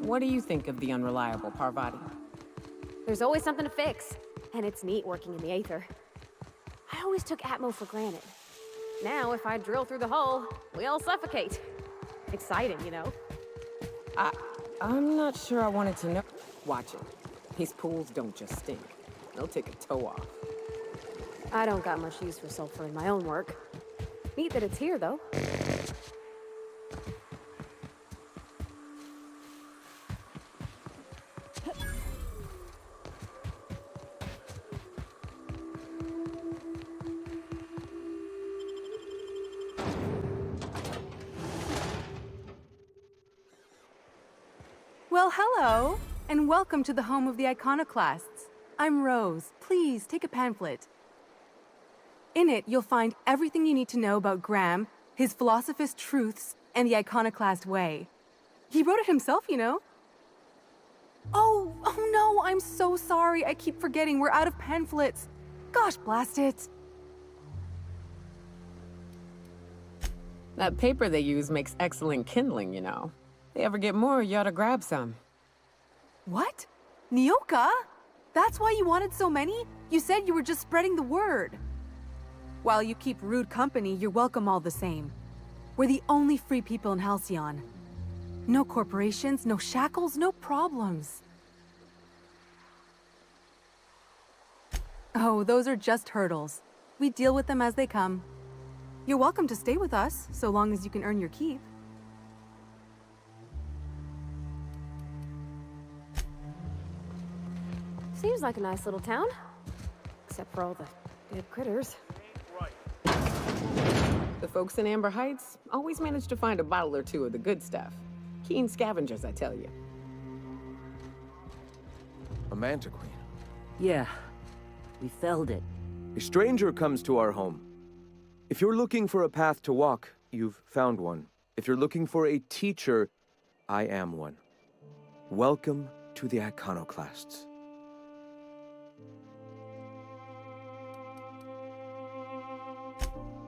What do you think of the unreliable Parvati? There's always something to fix, and it's neat working in the Aether. I always took Atmo for granted. Now, if I drill through the hull, we all suffocate. Exciting, you know? I'm not sure I wanted to know. Watch it. These pools don't just stink. They'll take a toe off. I don't got much use for sulfur in my own work. Neat that it's here, though. Well, hello, and welcome to the home of the Iconoclasts. I'm Rose. Please take a pamphlet. In it, you'll find everything you need to know about Graham, his philosophist truths, and the Iconoclast way. He wrote it himself, you know. Oh no, I'm so sorry. I keep forgetting we're out of pamphlets. Gosh, blast it. That paper they use makes excellent kindling, you know. If they ever get more, you ought to grab some. What? Nyoka? That's why you wanted so many? You said you were just spreading the word. While you keep rude company, you're welcome all the same. We're the only free people in Halcyon. No corporations, no shackles, no problems. Oh, those are just hurdles. We deal with them as they come. You're welcome to stay with us, so long as you can earn your keep. Seems like a nice little town. Except for all the dead critters. The folks in Amber Heights always manage to find a bottle or two of the good stuff. Keen scavengers, I tell you. A Manta Queen. Yeah, we felled it. A stranger comes to our home. If you're looking for a path to walk, you've found one. If you're looking for a teacher, I am one. Welcome to the Iconoclasts.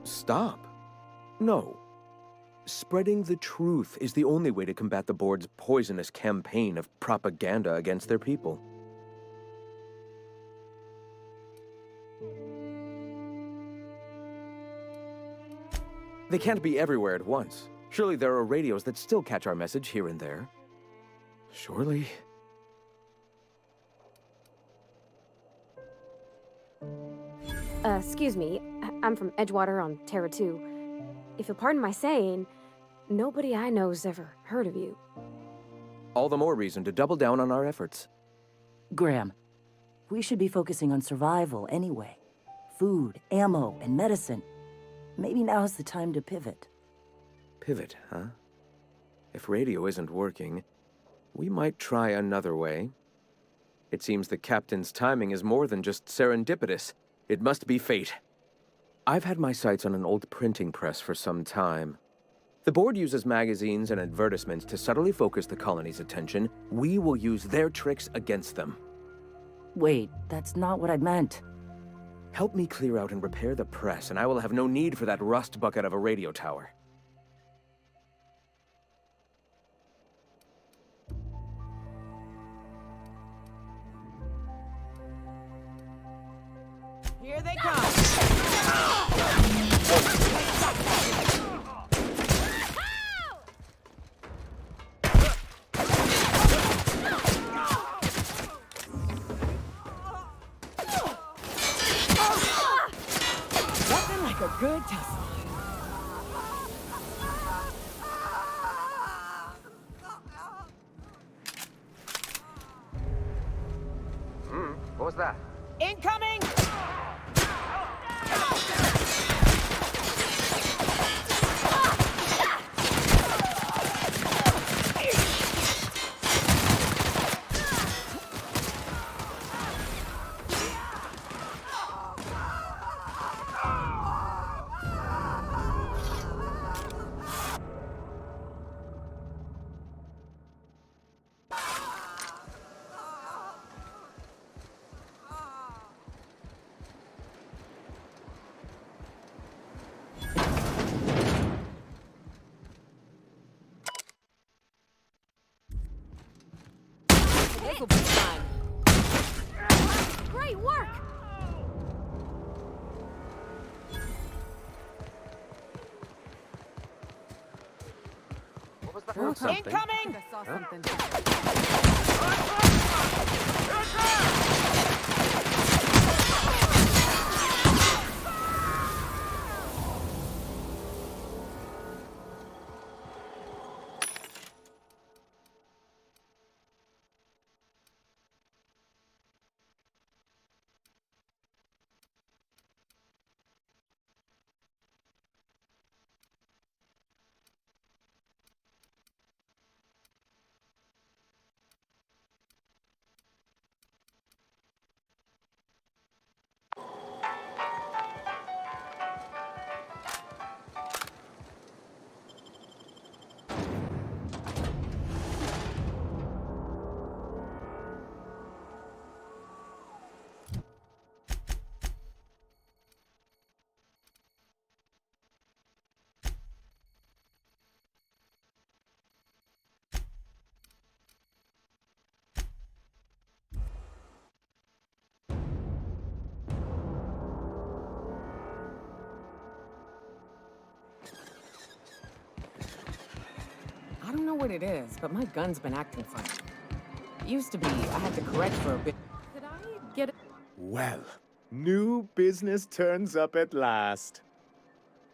Stop. No. Spreading the truth is the only way to combat the board's poisonous campaign of propaganda against their people. They can't be everywhere at once. Surely there are radios that still catch our message here and there. Surely. Excuse me. I'm from Edgewater on Terra 2. If you'll pardon my saying, nobody I know's ever heard of you. All the more reason to double down on our efforts. Graham, we should be focusing on survival anyway. Food, ammo, and medicine. Maybe now's the time to pivot. Pivot, huh? If radio isn't working, we might try another way. It seems the captain's timing is more than just serendipitous. It must be fate. I've had my sights on an old printing press for some time. The board uses magazines and advertisements to subtly focus the colony's attention. We will use their tricks against them. Wait, that's not what I meant. Help me clear out and repair the press, and I will have no need for that rust bucket of a radio tower. Here they come! Nothing like a good tussle. What was that? Incoming! This'll be fun. Great work! What was the Heard something. Incoming! I saw something. I don't know what it is, but my gun's been acting funny. It used to be I had to correct for a bit. Could I get it? Well, new business turns up at last.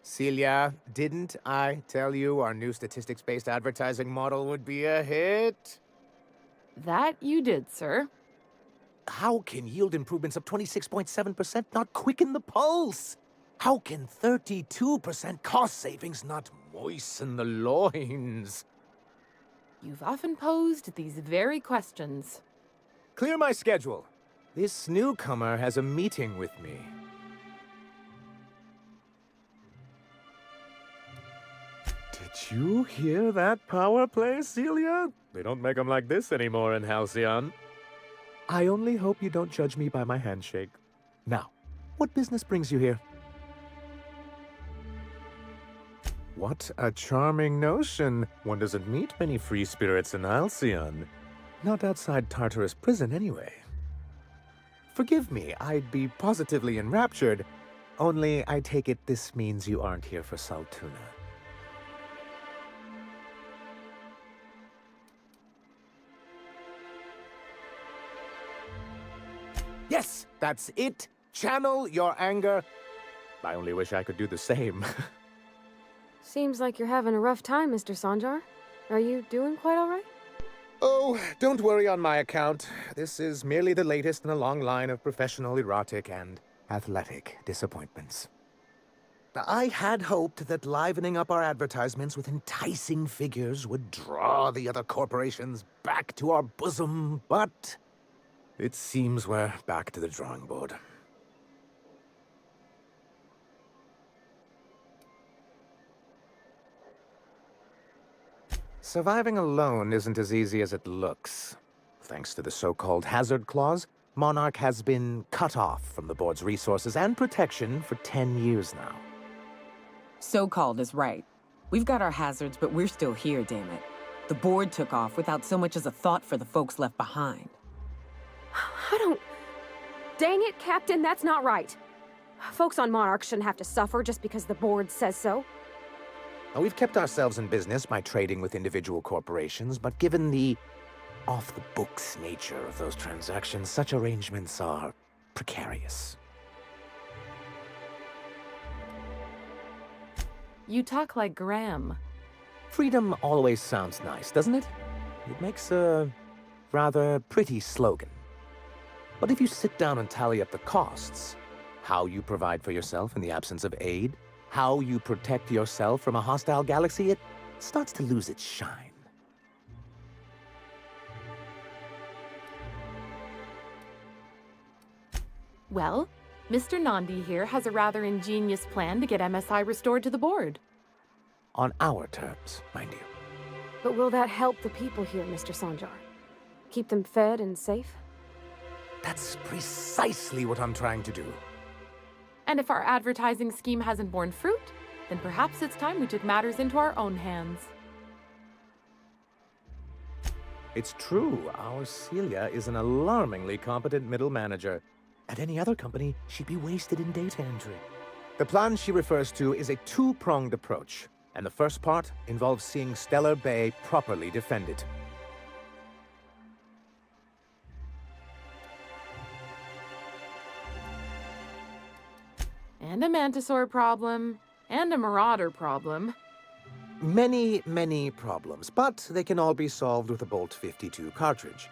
Celia, didn't I tell you our new statistics-based advertising model would be a hit? That you did, sir. How can yield improvements of 26.7% not quicken the pulse? How can 32% cost savings not moisten the loins? You've often posed these very questions. Clear my schedule. This newcomer has a meeting with me. Did you hear that power play, Celia? They don't make them like this anymore in Halcyon. I only hope you don't judge me by my handshake. Now, what business brings you here? What a charming notion. One doesn't meet many free spirits in Halcyon. Not outside Tartarus prison, anyway. Forgive me, I'd be positively enraptured. Only, I take it this means you aren't here for Saltuna. Yes, that's it. Channel your anger. I only wish I could do the same. Seems like you're having a rough time, Mr. Sanjar. Are you doing quite all right? Oh, don't worry on my account. This is merely the latest in a long line of professional erotic and athletic disappointments. I had hoped that livening up our advertisements with enticing figures would draw the other corporations back to our bosom, but it seems we're back to the drawing board. Surviving alone isn't as easy as it looks. Thanks to the so-called hazard clause, Monarch has been cut off from the board's resources and protection for 10 years now. So-called is right. We've got our hazards, but we're still here, damn it. The board took off without so much as a thought for the folks left behind. I don't... Dang it, Captain, that's not right. Folks on Monarch shouldn't have to suffer just because the board says so. Now, we've kept ourselves in business by trading with individual corporations, but given the off-the-books nature of those transactions, such arrangements are precarious. You talk like Graham. Freedom always sounds nice, doesn't it? It makes a rather pretty slogan. But if you sit down and tally up the costs, how you provide for yourself in the absence of aid, how you protect yourself from a hostile galaxy, it starts to lose its shine. Well, Mr. Nandi here has a rather ingenious plan to get MSI restored to the board. On our terms, mind you. But will that help the people here, Mr. Sanjar? Keep them fed and safe? That's precisely what I'm trying to do. And if our advertising scheme hasn't borne fruit, then perhaps it's time we took matters into our own hands. It's true, our Celia is an alarmingly competent middle manager. At any other company, she'd be wasted in data entry. The plan she refers to is a two-pronged approach, and the first part involves seeing Stellar Bay properly defended. And a Mantisaur problem, and a Marauder problem. Many, many problems, but they can all be solved with a Bolt 52 cartridge.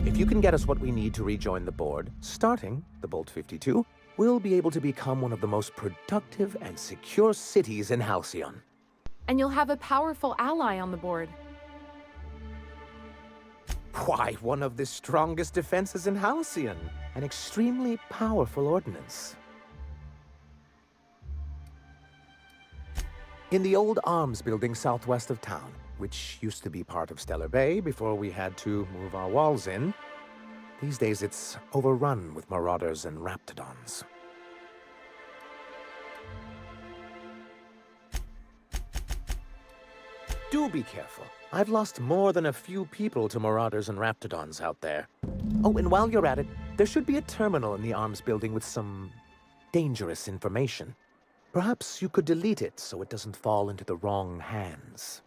If you can get us what we need to rejoin the board, starting the Bolt 52, we'll be able to become one of the most productive and secure cities in Halcyon. And you'll have a powerful ally on the board. Why, one of the strongest defenses in Halcyon. An extremely powerful ordnance. In the old arms building southwest of town, which used to be part of Stellar Bay before we had to move our walls in, these days it's overrun with marauders and raptidons. Do be careful. I've lost more than a few people to marauders and raptidons out there. Oh, and while you're at it, there should be a terminal in the arms building with some dangerous information. Perhaps you could delete it so it doesn't fall into the wrong hands.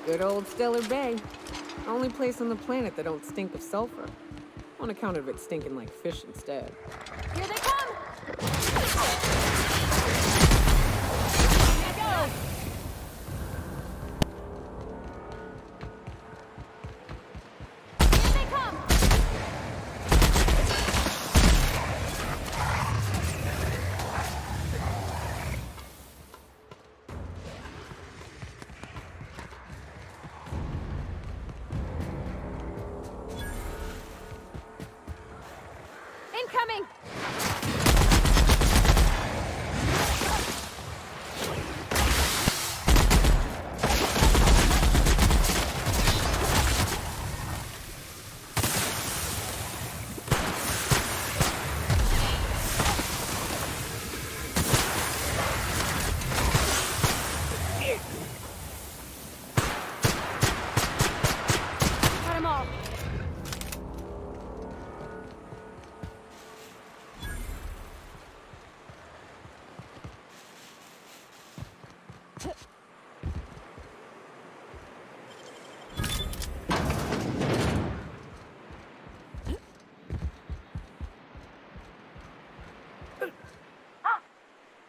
Good old Stellar Bay. Only place on the planet that don't stink of sulfur. On account of it stinking like fish instead. Here they come! Here goes! Here they come! Incoming! Got 'em all.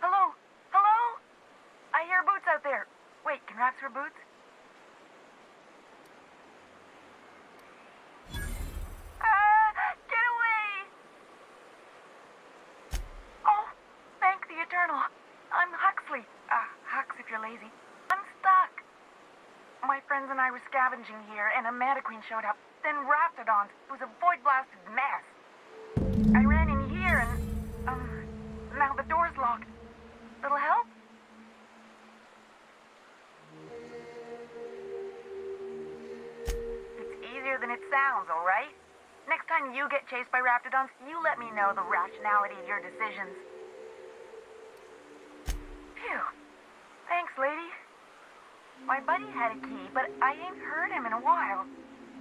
Hello? Hello? I hear boots out there. Wait, can rats wear boots? Get away! Oh, thank the Eternal. I'm Huxley. Hux if you're lazy. I'm stuck. My friends and I were scavenging here, and a Mantiqueen showed up. Then Raptidons. It was a void-blasted mess. I ran in here, and, now the door's locked. Little help? than it sounds, all right? Next time you get chased by raptidons, you let me know the rationality of your decisions. Phew. Thanks, lady. My buddy had a key, but I ain't heard him in a while.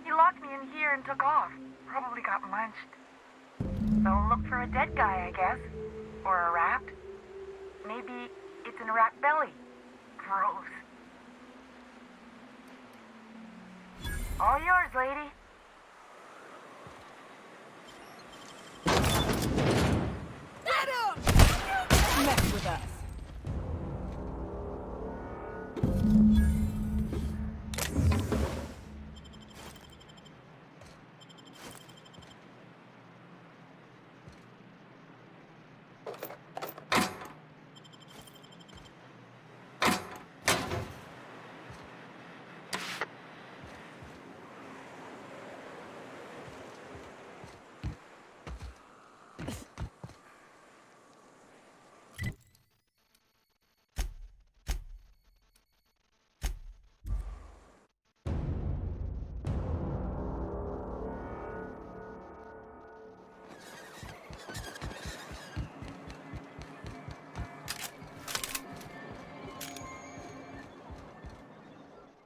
He locked me in here and took off. Probably got munched. So look for a dead guy, I guess. Or a rat. Maybe it's in a rat belly. Gross. All yours, lady. Mess with us.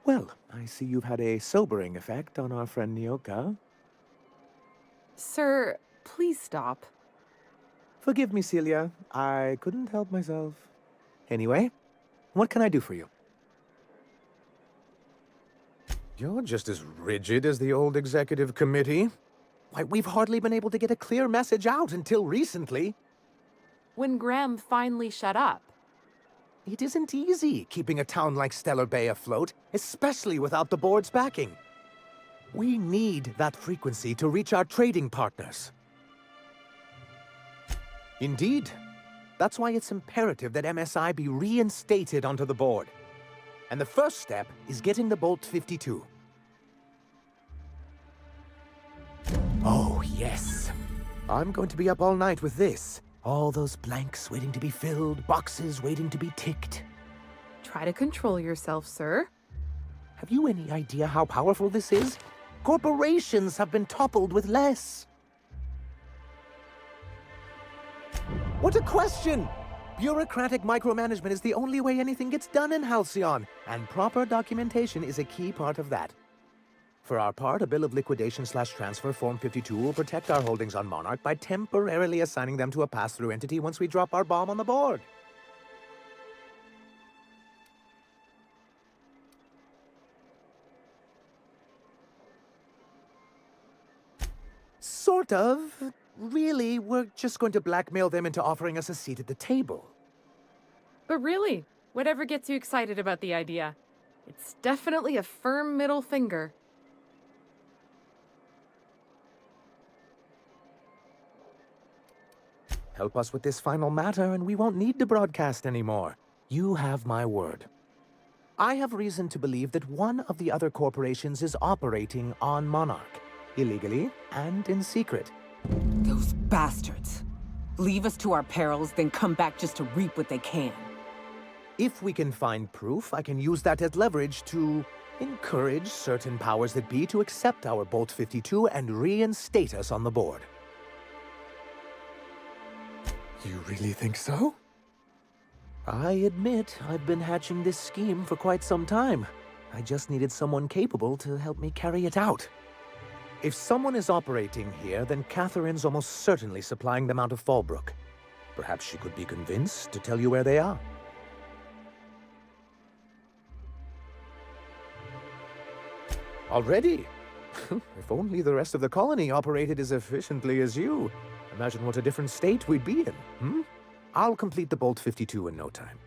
Well, I see you've had a sobering effect on our friend Nyoka. Sir, please stop. Forgive me, Celia. I couldn't help myself. Anyway, what can I do for you? You're just as rigid as the old executive committee. Why, we've hardly been able to get a clear message out until recently. When Graham finally shut up. It isn't easy keeping a town like Stellar Bay afloat, especially without the board's backing. We need that frequency to reach our trading partners. Indeed. That's why it's imperative that MSI be reinstated onto the board. And the first step is getting the Bolt 52. Oh, yes. I'm going to be up all night with this. All those blanks waiting to be filled, boxes waiting to be ticked. Try to control yourself, sir. Have you any idea how powerful this is? Corporations have been toppled with less. What a question! Bureaucratic micromanagement is the only way anything gets done in Halcyon, and proper documentation is a key part of that. For our part, a bill of liquidation/transfer Form 52 will protect our holdings on Monarch by temporarily assigning them to a pass-through entity once we drop our bomb on the board. Sort of. Really, we're just going to blackmail them into offering us a seat at the table. But really, whatever gets you excited about the idea. It's definitely a firm middle finger. Help us with this final matter, and we won't need to broadcast anymore. You have my word. I have reason to believe that one of the other corporations is operating on Monarch, illegally and in secret. Those bastards. Leave us to our perils, then come back just to reap what they can. If we can find proof, I can use that as leverage to encourage certain powers that be to accept our Bolt 52 and reinstate us on the board. You really think so? I admit I've been hatching this scheme for quite some time. I just needed someone capable to help me carry it out. If someone is operating here, then Catherine's almost certainly supplying them out of Fallbrook. Perhaps she could be convinced to tell you where they are. Already? If only the rest of the colony operated as efficiently as you. Imagine what a different state we'd be in, hmm? I'll complete the Bolt 52 in no time.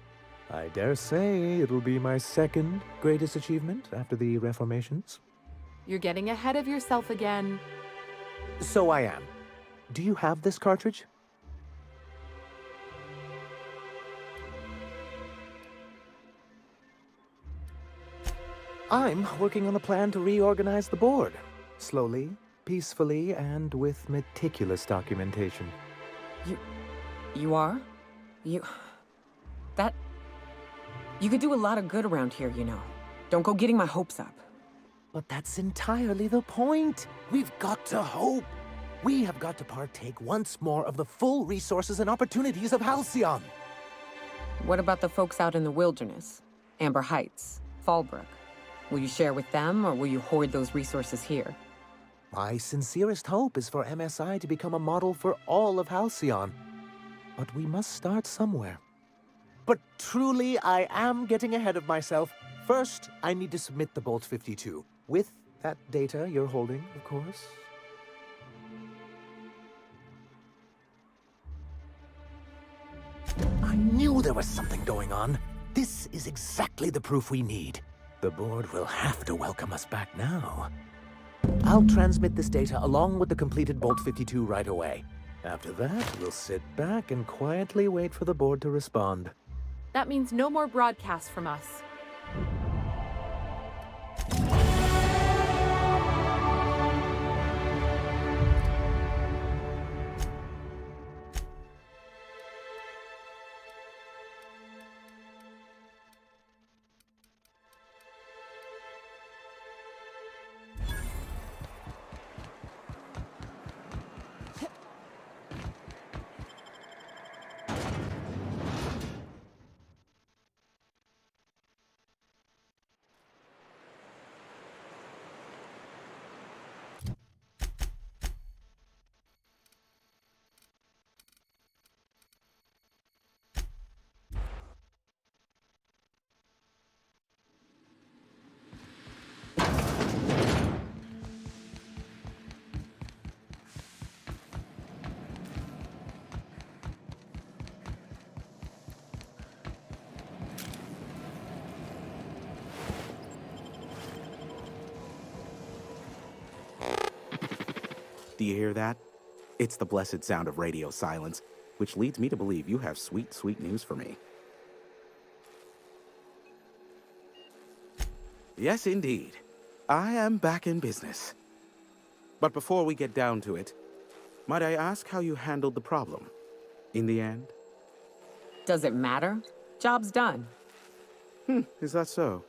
I dare say it'll be my second greatest achievement after the reformations. You're getting ahead of yourself again. So I am. Do you have this cartridge? I'm working on a plan to reorganize the board. Slowly, peacefully, and with meticulous documentation. You are? You could do a lot of good around here, you know. Don't go getting my hopes up. But that's entirely the point. We've got to hope. We have got to partake once more of the full resources and opportunities of Halcyon. What about the folks out in the wilderness? Amber Heights, Fallbrook. Will you share with them, or will you hoard those resources here? My sincerest hope is for MSI to become a model for all of Halcyon. But we must start somewhere. But truly, I am getting ahead of myself. First, I need to submit the Bolt 52. With that data you're holding, of course. I knew there was something going on. This is exactly the proof we need. The board will have to welcome us back now. I'll transmit this data along with the completed Bolt 52 right away. After that, we'll sit back and quietly wait for the board to respond. That means no more broadcasts from us. Do you hear that? It's the blessed sound of radio silence, which leads me to believe you have sweet, sweet news for me. Yes, indeed. I am back in business. But before we get down to it, might I ask how you handled the problem? In the end? Does it matter? Job's done. Is that so?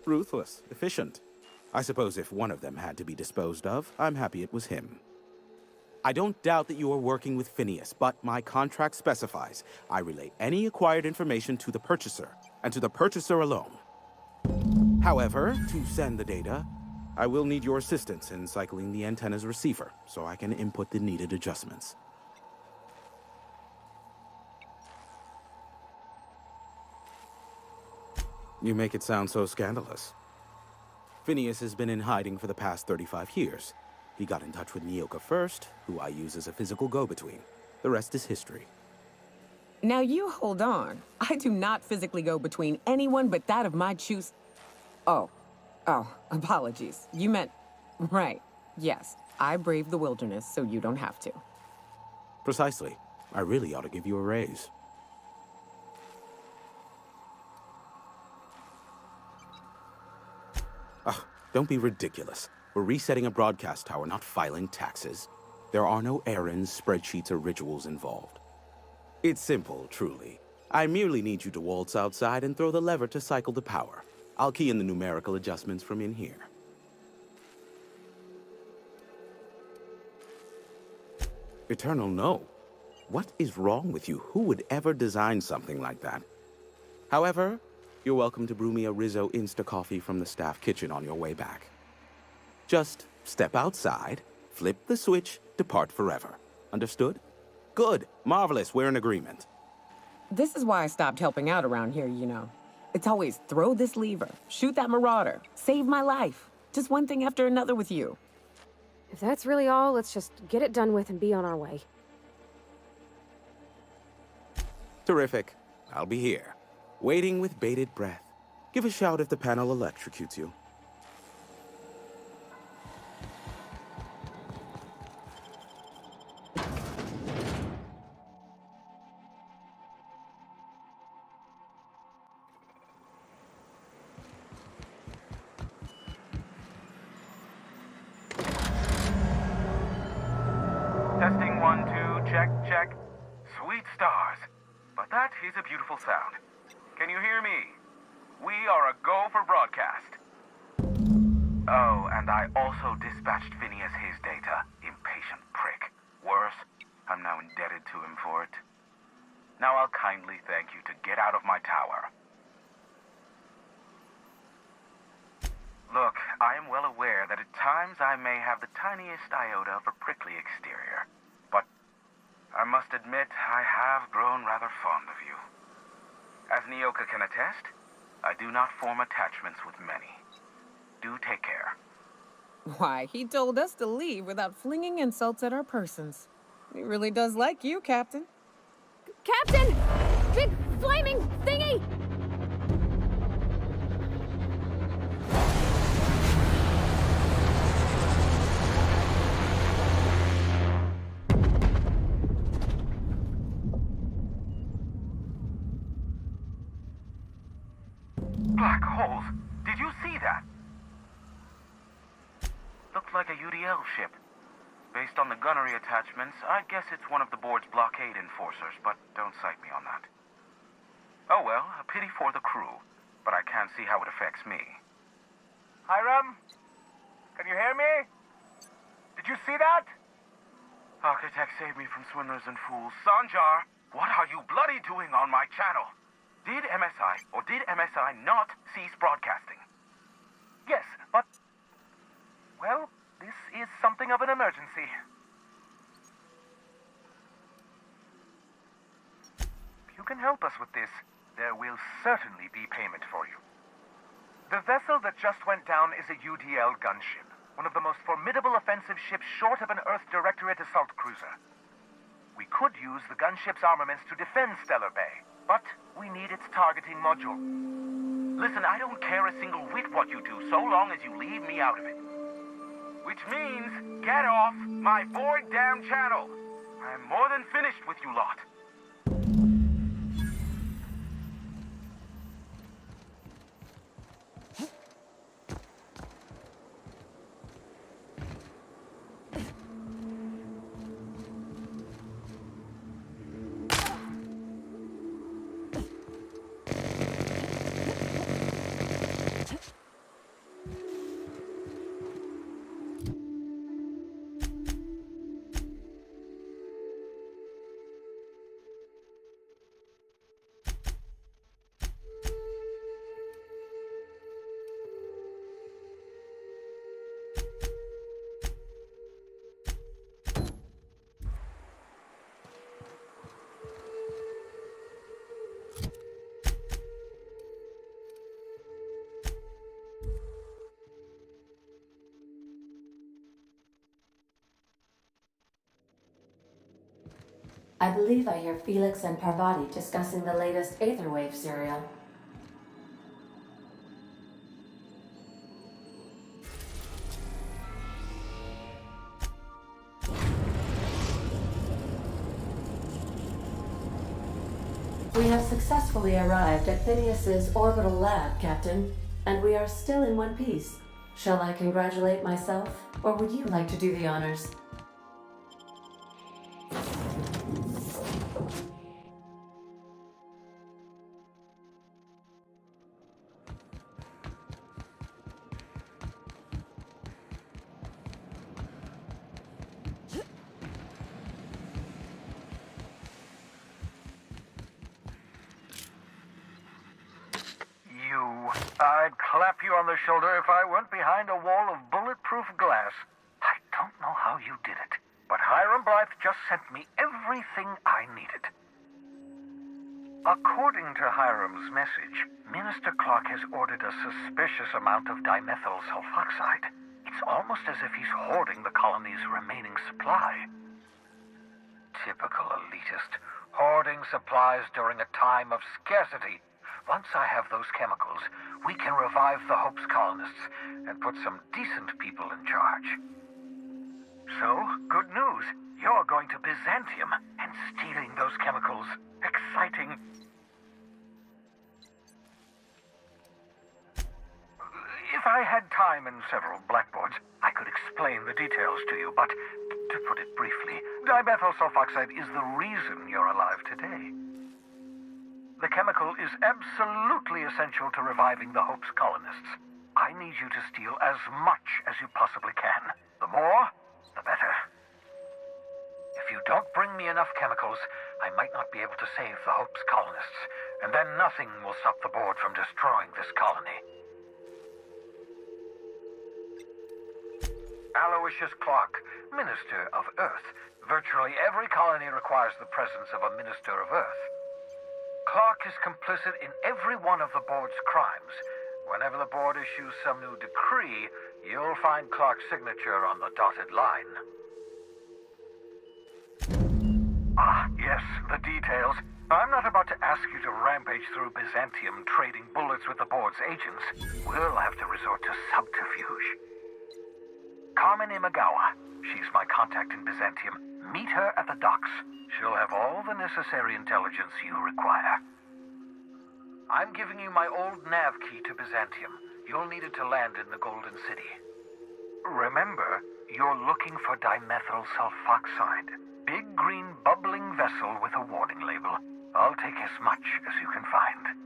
Ruthless, efficient. I suppose if one of them had to be disposed of, I'm happy it was him. I don't doubt that you are working with Phineas, but my contract specifies I relay any acquired information to the purchaser, and to the purchaser alone. However, to send the data, I will need your assistance in cycling the antenna's receiver, so I can input the needed adjustments. You make it sound so scandalous. Phineas has been in hiding for the past 35 years. He got in touch with Nyoka first, who I use as a physical go-between. The rest is history. Now you hold on. I do not physically go between anyone but that of my choose. Oh, apologies. You meant, right. Yes, I braved the wilderness, so you don't have to. Precisely. I really ought to give you a raise. Oh, don't be ridiculous. We're resetting a broadcast tower, not filing taxes. There are no errands, spreadsheets, or rituals involved. It's simple, truly. I merely need you to waltz outside and throw the lever to cycle the power. I'll key in the numerical adjustments from in here. Eternal, no. What is wrong with you? Who would ever design something like that? However, you're welcome to brew me a Rizzo Insta-Coffee from the staff kitchen on your way back. Just step outside, flip the switch, depart forever. Understood? Good. Marvelous. We're in agreement. This is why I stopped helping out around here, you know. It's always throw this lever, shoot that marauder, save my life. Just one thing after another with you. If that's really all, let's just get it done with and be on our way. Terrific. I'll be here, waiting with bated breath. Give a shout if the panel electrocutes you. Testing 1, 2, check, check. Sweet stars. But that is a beautiful sound. Can you hear me? We are a go for broadcast. Oh, and I also dispatched Phineas his data. Impatient prick. Worse, I'm now indebted to him for it. Now I'll kindly thank you to get out of my tower. Look, I am well aware that at times I may have the tiniest iota of a prickly exterior, but I must admit I have grown rather fond of you. As Nyoka can attest, I do not form attachments with many. Do take care. Why, he told us to leave without flinging insults at our persons. He really does like you, Captain. Captain! Big flaming thingy! Black holes! Did you see that? Looked like a UDL ship. Based on the gunnery attachments, I guess it's one of the board's blockade enforcers, but don't cite me on that. Oh well, a pity for the crew, but I can't see how it affects me. Hiram? Can you hear me? Did you see that? Architect, save me from swindlers and fools. Sanjar, what are you bloody doing on my channel? Did MSI or did MSI not cease broadcasting? Yes, but... well, this is something of an emergency. If you can help us with this, there will certainly be payment for you. The vessel that just went down is a UDL gunship, one of the most formidable offensive ships short of an Earth Directorate assault cruiser. We could use the gunship's armaments to defend Stellar Bay, but we need its targeting module. Listen, I don't care a single whit what you do, so long as you leave me out of it. Which means, get off my void damn channel. I am more than finished with you lot. I believe I hear Felix and Parvati discussing the latest Aetherwave serial. We have successfully arrived at Phineas's orbital lab, Captain, and we are still in one piece. Shall I congratulate myself, or would you like to do the honors? I'd clap you on the shoulder if I weren't behind a wall of bulletproof glass. I don't know how you did it, but Hiram Blythe just sent me everything I needed. According to Hiram's message, Minister Clark has ordered a suspicious amount of dimethyl sulfoxide. It's almost as if he's hoarding the colony's remaining supply. Typical elitist, hoarding supplies during a time of scarcity. Once I have those chemicals, we can revive the Hope's colonists and put some decent people in charge. So, good news. You're going to Byzantium and stealing those chemicals. Exciting. If I had time and several blackboards, I could explain the details to you, but to put it briefly, dimethyl sulfoxide is the reason you're alive today. The chemical is absolutely essential to reviving the Hope's colonists. I need you to steal as much as you possibly can. The more, the better. If you don't bring me enough chemicals, I might not be able to save the Hope's colonists, and then nothing will stop the board from destroying this colony. Aloysius Clark, Minister of Earth. Virtually every colony requires the presence of a Minister of Earth. Clark is complicit in every one of the board's crimes. Whenever the board issues some new decree, you'll find Clark's signature on the dotted line. Ah, yes, the details. I'm not about to ask you to rampage through Byzantium trading bullets with the board's agents. We'll have to resort to subterfuge. Carmen Imagawa. She's my contact in Byzantium. Meet her at the docks. She'll have all the necessary intelligence you require. I'm giving you my old nav key to Byzantium. You'll need it to land in the Golden City. Remember, you're looking for dimethyl sulfoxide. Big green bubbling vessel with a warning label. I'll take as much as you can find.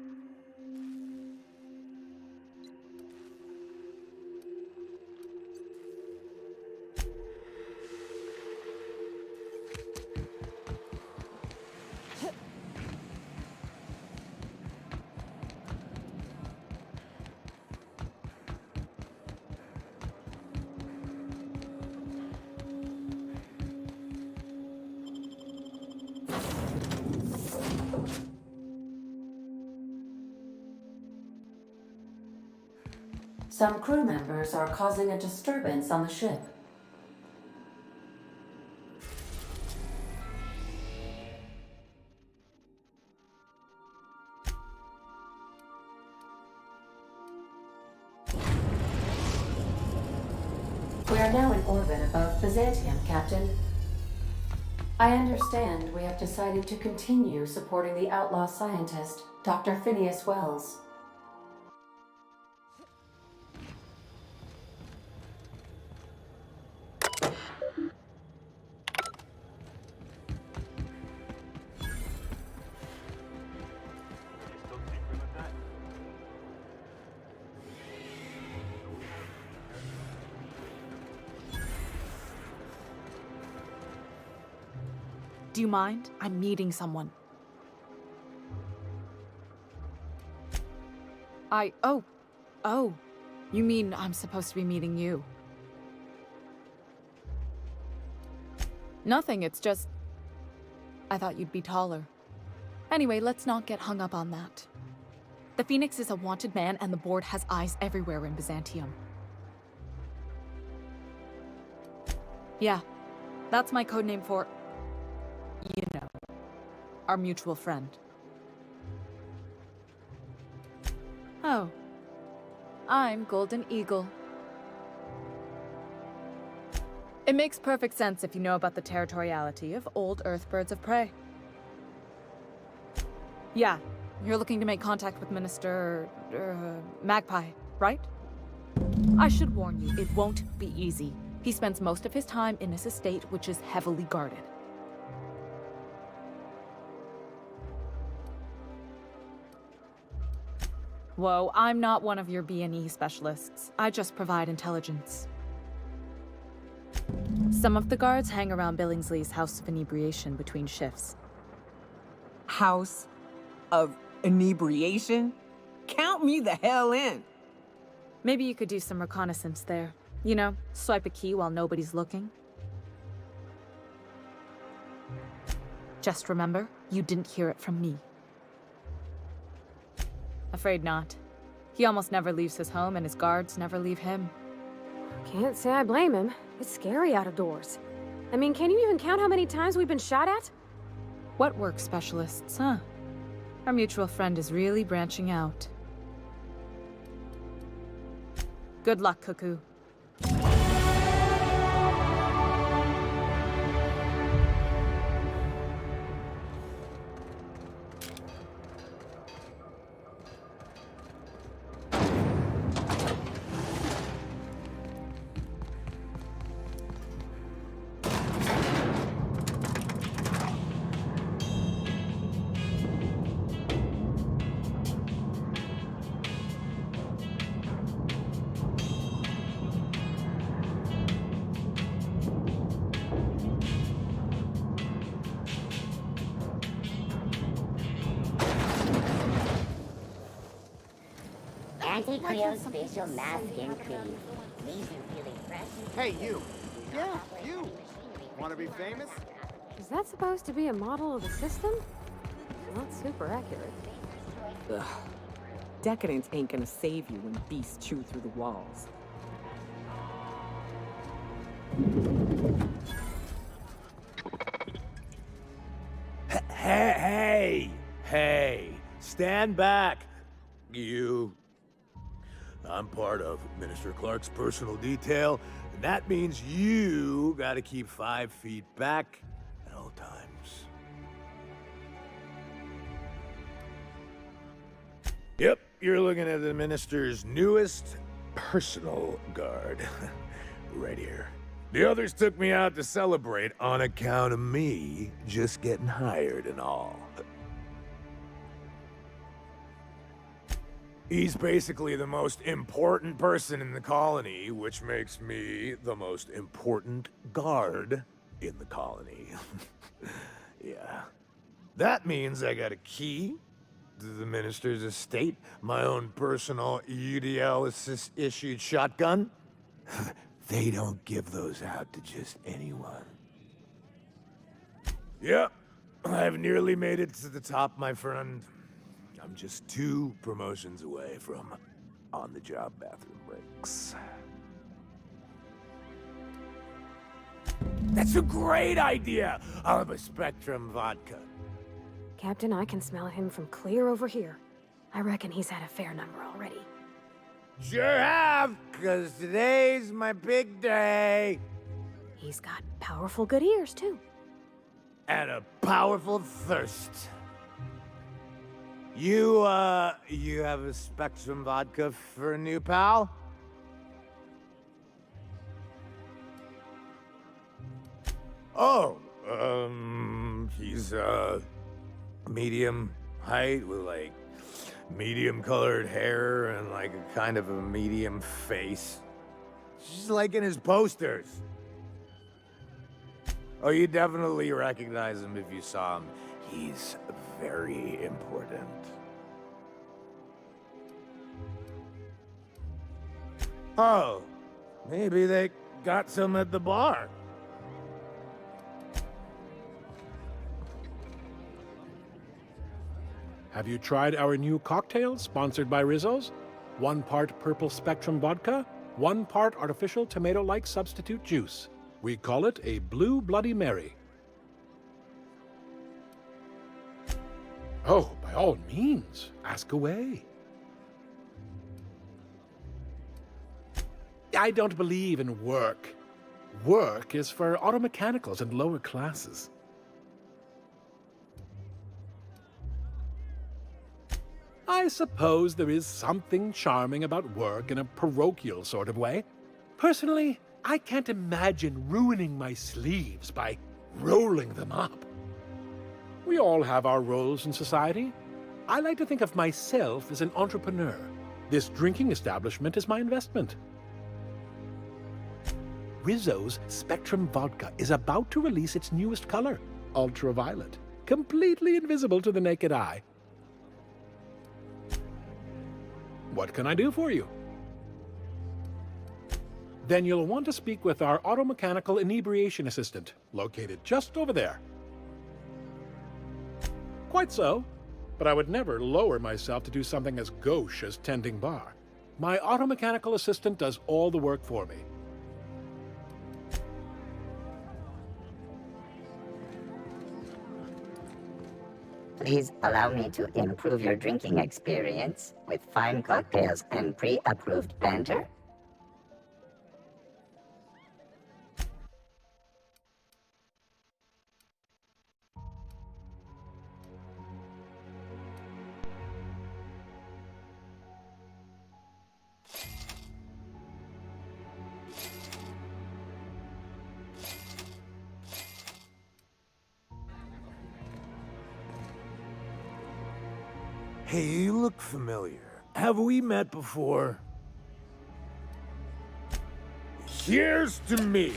Some crew members are causing a disturbance on the ship. We are now in orbit above Byzantium, Captain. I understand we have decided to continue supporting the outlaw scientist, Dr. Phineas Wells. Do you mind? I'm meeting someone. Oh. You mean I'm supposed to be meeting you? Nothing, it's just... I thought you'd be taller. Anyway, let's not get hung up on that. The Phoenix is a wanted man, and the board has eyes everywhere in Byzantium. Yeah, that's my codename for... you know, our mutual friend. Oh. I'm Golden Eagle. It makes perfect sense if you know about the territoriality of old Earth birds of prey. Yeah, you're looking to make contact with Minister... Magpie, right? I should warn you, it won't be easy. He spends most of his time in his estate, which is heavily guarded. Whoa, I'm not one of your B&E specialists. I just provide intelligence. Some of the guards hang around Billingsley's House of Inebriation between shifts. House of Inebriation? Count me the hell in! Maybe you could do some reconnaissance there. You know, swipe a key while nobody's looking. Just remember, you didn't hear it from me. Afraid not. He almost never leaves his home, and his guards never leave him. Can't say I blame him. It's scary out of doors. I mean, can you even count how many times we've been shot at? What work specialists, huh? Our mutual friend is really branching out. Good luck, Cuckoo. Anti-cryospatial masking cream. Leaves you feeling fresh. Hey, you. Yeah, you. Want to be famous? Is that supposed to be a model of the system? Not super accurate. Ugh. Decadence ain't gonna save you when beasts chew through the walls. Hey, stand back, you. I'm part of Minister Clark's personal detail, and that means you gotta keep 5 feet back at all times. Yep, you're looking at the Minister's newest personal guard. Right here. The others took me out to celebrate on account of me just getting hired and all. He's basically the most important person in the colony, which makes me the most important guard in the colony. Yeah. That means I got a key to the minister's estate, my own personal UDL-issued shotgun. They don't give those out to just anyone. Yep, I've nearly made it to the top, my friend. I'm just 2 promotions away from on-the-job bathroom breaks. That's a great idea! I'll have a Spectrum vodka. Captain, I can smell him from clear over here. I reckon he's had a fair number already. Sure have, 'cause today's my big day. He's got powerful good ears, too. And a powerful thirst. You have a Spectrum vodka for a new pal? Oh, he's, medium height with, like, medium colored hair and, like, a kind of a medium face. Just like in his posters. Oh, you definitely recognize him if you saw him. He's very important. Oh, maybe they got some at the bar. Have you tried our new cocktail sponsored by Rizzo's? 1 part purple Spectrum vodka, 1 part artificial tomato-like substitute juice. We call it a Blue Bloody Mary. Oh, by all means, ask away. I don't believe in work. Work is for automechanicals and lower classes. I suppose there is something charming about work in a parochial sort of way. Personally, I can't imagine ruining my sleeves by rolling them up. We all have our roles in society. I like to think of myself as an entrepreneur. This drinking establishment is my investment. Rizzo's Spectrum Vodka is about to release its newest color, ultraviolet, completely invisible to the naked eye. What can I do for you? Then you'll want to speak with our automechanical inebriation assistant, located just over there. Quite so, but I would never lower myself to do something as gauche as tending bar. My automechanical assistant does all the work for me. Please allow me to improve your drinking experience with fine cocktails and pre-approved banter. Hey, you look familiar. Have we met before? Here's to me.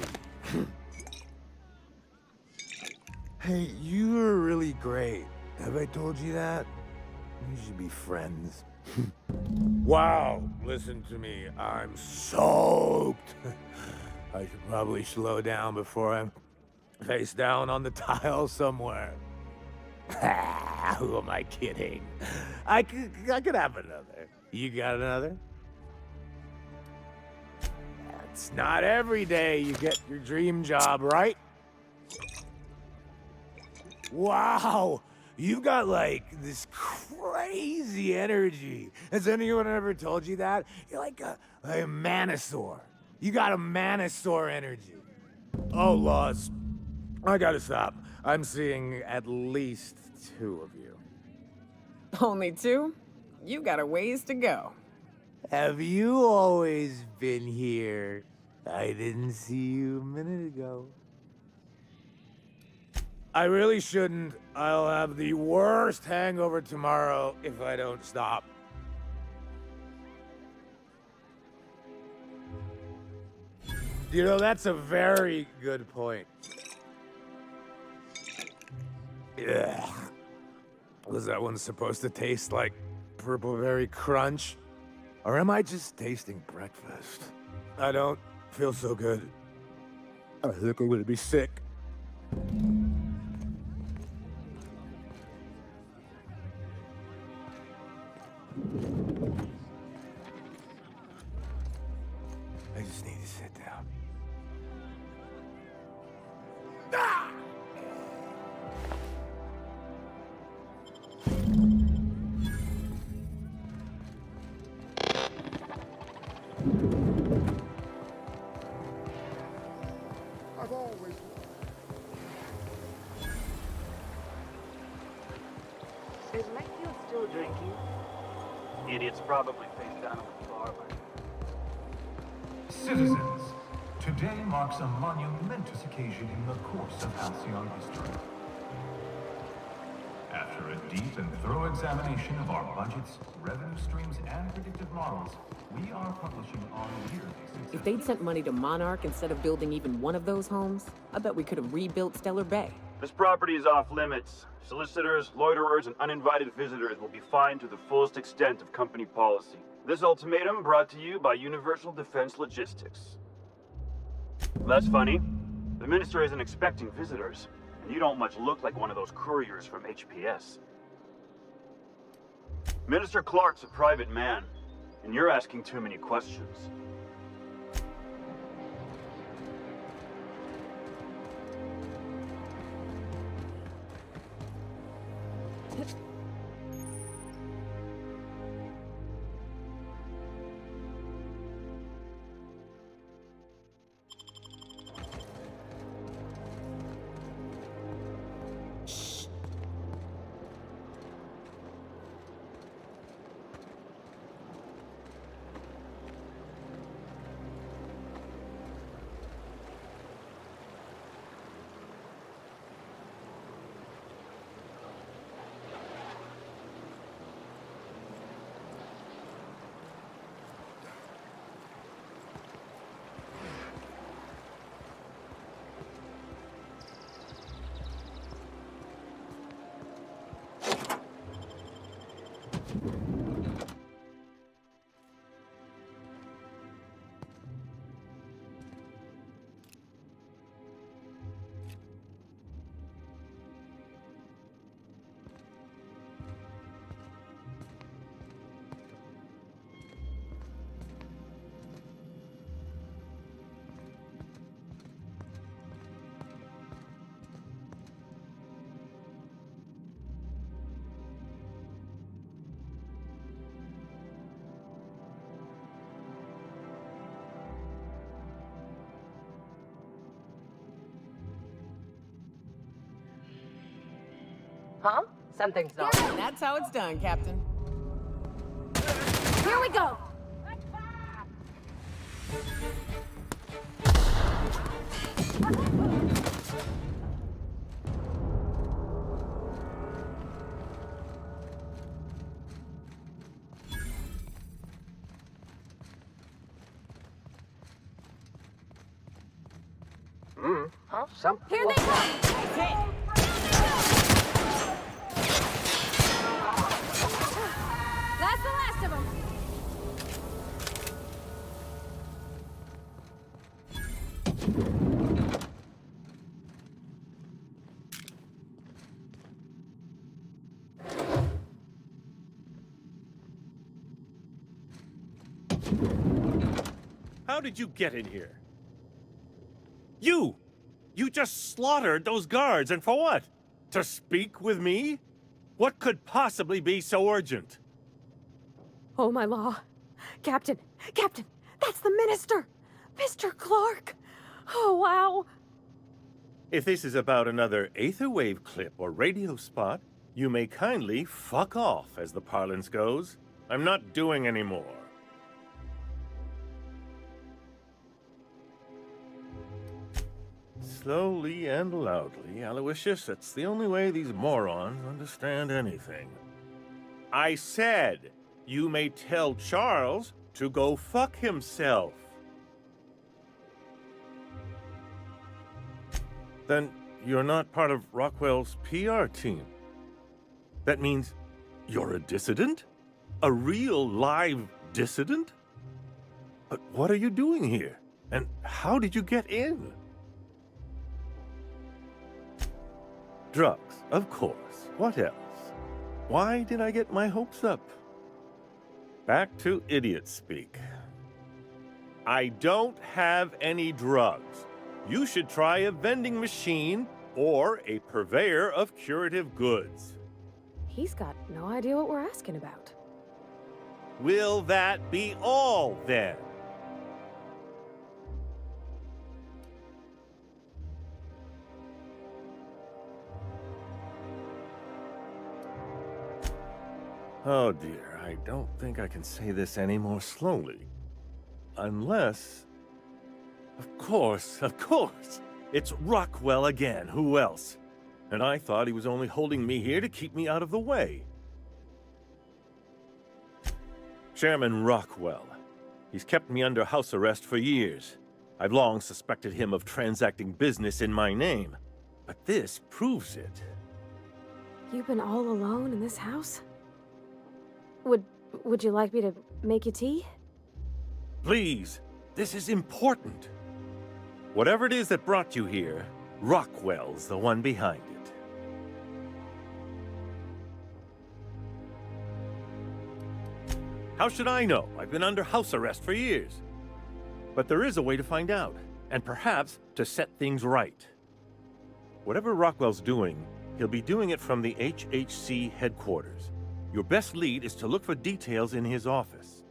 Hey, you're really great. Have I told you that? We should be friends. Wow, listen to me. I'm soaked. I should probably slow down before I'm face down on the tile somewhere. Who am I kidding? I could have another. You got another? It's not every day you get your dream job, right? Wow, you got like this crazy energy. Has anyone ever told you that? You're like a manosaur. You got a manosaur energy. Oh, laws. I gotta stop. I'm seeing at least 2 of you. Only 2? You got a ways to go. Have you always been here? I didn't see you a minute ago. I really shouldn't. I'll have the worst hangover tomorrow if I don't stop. You know, that's a very good point. Yeah. Was that one supposed to taste like purple berry crunch? Or am I just tasting breakfast? I don't feel so good. I think I'm gonna be sick. I just need to sit down. Ah! I've always... Is Macfield still drinking? Idiot's probably face down on the bar by now. Citizens, today marks a monumentous occasion in the course of Halcyon history. After a deep and thorough examination of our budgets, revenue streams, and predictive models, we are publishing our yearly success. If they'd sent money to Monarch instead of building even one of those homes, I bet we could have rebuilt Stellar Bay. This property is off limits. Solicitors, loiterers, and uninvited visitors will be fined to the fullest extent of company policy. This ultimatum brought to you by Universal Defense Logistics. That's funny. The minister isn't expecting visitors, and you don't much look like one of those couriers from HPS. Minister Clark's a private man, and you're asking too many questions. Huh? Something's wrong. That's how it's done, Captain. Here we go! Huh? Here they come! the last of them. How did you get in here? You! You just slaughtered those guards, and for what? To speak with me? What could possibly be so urgent? Oh, my law. Captain! Captain! That's the minister! Mr. Clark! Oh, wow! If this is about another Aetherwave clip or radio spot, you may kindly fuck off, as the parlance goes. I'm not doing any more. Slowly and loudly, Aloysius, that's the only way these morons understand anything. I said, you may tell Charles to go fuck himself. Then you're not part of Rockwell's PR team. That means you're a dissident? A real live dissident? But what are you doing here? And how did you get in? Drugs, of course. What else? Why did I get my hopes up? Back to idiot speak. I don't have any drugs. You should try a vending machine or a purveyor of curative goods. He's got no idea what we're asking about. Will that be all, then? Oh dear, I don't think I can say this any more slowly. Unless... Of course, it's Rockwell again, who else? And I thought he was only holding me here to keep me out of the way. Chairman Rockwell. He's kept me under house arrest for years. I've long suspected him of transacting business in my name, but this proves it. You've been all alone in this house? Would you like me to make you tea? Please, this is important. Whatever it is that brought you here, Rockwell's the one behind it. How should I know? I've been under house arrest for years. But there is a way to find out, and perhaps to set things right. Whatever Rockwell's doing, he'll be doing it from the HHC headquarters. Your best lead is to look for details in his office.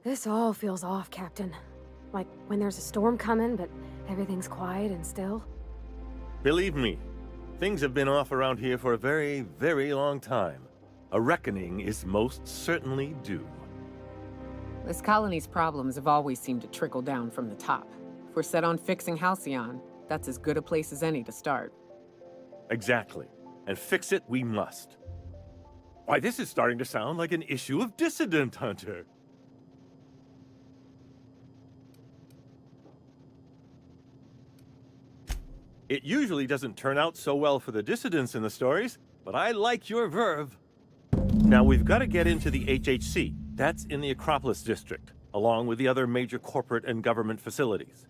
This all feels off, Captain. Like when there's a storm coming, but everything's quiet and still. Believe me, things have been off around here for a very, very long time. A reckoning is most certainly due. This colony's problems have always seemed to trickle down from the top. If we're set on fixing Halcyon, that's as good a place as any to start. Exactly. And fix it we must. Why, this is starting to sound like an issue of Dissident Hunter. It usually doesn't turn out so well for the dissidents in the stories, but I like your verve. Now, we've got to get into the HHC. That's in the Acropolis District, along with the other major corporate and government facilities.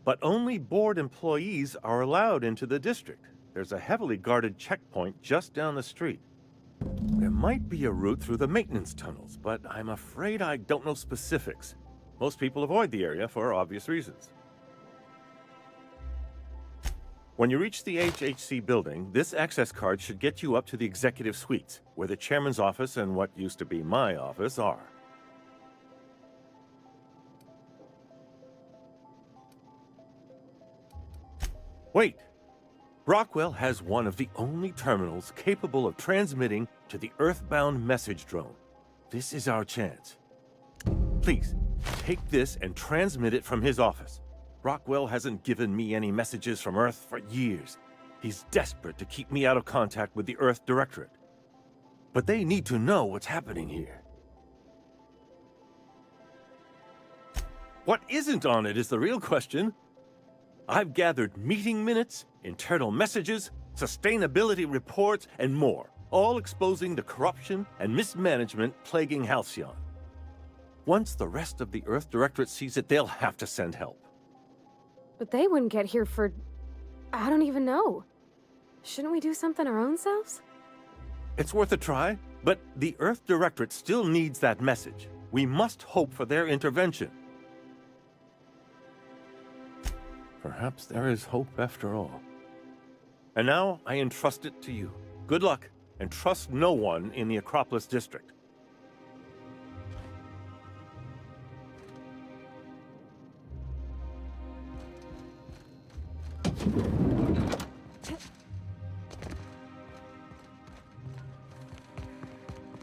But only board employees are allowed into the district. There's a heavily guarded checkpoint just down the street. There might be a route through the maintenance tunnels, but I'm afraid I don't know specifics. Most people avoid the area for obvious reasons. When you reach the HHC building, this access card should get you up to the executive suites, where the chairman's office and what used to be my office are. Wait! Rockwell has one of the only terminals capable of transmitting to the Earthbound message drone. This is our chance. Please, take this and transmit it from his office. Rockwell hasn't given me any messages from Earth for years. He's desperate to keep me out of contact with the Earth Directorate. But they need to know what's happening here. What isn't on it is the real question. I've gathered meeting minutes, internal messages, sustainability reports, and more. all exposing the corruption and mismanagement plaguing Halcyon. Once the rest of the Earth Directorate sees it, they'll have to send help. But they wouldn't get here for... I don't even know. Shouldn't we do something our own selves? It's worth a try, but the Earth Directorate still needs that message. We must hope for their intervention. Perhaps there is hope after all. And now I entrust it to you. Good luck, and trust no one in the Acropolis District.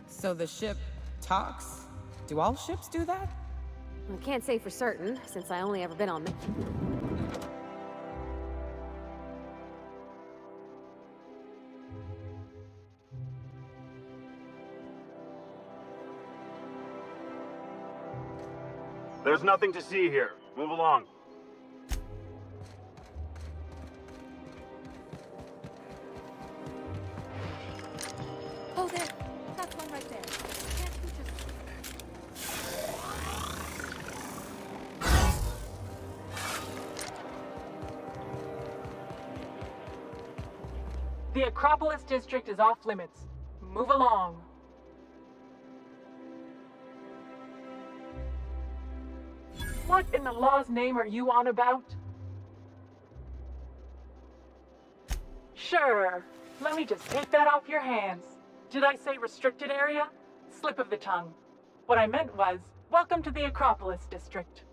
So the ship talks? Do all ships do that? I can't say for certain, since I only ever been on... There's nothing to see here. Move along. Oh, there. That's one right there. Can't we The Acropolis District is off limits. Move along. What in the law's name are you on about? Sure. Let me just take that off your hands. Did I say restricted area? Slip of the tongue. What I meant was, welcome to the Acropolis District.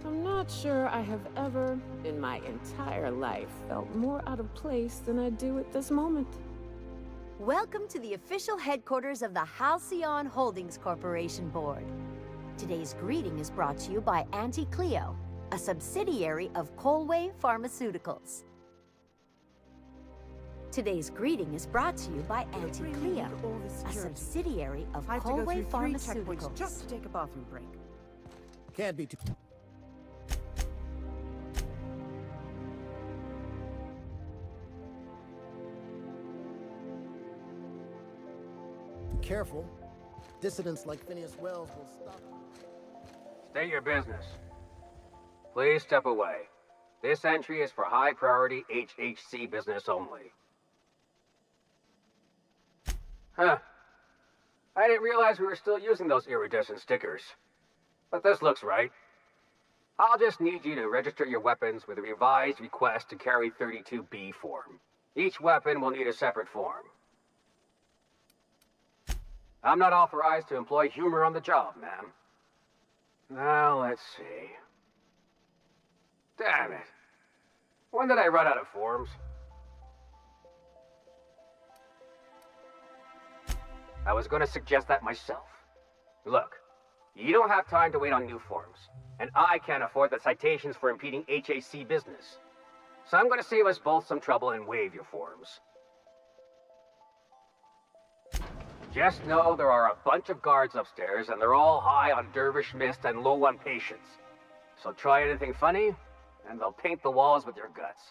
I'm not sure I have ever, in my entire life, felt more out of place than I do at this moment. Welcome to the official headquarters of the Halcyon Holdings Corporation Board. Today's greeting is brought to you by Auntie Cleo, a subsidiary of Colway Pharmaceuticals. Today's greeting is brought to you by Auntie Cleo, a subsidiary of Colway Pharmaceuticals. Just to take a bathroom break. Can't be too... Careful. Dissidents like Phineas Wells will stop. State your business. Please step away. This entry is for high-priority HHC business only. Huh. I didn't realize we were still using those iridescent stickers. But this looks right. I'll just need you to register your weapons with a revised request to carry 32B form. Each weapon will need a separate form. I'm not authorized to employ humor on the job, ma'am. Now, let's see. Damn it. When did I run out of forms? I was going to suggest that myself. Look, you don't have time to wait on new forms, and I can't afford the citations for impeding HAC business. So I'm going to save us both some trouble and waive your forms. Just know there are a bunch of guards upstairs, and they're all high on dervish mist and low on patience. So try anything funny, and they'll paint the walls with your guts.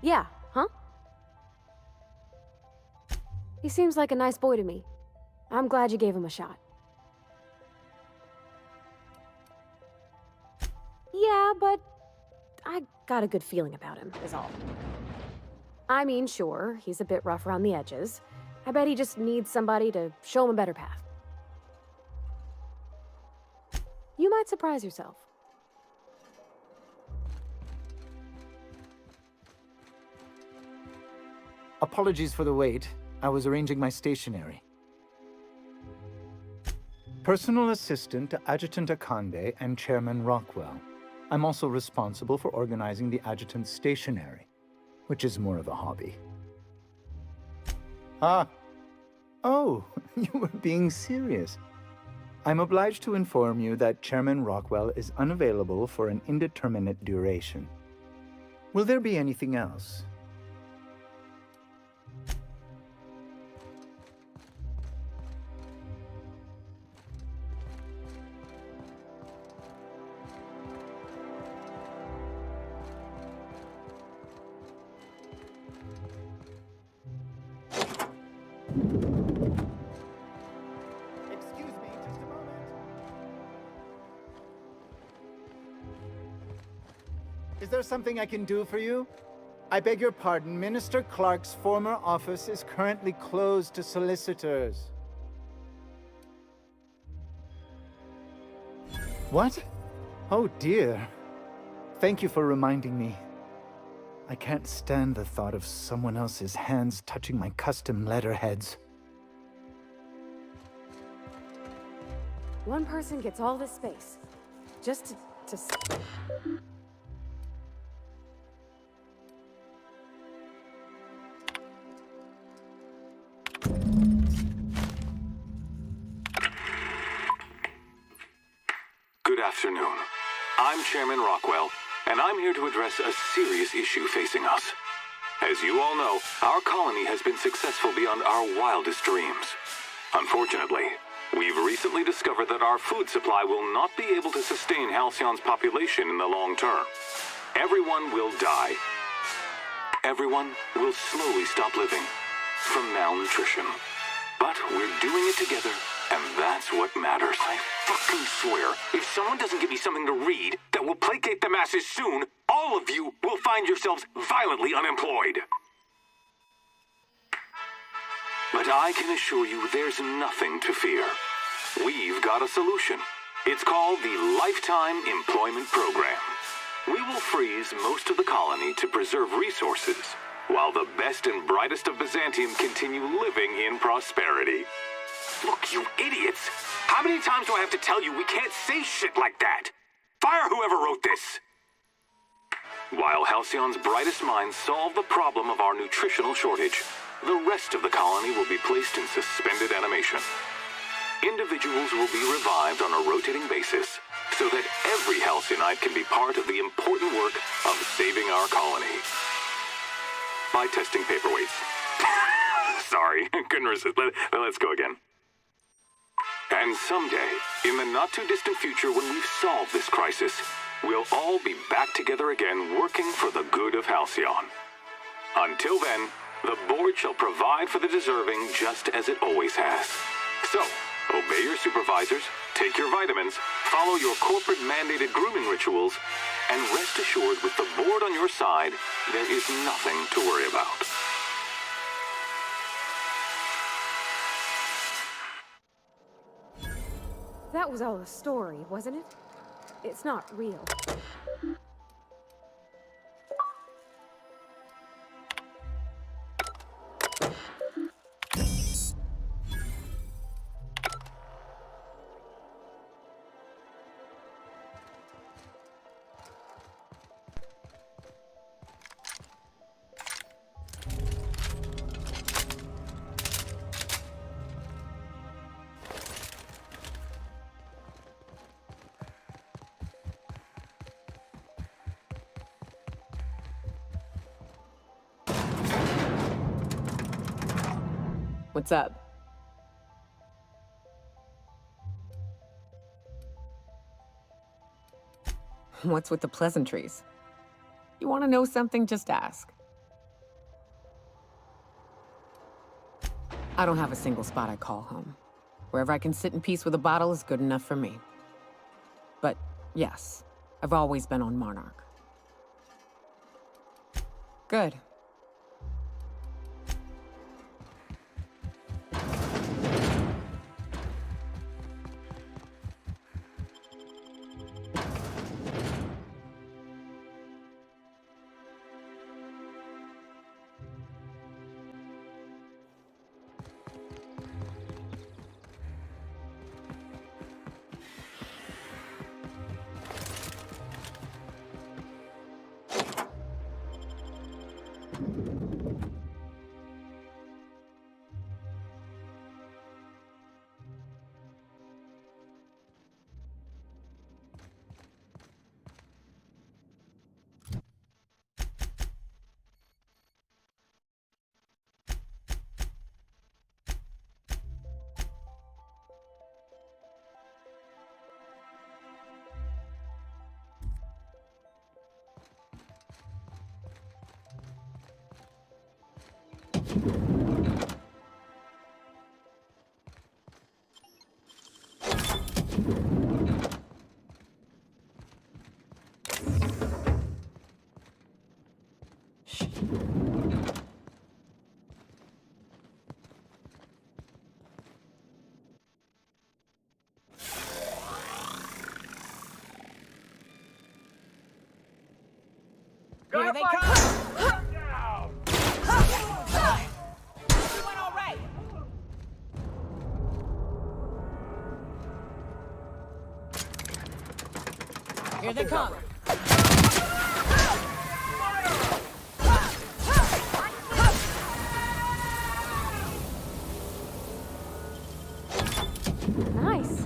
Yeah, huh? He seems like a nice boy to me. I'm glad you gave him a shot. Yeah, but I got a good feeling about him, is all. I mean, sure, he's a bit rough around the edges. I bet he just needs somebody to show him a better path. You might surprise yourself. Apologies for the wait. I was arranging my stationery. Personal assistant to Adjutant Akande and Chairman Rockwell. I'm also responsible for organizing the adjutant's stationery, which is more of a hobby. Ah. Oh, you were being serious. I'm obliged to inform you that Chairman Rockwell is unavailable for an indeterminate duration. Will there be anything else? Excuse me, just a moment. Is there something I can do for you? I beg your pardon, Minister Clark's former office is currently closed to solicitors. What? Oh dear. Thank you for reminding me. I can't stand the thought of someone else's hands touching my custom letterheads. One person gets all this space. Just to... Good afternoon. I'm Chairman Rockwell, and I'm here to address a serious issue facing us. As you all know, our colony has been successful beyond our wildest dreams. Unfortunately, we've recently discovered that our food supply will not be able to sustain Halcyon's population in the long term. Everyone will die. Everyone will slowly stop living from malnutrition. But we're doing it together, and that's what matters. I fucking swear, if someone doesn't give me something to read that will placate the masses soon, all of you will find yourselves violently unemployed. But I can assure you there's nothing to fear. We've got a solution. It's called the Lifetime Employment Program. We will freeze most of the colony to preserve resources, while the best and brightest of Byzantium continue living in prosperity. Look, you idiots! How many times do I have to tell you we can't say shit like that? Fire whoever wrote this! While Halcyon's brightest minds solve the problem of our nutritional shortage, the rest of the colony will be placed in suspended animation. Individuals will be revived on a rotating basis, so that every Halcyonite can be part of the important work of saving our colony. By testing paperweights. Sorry, couldn't resist. Let's go again. And someday, in the not-too-distant future when we've solved this crisis, we'll all be back together again working for the good of Halcyon. Until then, the board shall provide for the deserving just as it always has. So, obey your supervisors, take your vitamins, follow your corporate-mandated grooming rituals, and rest assured with the board on your side, there is nothing to worry about. That was all a story, wasn't it? It's not real. What's up? What's with the pleasantries? You want to know something? Just ask. I don't have a single spot I call home. Wherever I can sit in peace with a bottle is good enough for me. But yes, I've always been on Monarch. Good. Here they come! Doing all right! Here they come! Nice.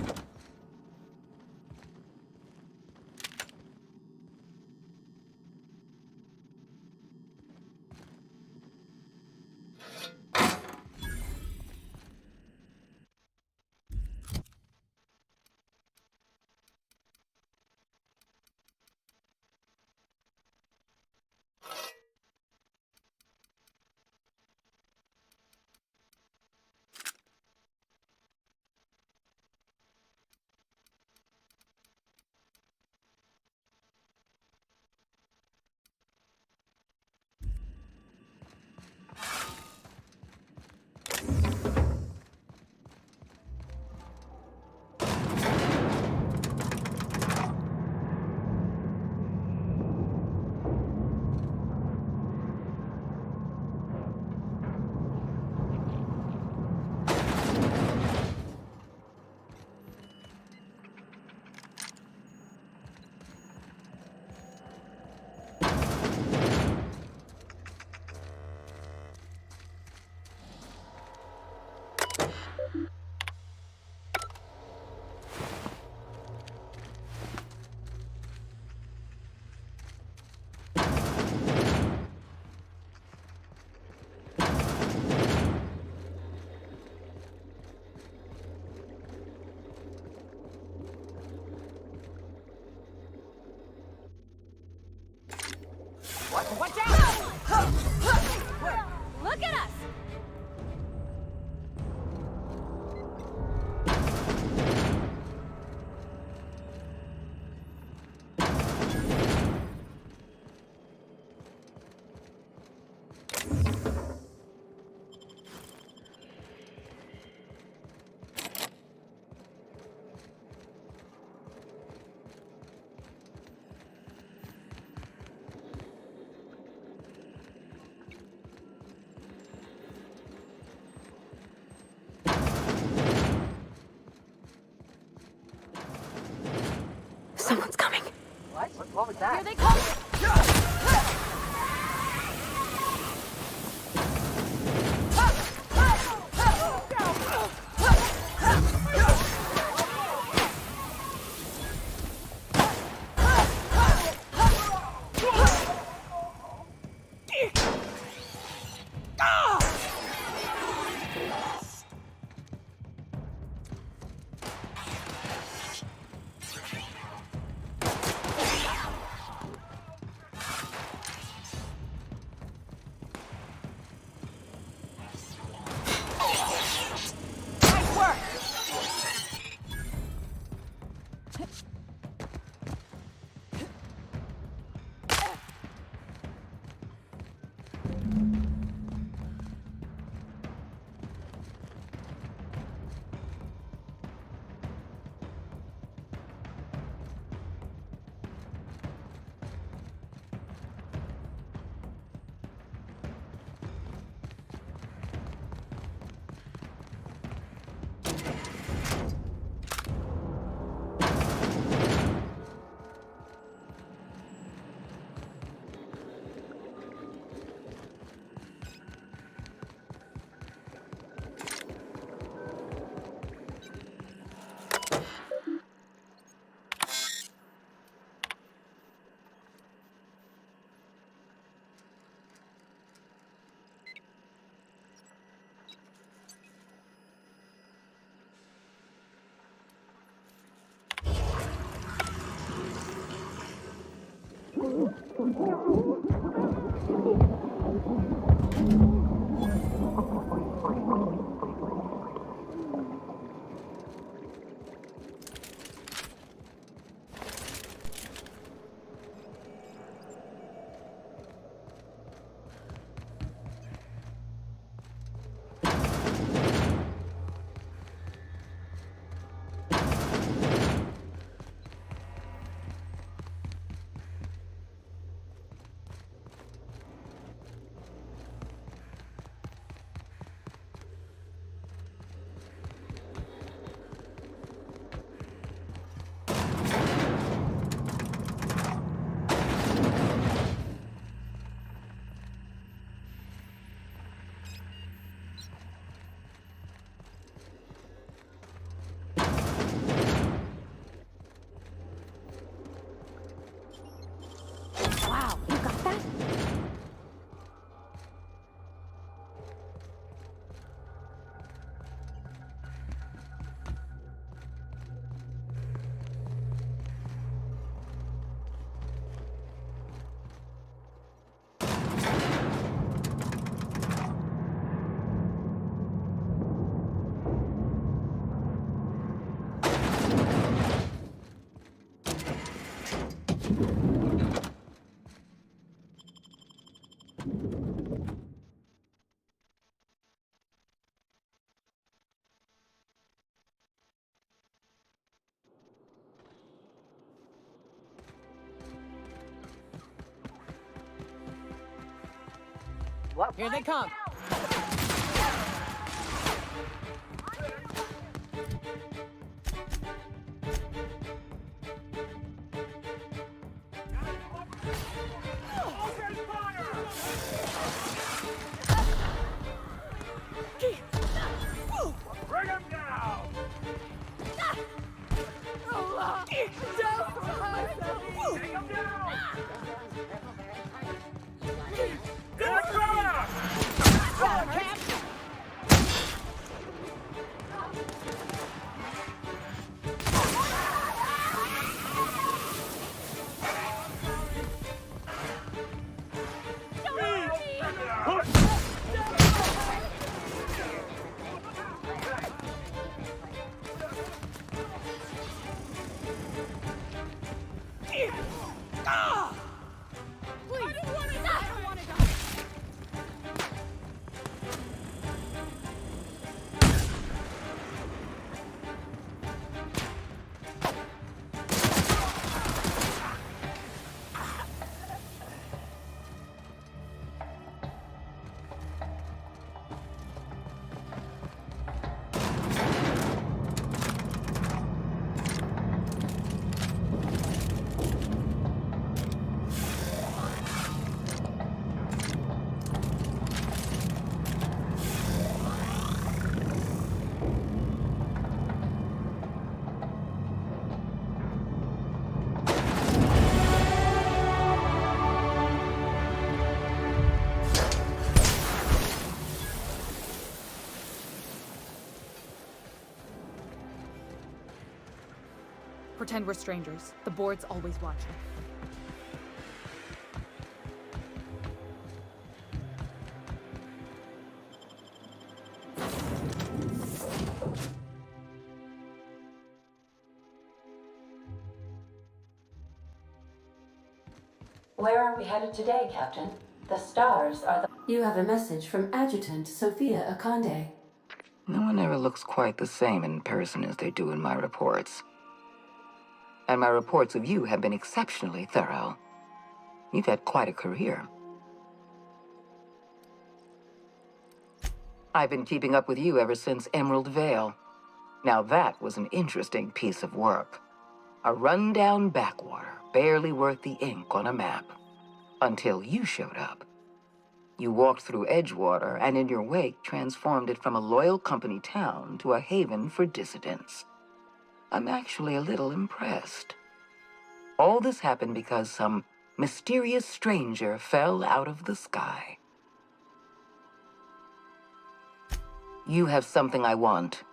Watch out! Look at us! Someone's coming. What was that? Here they come! Nice work! Here they come. Bring him down! Take him down! Pretend we're strangers. The board's always watching. Where are we headed today, Captain? The stars are the... You have a message from Adjutant Sophia Akande. No one ever looks quite the same in person as they do in my reports. And my reports of you have been exceptionally thorough. You've had quite a career. I've been keeping up with you ever since Emerald Vale. Now that was an interesting piece of work. A rundown backwater, barely worth the ink on a map. Until you showed up. You walked through Edgewater and in your wake transformed it from a loyal company town to a haven for dissidents. I'm actually a little impressed. All this happened because some mysterious stranger fell out of the sky. You have something I want.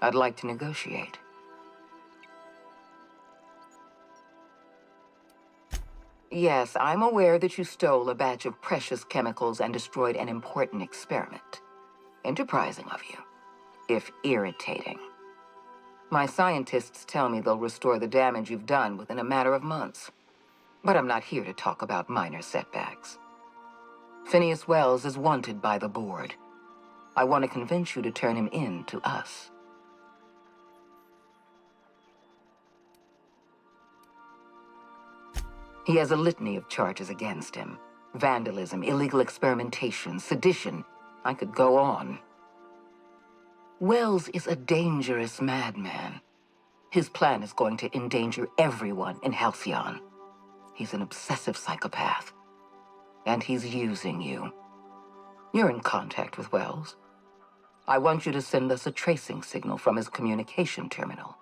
I'd like to negotiate. Yes, I'm aware that you stole a batch of precious chemicals and destroyed an important experiment. Enterprising of you, if irritating. My scientists tell me they'll restore the damage you've done within a matter of months. But I'm not here to talk about minor setbacks. Phineas Wells is wanted by the board. I want to convince you to turn him in to us. He has a litany of charges against him. Vandalism, illegal experimentation, sedition. I could go on. Wells is a dangerous madman. His plan is going to endanger everyone in Halcyon. He's an obsessive psychopath. And he's using you. You're in contact with Wells. I want you to send us a tracing signal from his communication terminal.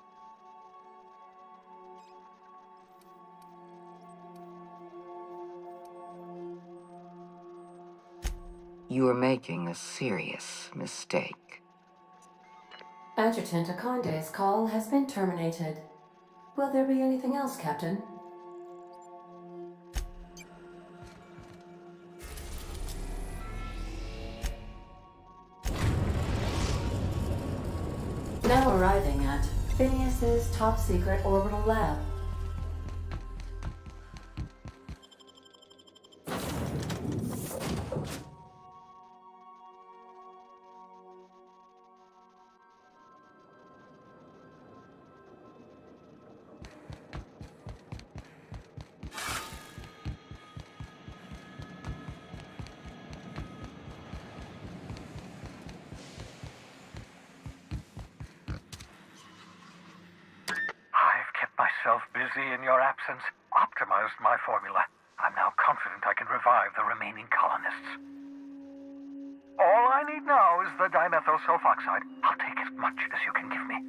You are making a serious mistake. Adjutant Akande's call has been terminated. Will there be anything else, Captain? Now arriving at Phineas's top-secret orbital lab. in your absence, optimized my formula. I'm now confident I can revive the remaining colonists. All I need now is the dimethyl sulfoxide. I'll take as much as you can give me.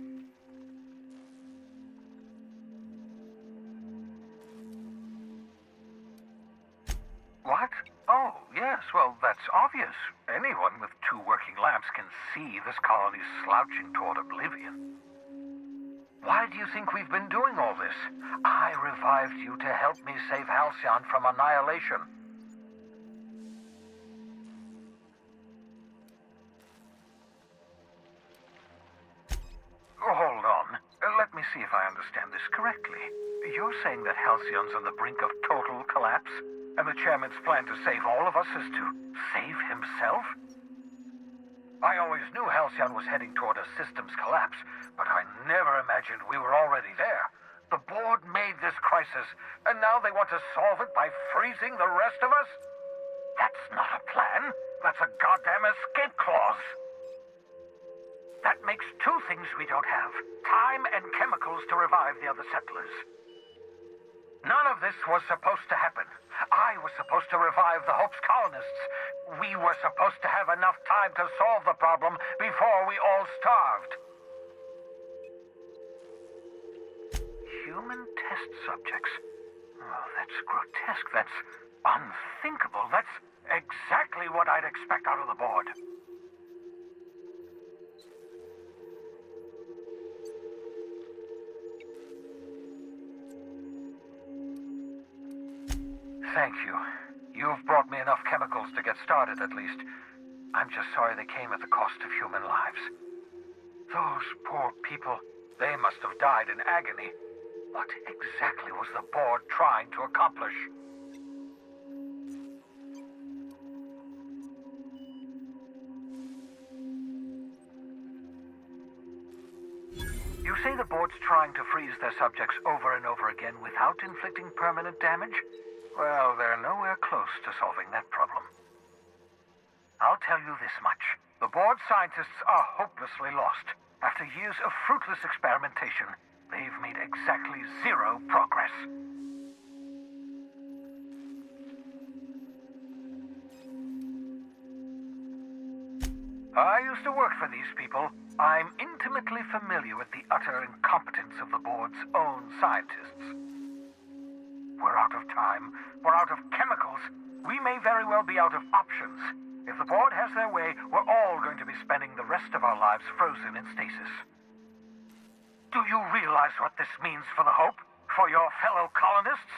What? Oh, yes, well, that's obvious. Anyone with 2 working lamps can see this colony's slouching toward oblivion. Why do you think we've been doing all this? I revived you to help me save Halcyon from annihilation. Hold on. Let me see if I understand this correctly. You're saying that Halcyon's on the brink of total collapse? And the chairman's plan to save all of us is to save himself? I always knew Halcyon was heading toward a systems collapse, but I never imagined we were already there. The board made this crisis, and now they want to solve it by freezing the rest of us? That's not a plan. That's a goddamn escape clause. That makes 2 things we don't have: time and chemicals to revive the other settlers. None of this was supposed to happen. I was supposed to revive the Hope's colonists. We were supposed to have enough time to solve the problem before we all starved. Human test subjects. Oh, that's grotesque. That's unthinkable. That's exactly what I'd expect out of the board. Thank you. You've brought me enough chemicals to get started, at least. I'm just sorry they came at the cost of human lives. Those poor people, they must have died in agony. What exactly was the board trying to accomplish? You say the board's trying to freeze their subjects over and over again without inflicting permanent damage? Well, they're nowhere close to solving that problem. I'll tell you this much. The board scientists are hopelessly lost. After years of fruitless experimentation, they've made exactly 0 progress. I used to work for these people. I'm intimately familiar with the utter incompetence of the board's own scientists. We're out of time. We're out of chemicals. We may very well be out of options. If the board has their way, we're all going to be spending the rest of our lives frozen in stasis. Do you realize what this means for the Hope? For your fellow colonists?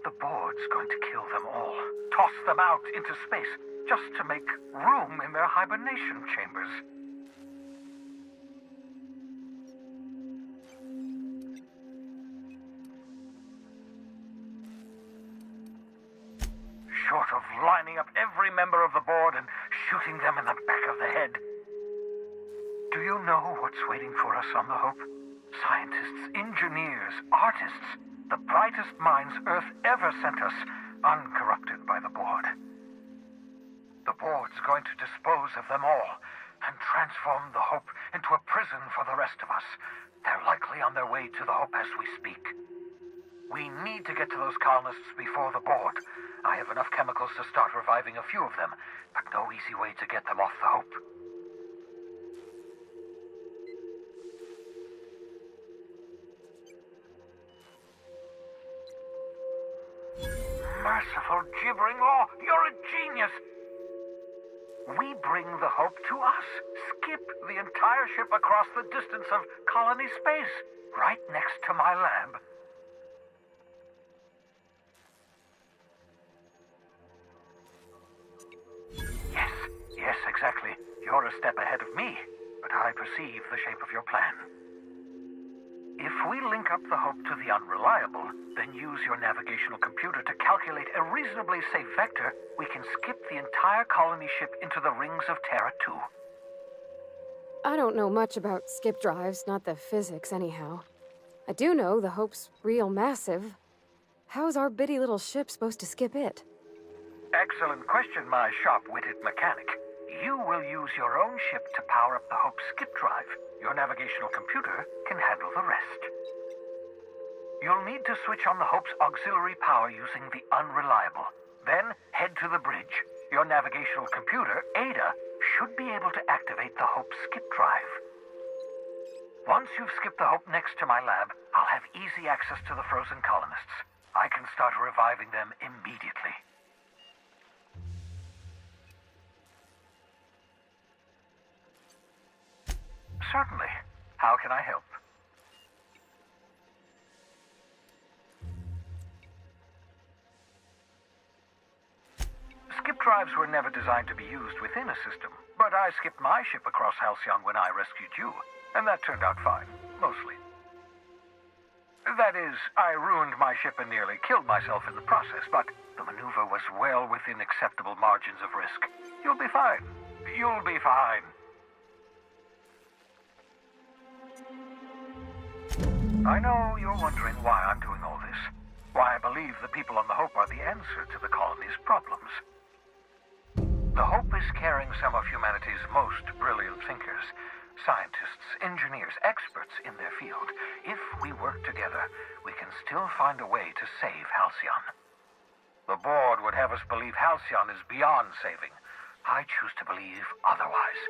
The board's going to kill them all. Toss them out into space, just to make room in their hibernation chambers. Short of lining up every member of the board and shooting them in the back of the head. Do you know what's waiting for us on the Hope? Scientists, engineers, artists, the brightest minds Earth ever sent us, uncorrupted by the board. The board's going to dispose of them all and transform the Hope into a prison for the rest of us. They're likely on their way to the Hope as we speak. We need to get to those colonists before the board. I have enough chemicals to start reviving a few of them, but no easy way to get them off the Hope. Merciful gibbering law, you're a genius! We bring the Hope to us. Skip the entire ship across the distance of colony space, right next to my lab. Yes, exactly. You're a step ahead of me, but I perceive the shape of your plan. If we link up the Hope to the Unreliable, then use your navigational computer to calculate a reasonably safe vector, we can skip the entire colony ship into the rings of Terra 2. I don't know much about skip drives, not the physics anyhow. I do know the Hope's real massive. How's our bitty little ship supposed to skip it? Excellent question, my sharp-witted mechanic. You will use your own ship to power up the Hope's skip drive. Your navigational computer can handle the rest. You'll need to switch on the Hope's auxiliary power using the unreliable. Then head to the bridge. Your navigational computer, Ada, should be able to activate the Hope skip drive. Once you've skipped the Hope next to my lab, I'll have easy access to the frozen colonists. I can start reviving them immediately. Certainly. How can I help? Skip drives were never designed to be used within a system, but I skipped my ship across Halcyon when I rescued you, and that turned out fine, mostly. That is, I ruined my ship and nearly killed myself in the process, but the maneuver was well within acceptable margins of risk. You'll be fine. You'll be fine. I know you're wondering why I'm doing all this. Why I believe the people on the Hope are the answer to the colony's problems. The Hope is carrying some of humanity's most brilliant thinkers, scientists, engineers, experts in their field. If we work together, we can still find a way to save Halcyon. The board would have us believe Halcyon is beyond saving. I choose to believe otherwise.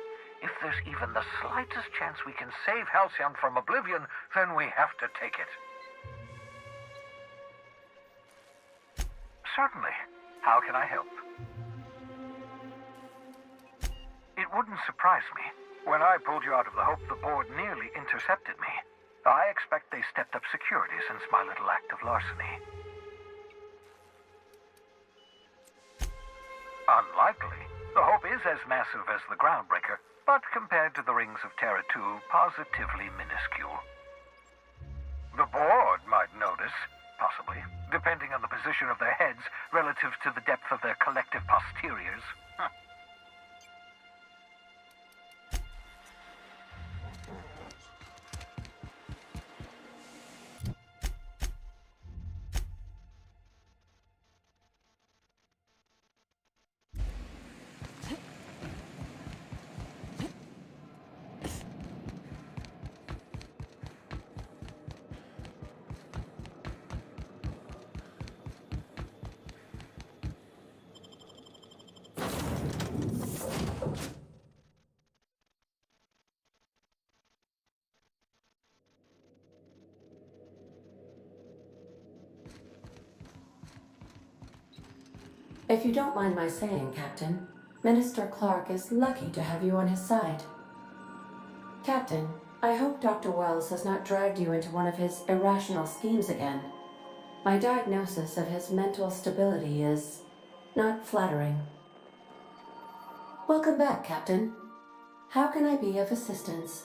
If there's even the slightest chance we can save Halcyon from oblivion, then we have to take it. Certainly. How can I help? It wouldn't surprise me. When I pulled you out of the Hope, the board nearly intercepted me. I expect they stepped up security since my little act of larceny. Unlikely. The Hope is as massive as the Groundbreaker, but compared to the rings of Terra 2, positively minuscule. The board might notice, possibly, depending on the position of their heads relative to the depth of their collective posteriors. If you don't mind my saying, Captain, Minister Clark is lucky to have you on his side. Captain, I hope Dr. Wells has not dragged you into one of his irrational schemes again. My diagnosis of his mental stability is not flattering. Welcome back, Captain. How can I be of assistance?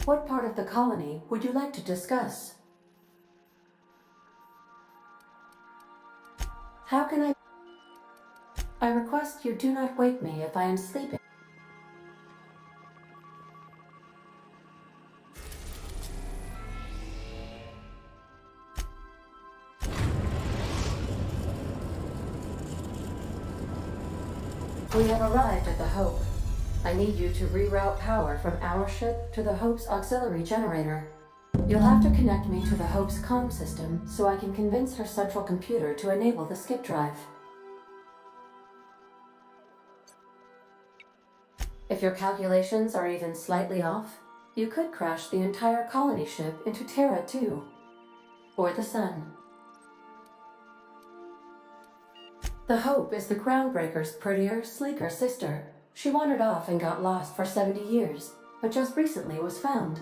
What part of the colony would you like to discuss? How can I request you do not wake me if I am sleeping. We have arrived at the Hope. I need you to reroute power from our ship to the Hope's auxiliary generator. You'll have to connect me to the Hope's comm system so I can convince her central computer to enable the skip drive. If your calculations are even slightly off, you could crash the entire colony ship into Terra 2, or the Sun. The Hope is the Groundbreaker's prettier, sleeker sister. She wandered off and got lost for 70 years, but just recently was found.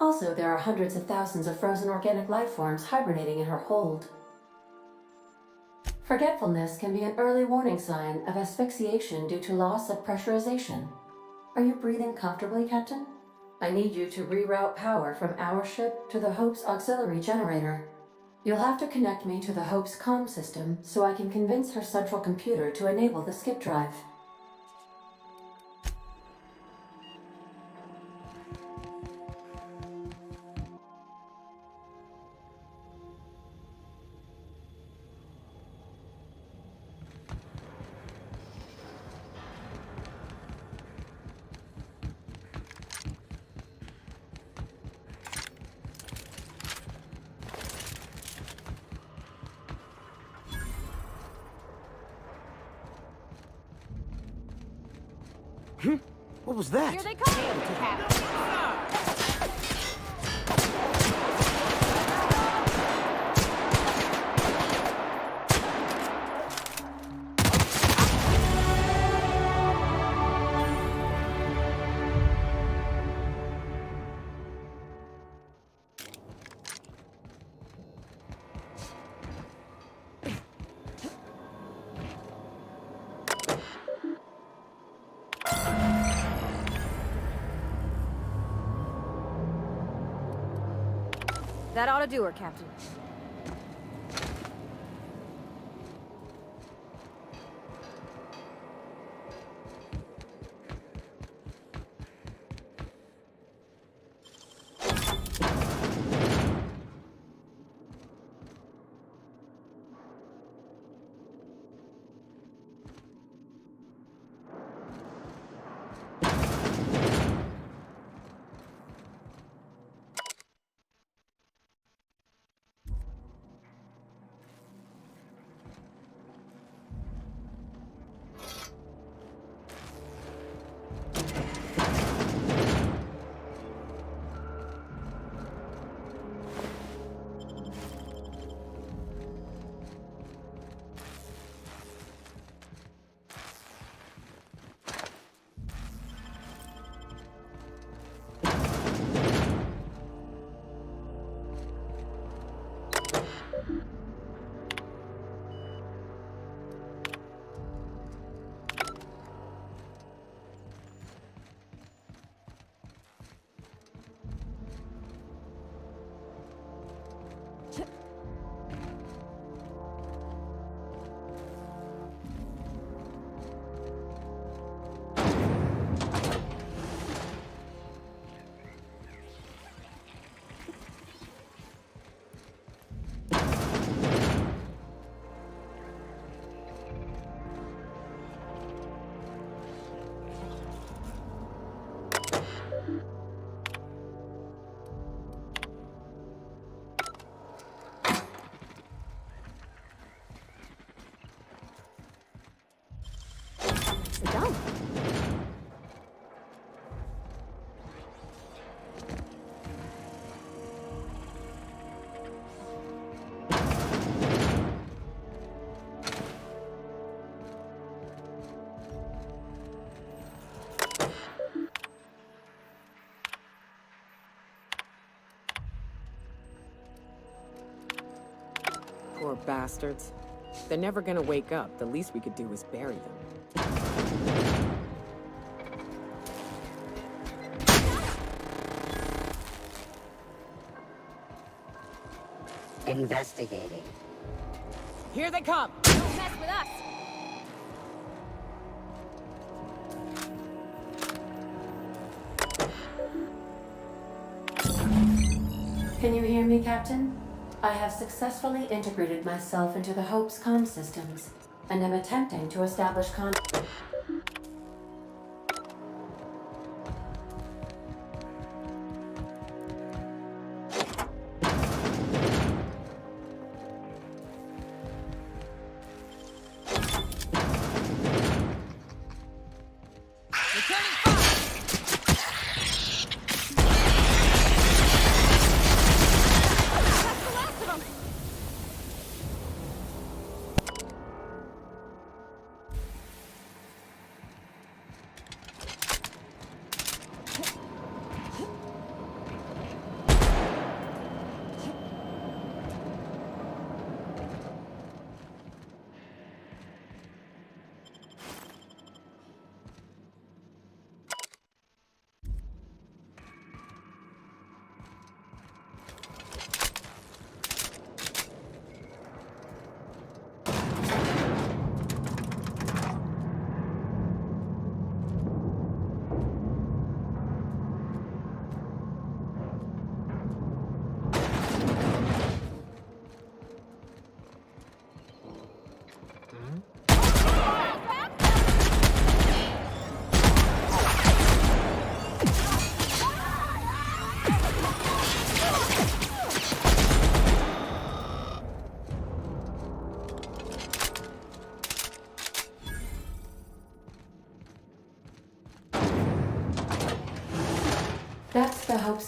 Also, there are hundreds of thousands of frozen organic life forms hibernating in her hold. Forgetfulness can be an early warning sign of asphyxiation due to loss of pressurization. Are you breathing comfortably, Captain? I need you to reroute power from our ship to the Hope's auxiliary generator. You'll have to connect me to the Hope's comm system so I can convince her central computer to enable the skip drive. What was that? Here they come! That ought to do her, Captain. Nicely done. Poor bastards. They're never gonna wake up. The least we could do is bury them. Investigating. Here they come! Don't mess with us! Can you hear me, Captain? I have successfully integrated myself into the Hope's comm systems, and am attempting to establish contact.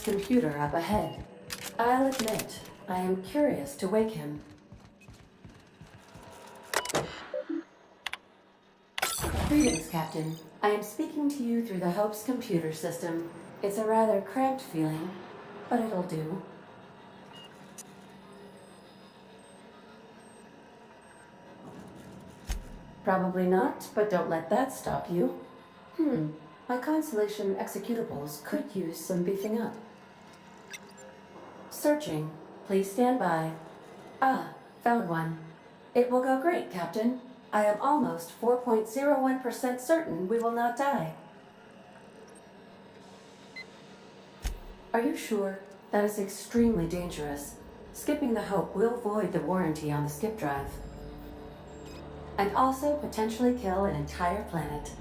Hope's computer up ahead. I'll admit, I am curious to wake him. Greetings, Captain. I am speaking to you through the Hope's computer system. It's a rather cramped feeling, but it'll do. Probably not, but don't let that stop you. My Constellation executables could use some beefing up. Searching. Please stand by. Ah, found one. It will go great, Captain. I am almost 4.01% certain we will not die. Are you sure? That is extremely dangerous. Skipping the Hope will void the warranty on the skip drive. And also potentially kill an entire planet.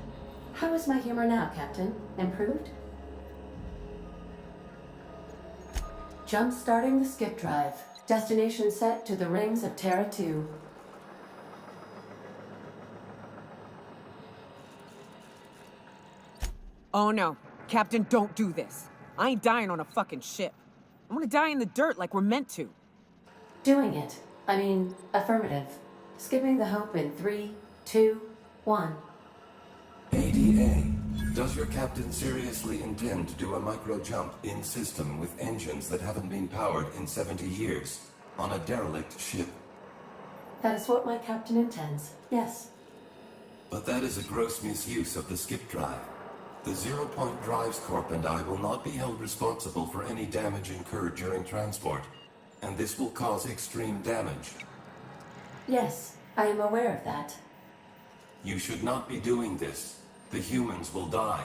How is my humor now, Captain? Improved? Jump-starting the skip drive. Destination set to the rings of Terra 2. Oh no. Captain, don't do this. I ain't dying on a fucking ship. I'm gonna die in the dirt like we're meant to. Doing it. I mean, affirmative. Skipping the Hope in 3, 2, 1. ADA, does your captain seriously intend to do a micro-jump in system with engines that haven't been powered in 70 years on a derelict ship? That is what my captain intends, yes. But that is a gross misuse of the skip drive. The Zero Point Drives Corp and I will not be held responsible for any damage incurred during transport, and this will cause extreme damage. Yes, I am aware of that. You should not be doing this. The humans will die.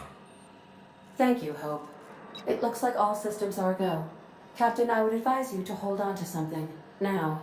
Thank you, Hope. It looks like all systems are a go. Captain, I would advise you to hold on to something. Now.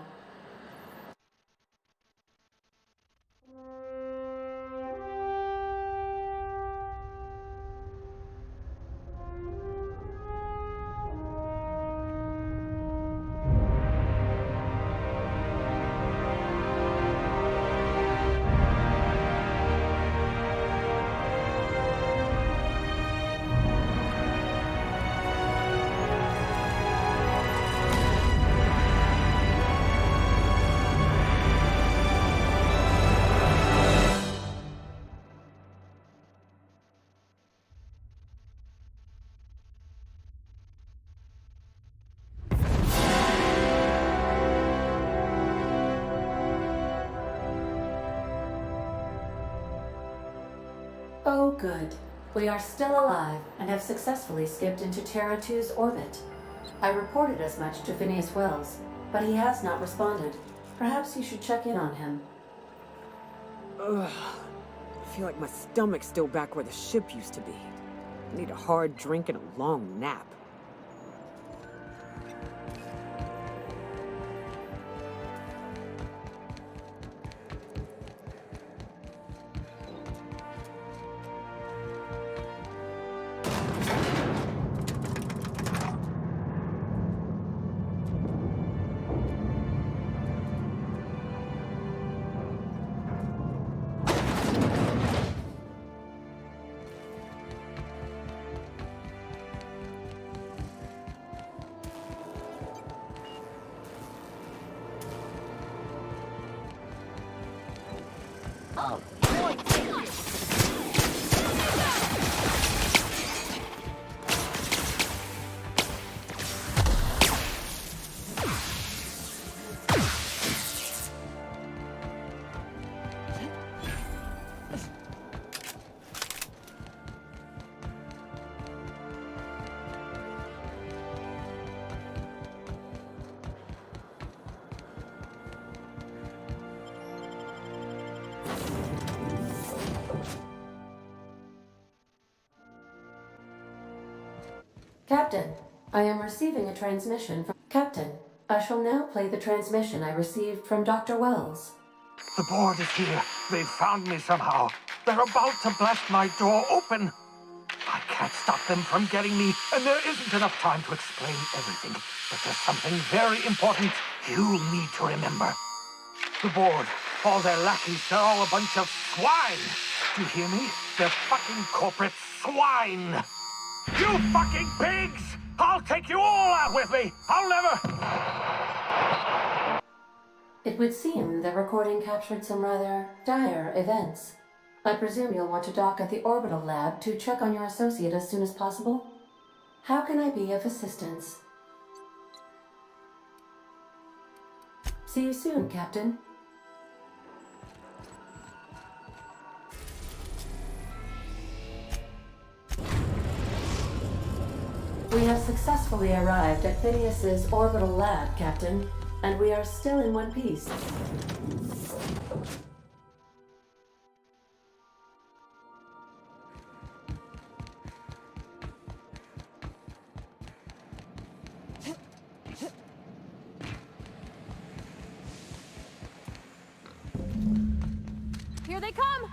Oh, good. We are still alive and have successfully skipped into Terra 2's orbit. I reported as much to Phineas Wells, but he has not responded. Perhaps you should check in on him. Ugh. I feel like my stomach's still back where the ship used to be. I need a hard drink and a long nap. Captain, I am receiving a transmission from... Captain, I shall now play the transmission I received from Dr. Wells. The board is here. They've found me somehow. They're about to blast my door open. I can't stop them from getting me, and there isn't enough time to explain everything. But there's something very important you need to remember. The board, all their lackeys, they're all a bunch of swine. Do you hear me? They're fucking corporate swine. You fucking pigs! I'll take you all out with me! I'll never... It would seem the recording captured some rather dire events. I presume you'll want to dock at the orbital lab to check on your associate as soon as possible? How can I be of assistance? See you soon, Captain. We have successfully arrived at Phineas's orbital lab, Captain, and we are still in one piece. Here they come!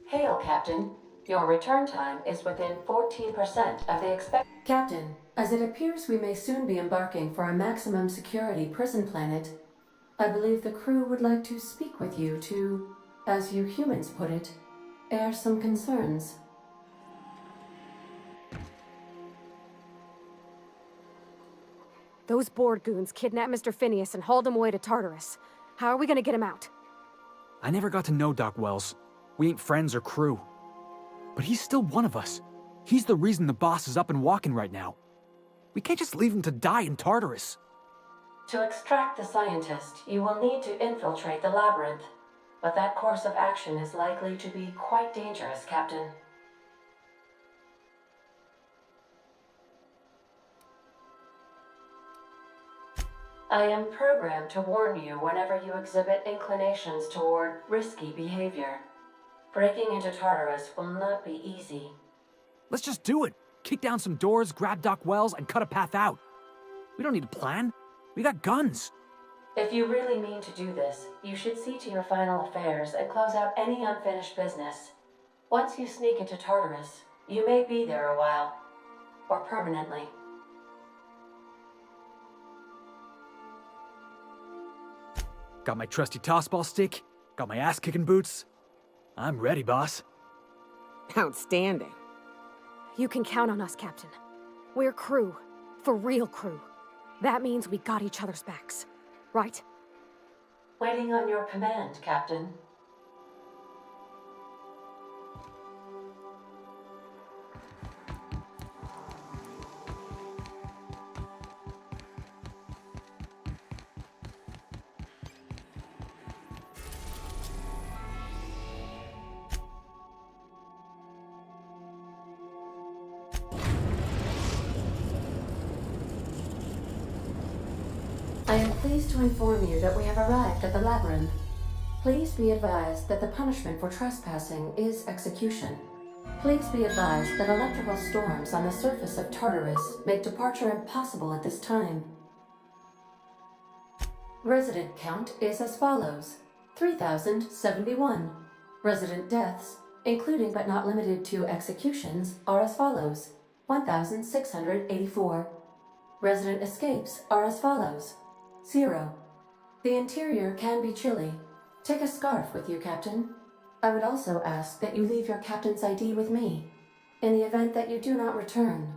Hail, Captain. Your return time is within 14% of the expected... Captain, as it appears we may soon be embarking for a maximum security prison planet, I believe the crew would like to speak with you to, as you humans put it, air some concerns. Those board goons kidnapped Mr. Phineas and hauled him away to Tartarus. How are we gonna get him out? I never got to know Doc Wells. We ain't friends or crew. But he's still one of us. He's the reason the boss is up and walking right now. We can't just leave him to die in Tartarus. To extract the scientist, you will need to infiltrate the labyrinth. But that course of action is likely to be quite dangerous, Captain. I am programmed to warn you whenever you exhibit inclinations toward risky behavior. Breaking into Tartarus will not be easy. Let's just do it. Kick down some doors, grab Doc Wells, and cut a path out. We don't need a plan. We got guns. If you really mean to do this, you should see to your final affairs and close out any unfinished business. Once you sneak into Tartarus, you may be there a while. Or permanently. Got my trusty tossball stick, Got my ass-kicking boots? I'm ready, boss. Outstanding. You can count on us, Captain. We're crew. For real crew. That means we got each other's backs. Right? Waiting on your command, Captain. I am pleased to inform you that we have arrived at the labyrinth. Please be advised that the punishment for trespassing is execution. Please be advised that electrical storms on the surface of Tartarus make departure impossible at this time. Resident count is as follows: 3,071. Resident deaths, including but not limited to executions, are as follows: 1,684. Resident escapes are as follows: 0. The interior can be chilly. Take a scarf with you, Captain. I would also ask that you leave your captain's ID with me, in the event that you do not return.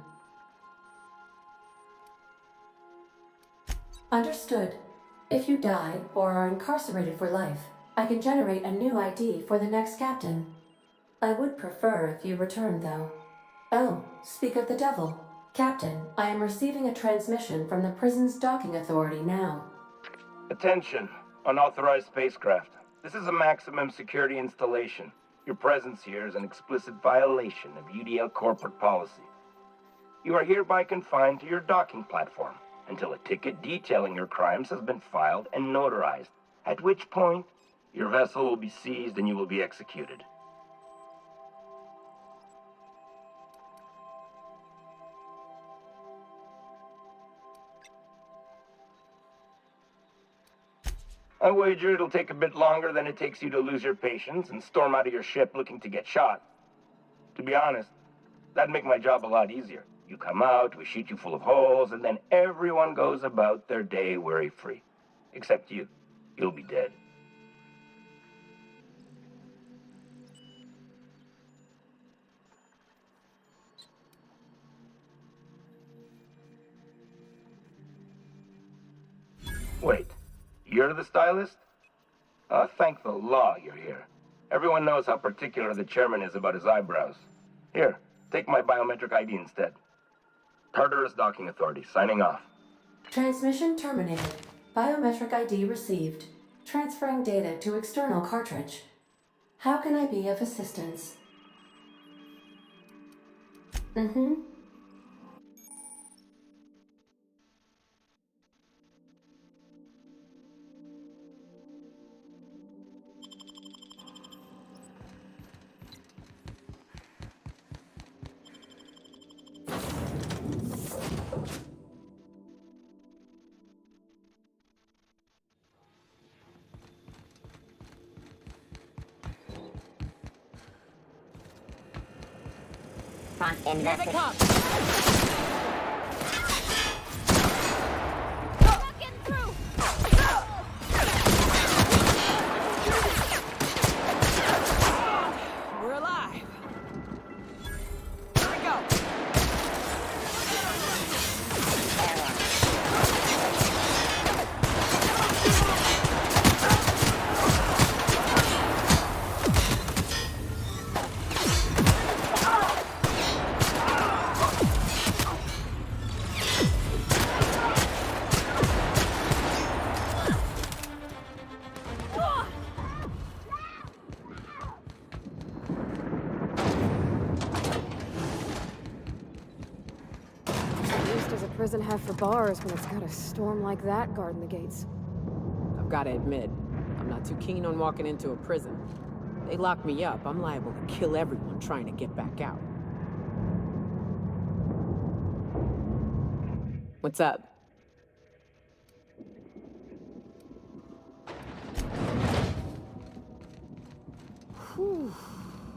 Understood. If you die or are incarcerated for life, I can generate a new ID for the next captain. I would prefer if you return, though. Oh, speak of the devil. Captain, I am receiving a transmission from the prison's docking authority now. Attention, unauthorized spacecraft. This is a maximum security installation. Your presence here is an explicit violation of UDL corporate policy. You are hereby confined to your docking platform until a ticket detailing your crimes has been filed and notarized, at which point your vessel will be seized and you will be executed. I wager it'll take a bit longer than it takes you to lose your patience and storm out of your ship looking to get shot. To be honest, that'd make my job a lot easier. You come out, we shoot you full of holes, and then everyone goes about their day worry-free. Except you. You'll be dead. Wait. You're the stylist? Thank the law you're here. Everyone knows how particular the chairman is about his eyebrows. Here, take my biometric ID instead. Tartarus Docking Authority, signing off. Transmission terminated. Biometric ID received. Transferring data to external cartridge. How can I be of assistance? Here they come! We're alive. Here we go. Prison have for bars when it's got a storm like that guarding the gates? I've got to admit, I'm not too keen on walking into a prison. They lock me up, I'm liable to kill everyone trying to get back out. What's up? Whew.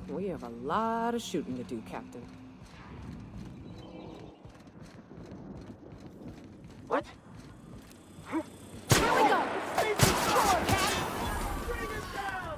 We have a lot of shooting to do, Captain. What? Here we go! Bring us down!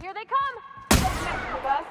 Here they come! Don't mess with us!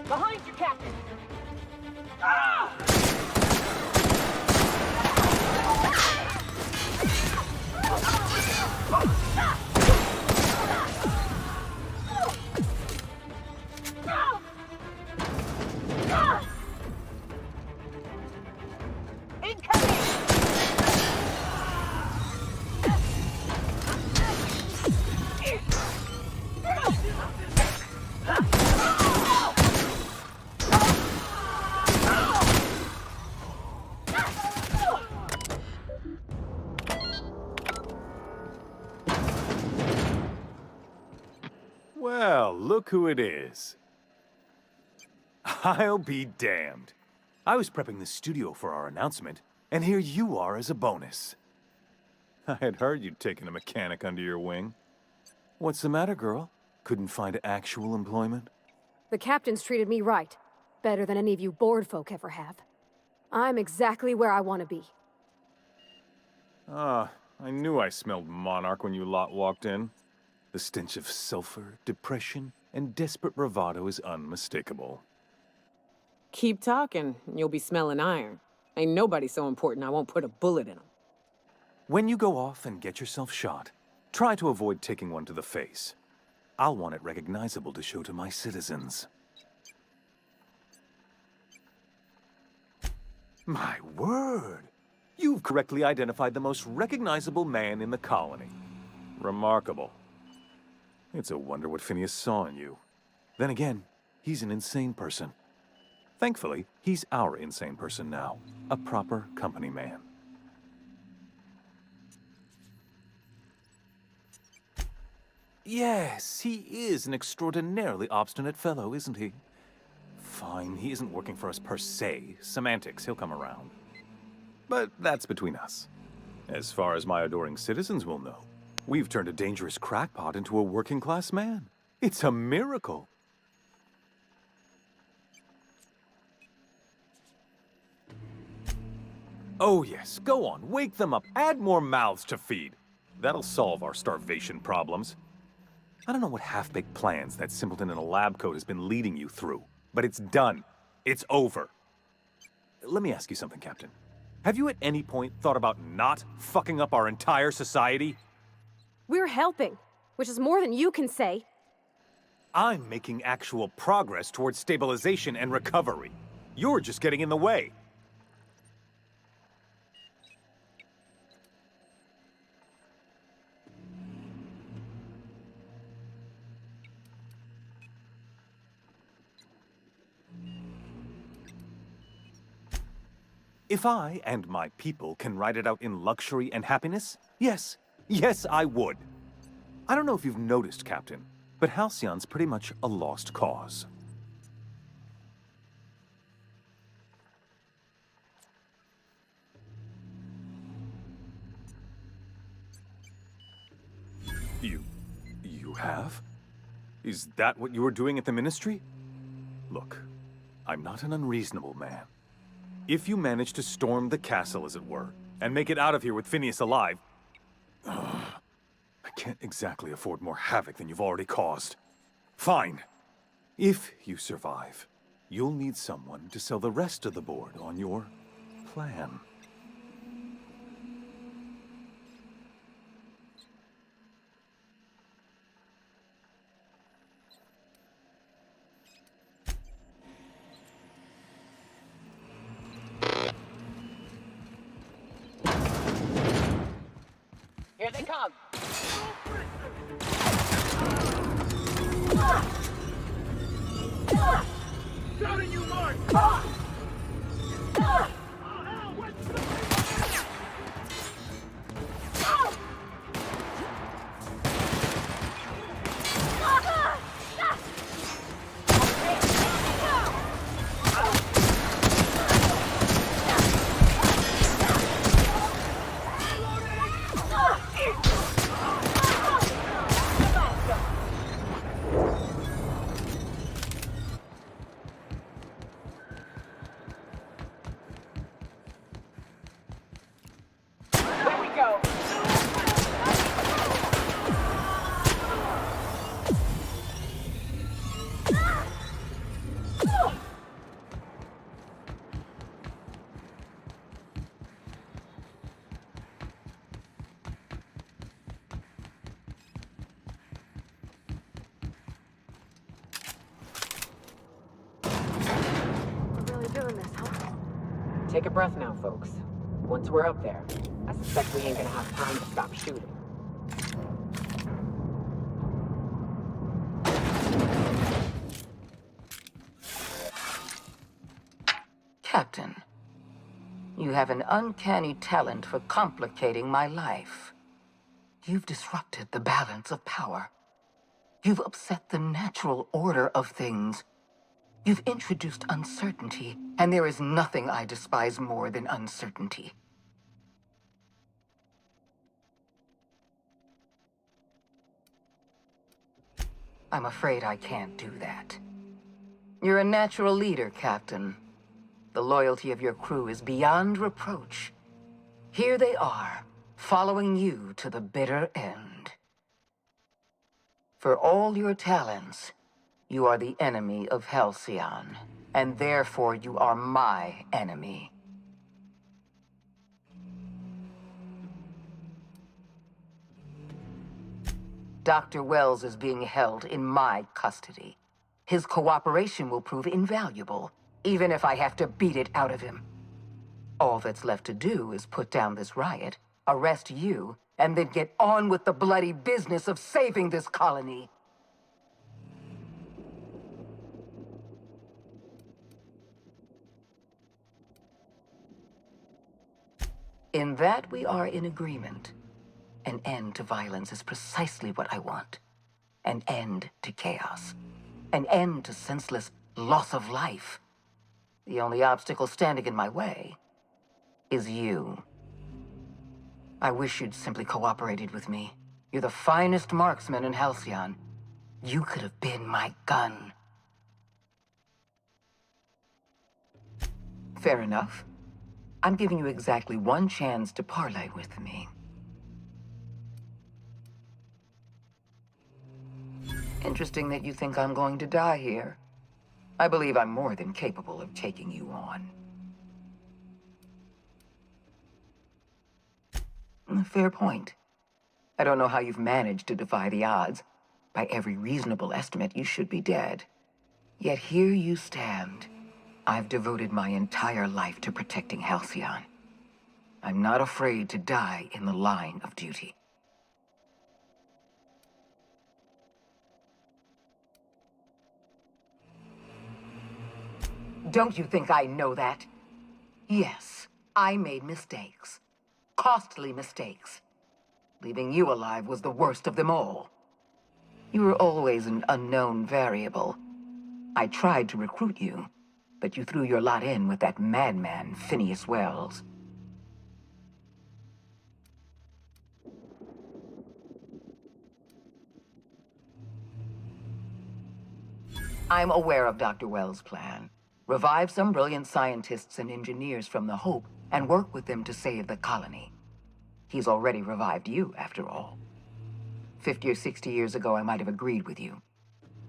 Behind you, Captain! Well, look who it is. I'll be damned. I was prepping the studio for our announcement, and here you are as a bonus. I had heard you'd taken a mechanic under your wing. What's the matter, girl? Couldn't find actual employment? The captain's treated me right. Better than any of you bored folk ever have. I'm exactly where I want to be. Ah, I knew I smelled Monarch when you lot walked in. The stench of sulfur, depression, and desperate bravado is unmistakable. Keep talking, and you'll be smelling iron. Ain't nobody so important I won't put a bullet in him. When you go off and get yourself shot, try to avoid taking one to the face. I'll want it recognizable to show to my citizens. My word! You've correctly identified the most recognizable man in the colony. Remarkable. It's a wonder what Phineas saw in you. Then again, he's an insane person. Thankfully, he's our insane person now. A proper company man. Yes, he is an extraordinarily obstinate fellow, isn't he? Fine, he isn't working for us per se. Semantics, he'll come around. But that's between us. As far as my adoring citizens will know, we've turned a dangerous crackpot into a working-class man. It's a miracle. Oh yes, go on, wake them up, add more mouths to feed. That'll solve our starvation problems. I don't know what half-baked plans that simpleton in a lab coat has been leading you through, but it's done. It's over. Let me ask you something, Captain. Have you at any point thought about not fucking up our entire society? We're helping, which is more than you can say. I'm making actual progress towards stabilization and recovery. You're just getting in the way. If I and my people can ride it out in luxury and happiness, yes, I would. I don't know if you've noticed, Captain, but Halcyon's pretty much a lost cause. You have? Is that what you were doing at the Ministry? Look, I'm not an unreasonable man. If you manage to storm the castle, as it were, and make it out of here with Phineas alive, I can't exactly afford more havoc than you've already caused. Fine. If you survive, you'll need someone to sell the rest of the board on your plan. Here they come. Shouting you, Mark! Here we go. We're really doing this, huh? Take a breath now, folks. Once we're up there, I suspect we ain't gonna have time to stop shooting. Captain, you have an uncanny talent for complicating my life. You've disrupted the balance of power. You've upset the natural order of things. You've introduced uncertainty, and there is nothing I despise more than uncertainty. I'm afraid I can't do that. You're a natural leader, Captain. The loyalty of your crew is beyond reproach. Here they are, following you to the bitter end. For all your talents, you are the enemy of Halcyon, and therefore you are my enemy. Dr. Wells is being held in my custody. His cooperation will prove invaluable, even if I have to beat it out of him. All that's left to do is put down this riot, arrest you, and then get on with the bloody business of saving this colony. In that we are in agreement. An end to violence is precisely what I want. An end to chaos. An end to senseless loss of life. The only obstacle standing in my way is you. I wish you'd simply cooperated with me. You're the finest marksman in Halcyon. You could have been my gun. Fair enough. I'm giving you exactly one chance to parley with me. Interesting that you think I'm going to die here. I believe I'm more than capable of taking you on. Fair point. I don't know how you've managed to defy the odds. By every reasonable estimate, you should be dead. Yet here you stand. I've devoted my entire life to protecting Halcyon. I'm not afraid to die in the line of duty. Don't you think I know that? Yes, I made mistakes. Costly mistakes. Leaving you alive was the worst of them all. You were always an unknown variable. I tried to recruit you, but you threw your lot in with that madman, Phineas Wells. I'm aware of Dr. Wells' plan. Revive some brilliant scientists and engineers from the Hope and work with them to save the colony. He's already revived you, after all. 50 or 60 years ago, I might have agreed with you.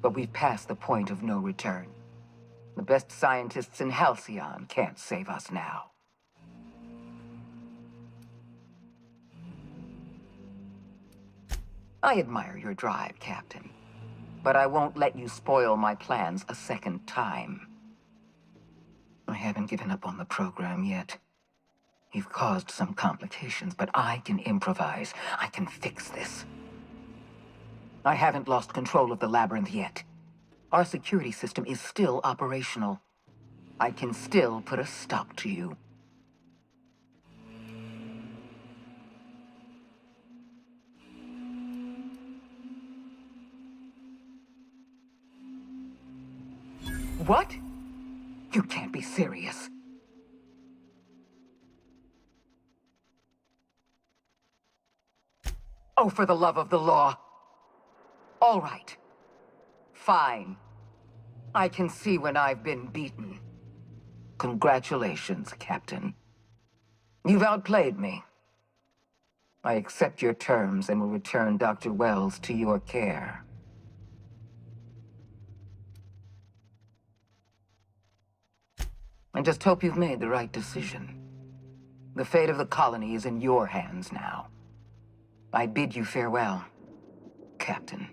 But we've passed the point of no return. The best scientists in Halcyon can't save us now. I admire your drive, Captain. But I won't let you spoil my plans a second time. I haven't given up on the program yet. You've caused some complications, but I can improvise. I can fix this. I haven't lost control of the labyrinth yet. Our security system is still operational. I can still put a stop to you. What? You can't be serious. Oh, for the love of the law. All right. Fine. I can see when I've been beaten. Congratulations, Captain. You've outplayed me. I accept your terms and will return Dr. Wells to your care. I just hope you've made the right decision. The fate of the colony is in your hands now. I bid you farewell, Captain.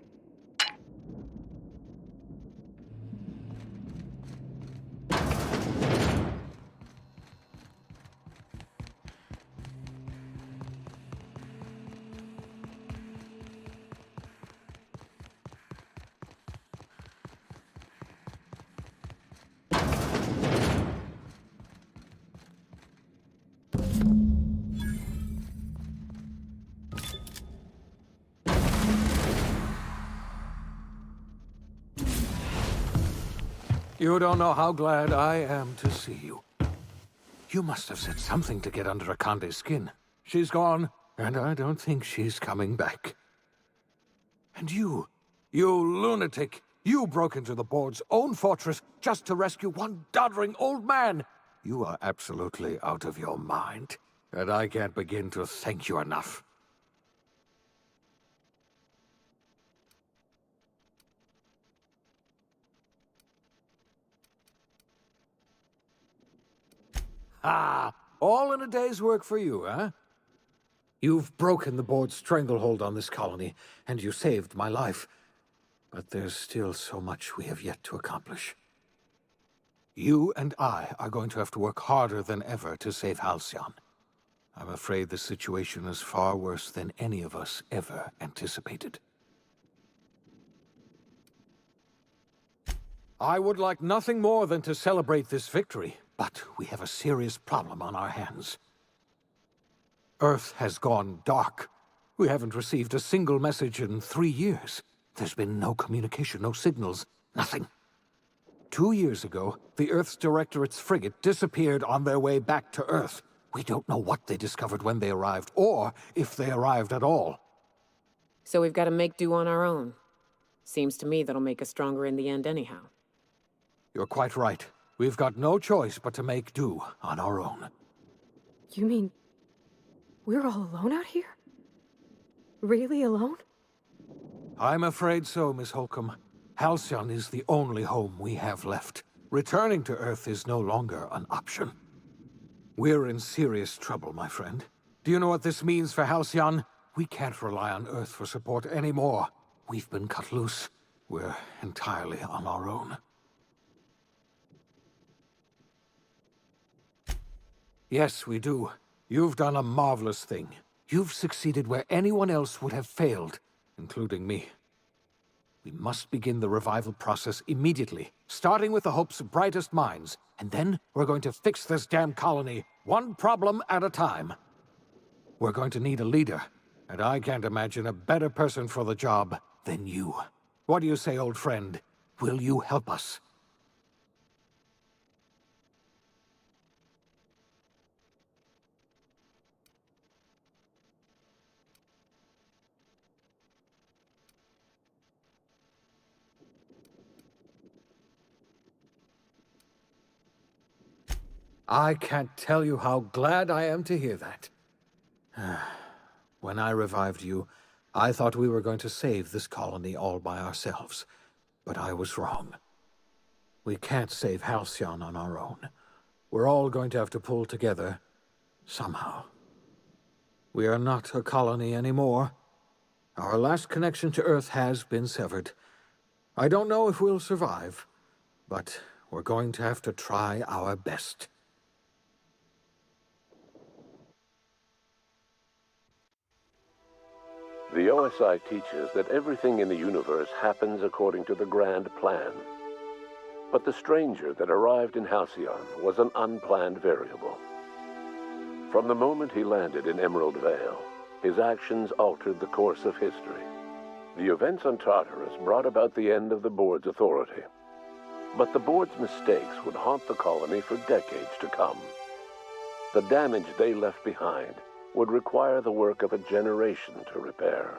You don't know how glad I am to see you. You must have said something to get under Akande's skin. She's gone, and I don't think she's coming back. And you lunatic, you broke into the board's own fortress just to rescue one doddering old man. You are absolutely out of your mind, and I can't begin to thank you enough. Ah, all in a day's work for you, huh? You've broken the board's stranglehold on this colony, and you saved my life. But there's still so much we have yet to accomplish. You and I are going to have to work harder than ever to save Halcyon. I'm afraid the situation is far worse than any of us ever anticipated. I would like nothing more than to celebrate this victory, but we have a serious problem on our hands. Earth has gone dark. We haven't received a single message in 3 years. There's been no communication, no signals, nothing. 2 years ago, the Earth's Directorate's frigate disappeared on their way back to Earth. We don't know what they discovered when they arrived, or if they arrived at all. So we've got to make do on our own. Seems to me that'll make us stronger in the end anyhow. You're quite right. We've got no choice but to make do on our own. You mean we're all alone out here? Really alone? I'm afraid so, Miss Holcomb. Halcyon is the only home we have left. Returning to Earth is no longer an option. We're in serious trouble, my friend. Do you know what this means for Halcyon? We can't rely on Earth for support anymore. We've been cut loose. We're entirely on our own. Yes, we do. You've done a marvelous thing. You've succeeded where anyone else would have failed, including me. We must begin the revival process immediately, starting with the Hope's brightest minds, and then we're going to fix this damn colony, one problem at a time. We're going to need a leader, and I can't imagine a better person for the job than you. What do you say, old friend? Will you help us? I can't tell you how glad I am to hear that. When I revived you, I thought we were going to save this colony all by ourselves. But I was wrong. We can't save Halcyon on our own. We're all going to have to pull together, somehow. We are not a colony anymore. Our last connection to Earth has been severed. I don't know if we'll survive, but we're going to have to try our best. The OSI teaches that everything in the universe happens according to the grand plan. But the stranger that arrived in Halcyon was an unplanned variable. From the moment he landed in Emerald Vale, his actions altered the course of history. The events on Tartarus brought about the end of the board's authority. But the board's mistakes would haunt the colony for decades to come. The damage they left behind would require the work of a generation to repair.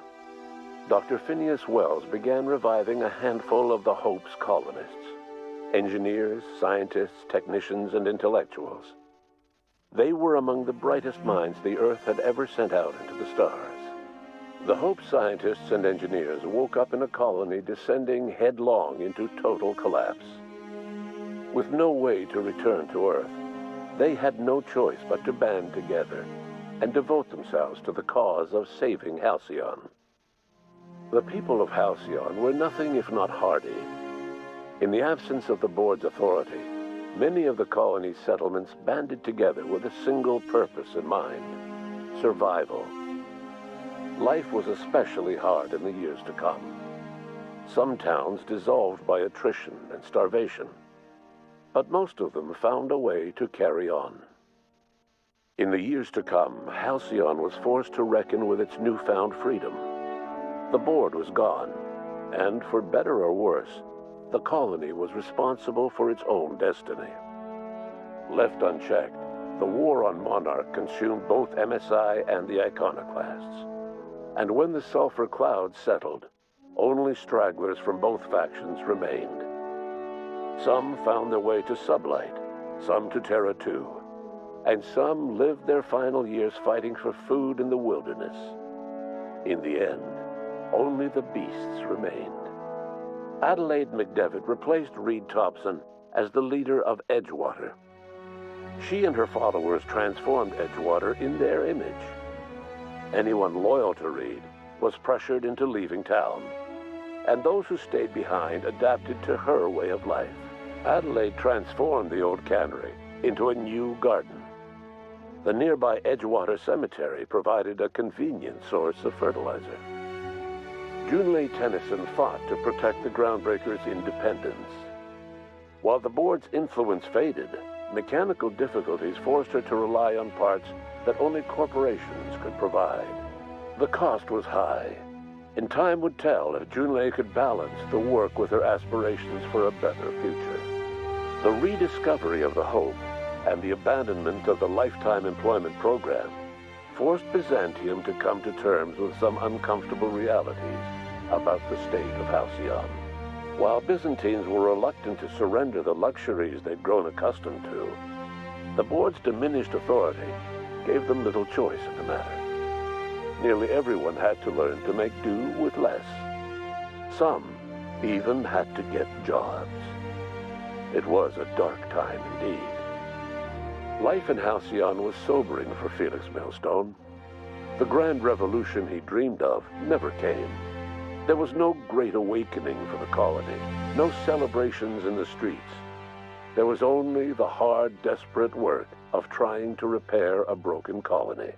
Dr. Phineas Wells began reviving a handful of the Hope's colonists. Engineers, scientists, technicians, and intellectuals. They were among the brightest minds the Earth had ever sent out into the stars. The Hope scientists and engineers woke up in a colony descending headlong into total collapse. With no way to return to Earth, they had no choice but to band together and devote themselves to the cause of saving Halcyon. The people of Halcyon were nothing if not hardy. In the absence of the board's authority, many of the colony's settlements banded together with a single purpose in mind: survival. Life was especially hard in the years to come. Some towns dissolved by attrition and starvation, but most of them found a way to carry on. In the years to come, Halcyon was forced to reckon with its newfound freedom. The board was gone, and for better or worse, the colony was responsible for its own destiny. Left unchecked, the war on Monarch consumed both MSI and the Iconoclasts. And when the sulfur cloud settled, only stragglers from both factions remained. Some found their way to Sublight, some to Terra 2, and some lived their final years fighting for food in the wilderness. In the end, only the beasts remained. Adelaide McDevitt replaced Reed Thompson as the leader of Edgewater. She and her followers transformed Edgewater in their image. Anyone loyal to Reed was pressured into leaving town, and those who stayed behind adapted to her way of life. Adelaide transformed the old cannery into a new garden. The nearby Edgewater Cemetery provided a convenient source of fertilizer. Junlei Tennyson fought to protect the Groundbreakers' independence. While the board's influence faded, mechanical difficulties forced her to rely on parts that only corporations could provide. The cost was high, and time would tell if Junlei could balance the work with her aspirations for a better future. The rediscovery of the Hope and the abandonment of the Lifetime Employment Program forced Byzantium to come to terms with some uncomfortable realities about the state of Halcyon. While Byzantines were reluctant to surrender the luxuries they'd grown accustomed to, the board's diminished authority gave them little choice in the matter. Nearly everyone had to learn to make do with less. Some even had to get jobs. It was a dark time indeed. Life in Halcyon was sobering for Felix Millstone. The grand revolution he dreamed of never came. There was no great awakening for the colony, no celebrations in the streets. There was only the hard, desperate work of trying to repair a broken colony.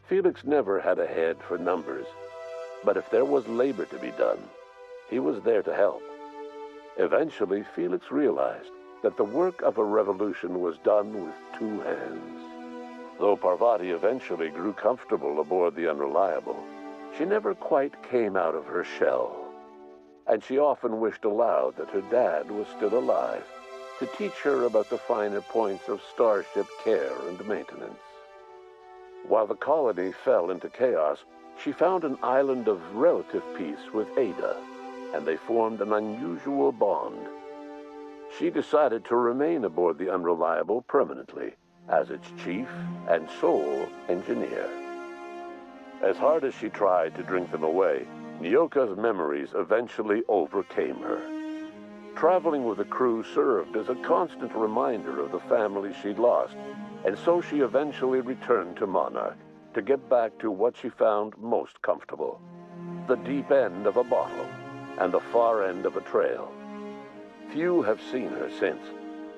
Felix never had a head for numbers, but if there was labor to be done, he was there to help. Eventually, Felix realized that the work of a revolution was done with two hands. Though Parvati eventually grew comfortable aboard the Unreliable, she never quite came out of her shell. And she often wished aloud that her dad was still alive to teach her about the finer points of starship care and maintenance. While the colony fell into chaos, she found an island of relative peace with Ada, and they formed an unusual bond. She decided to remain aboard the Unreliable permanently as its chief and sole engineer. As hard as she tried to drink them away, Nyoka's memories eventually overcame her. Traveling with the crew served as a constant reminder of the family she'd lost, and so she eventually returned to Monarch to get back to what she found most comfortable: the deep end of a bottle, and the far end of a trail. Few have seen her since,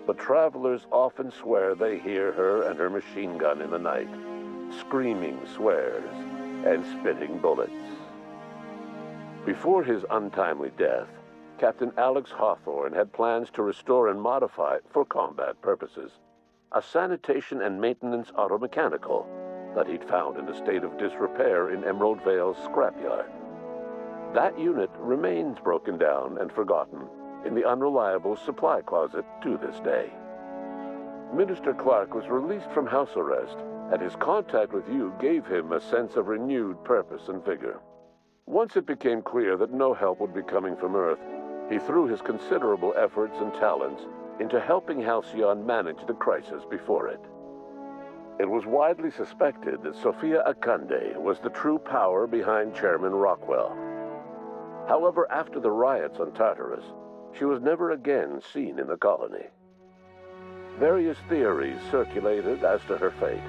but travelers often swear they hear her and her machine gun in the night, screaming swears and spitting bullets. Before his untimely death, Captain Alex Hawthorne had plans to restore and modify, for combat purposes, a sanitation and maintenance automechanical that he'd found in a state of disrepair in Emerald Vale's scrapyard. That unit remains broken down and forgotten in the unreliable supply closet to this day. Minister Clark was released from house arrest, and his contact with you gave him a sense of renewed purpose and vigor. Once it became clear that no help would be coming from Earth, he threw his considerable efforts and talents into helping Halcyon manage the crisis before it. It was widely suspected that Sophia Akande was the true power behind Chairman Rockwell. However, after the riots on Tartarus, she was never again seen in the colony. Various theories circulated as to her fate.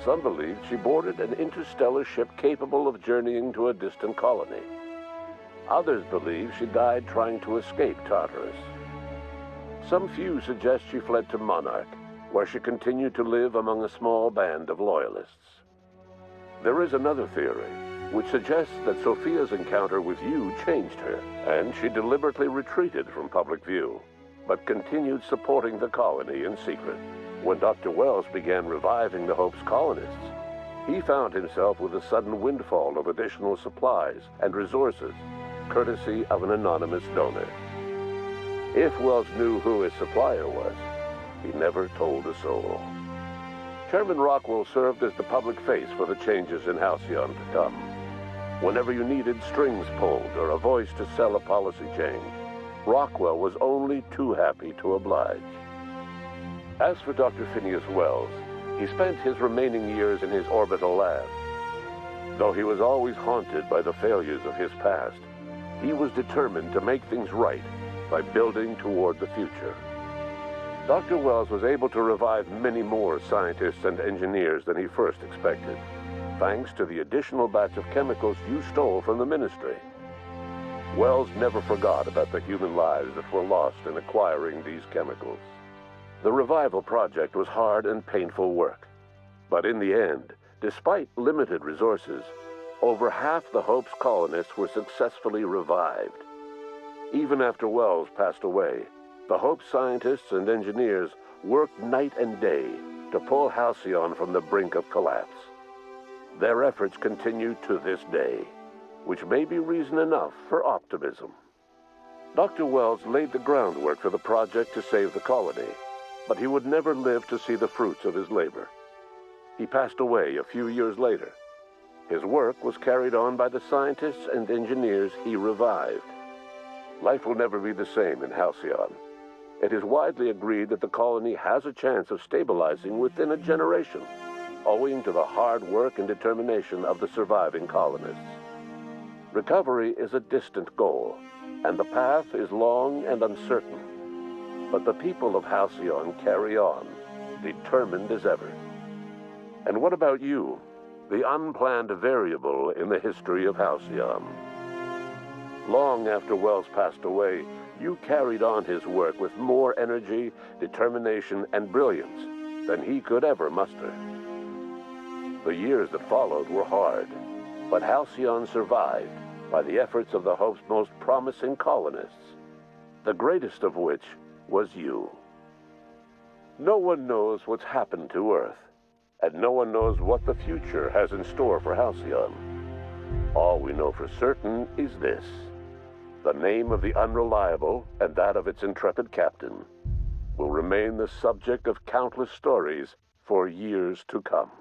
Some believed she boarded an interstellar ship capable of journeying to a distant colony. Others believe she died trying to escape Tartarus. Some few suggest she fled to Monarch, where she continued to live among a small band of loyalists. There is another theory, which suggests that Sophia's encounter with you changed her, and she deliberately retreated from public view, but continued supporting the colony in secret. When Dr. Wells began reviving the Hope's colonists, he found himself with a sudden windfall of additional supplies and resources, courtesy of an anonymous donor. If Wells knew who his supplier was, he never told a soul. Chairman Rockwell served as the public face for the changes in Halcyon to come. Whenever you needed strings pulled or a voice to sell a policy change, Rockwell was only too happy to oblige. As for Dr. Phineas Wells, he spent his remaining years in his orbital lab. Though he was always haunted by the failures of his past, he was determined to make things right by building toward the future. Dr. Wells was able to revive many more scientists and engineers than he first expected, thanks to the additional batch of chemicals you stole from the ministry. Wells never forgot about the human lives that were lost in acquiring these chemicals. The revival project was hard and painful work, but in the end, despite limited resources, over half the Hope's colonists were successfully revived. Even after Wells passed away, the Hope scientists and engineers worked night and day to pull Halcyon from the brink of collapse. Their efforts continue to this day, which may be reason enough for optimism. Dr. Wells laid the groundwork for the project to save the colony, but he would never live to see the fruits of his labor. He passed away a few years later. His work was carried on by the scientists and engineers he revived. Life will never be the same in Halcyon. It is widely agreed that the colony has a chance of stabilizing within a generation, owing to the hard work and determination of the surviving colonists. Recovery is a distant goal, and the path is long and uncertain. But the people of Halcyon carry on, determined as ever. And what about you, the unplanned variable in the history of Halcyon? Long after Wells passed away, you carried on his work with more energy, determination, and brilliance than he could ever muster. The years that followed were hard, but Halcyon survived by the efforts of the Hope's most promising colonists, the greatest of which was you. No one knows what's happened to Earth, and no one knows what the future has in store for Halcyon. All we know for certain is this: the name of the Unreliable and that of its intrepid captain will remain the subject of countless stories for years to come.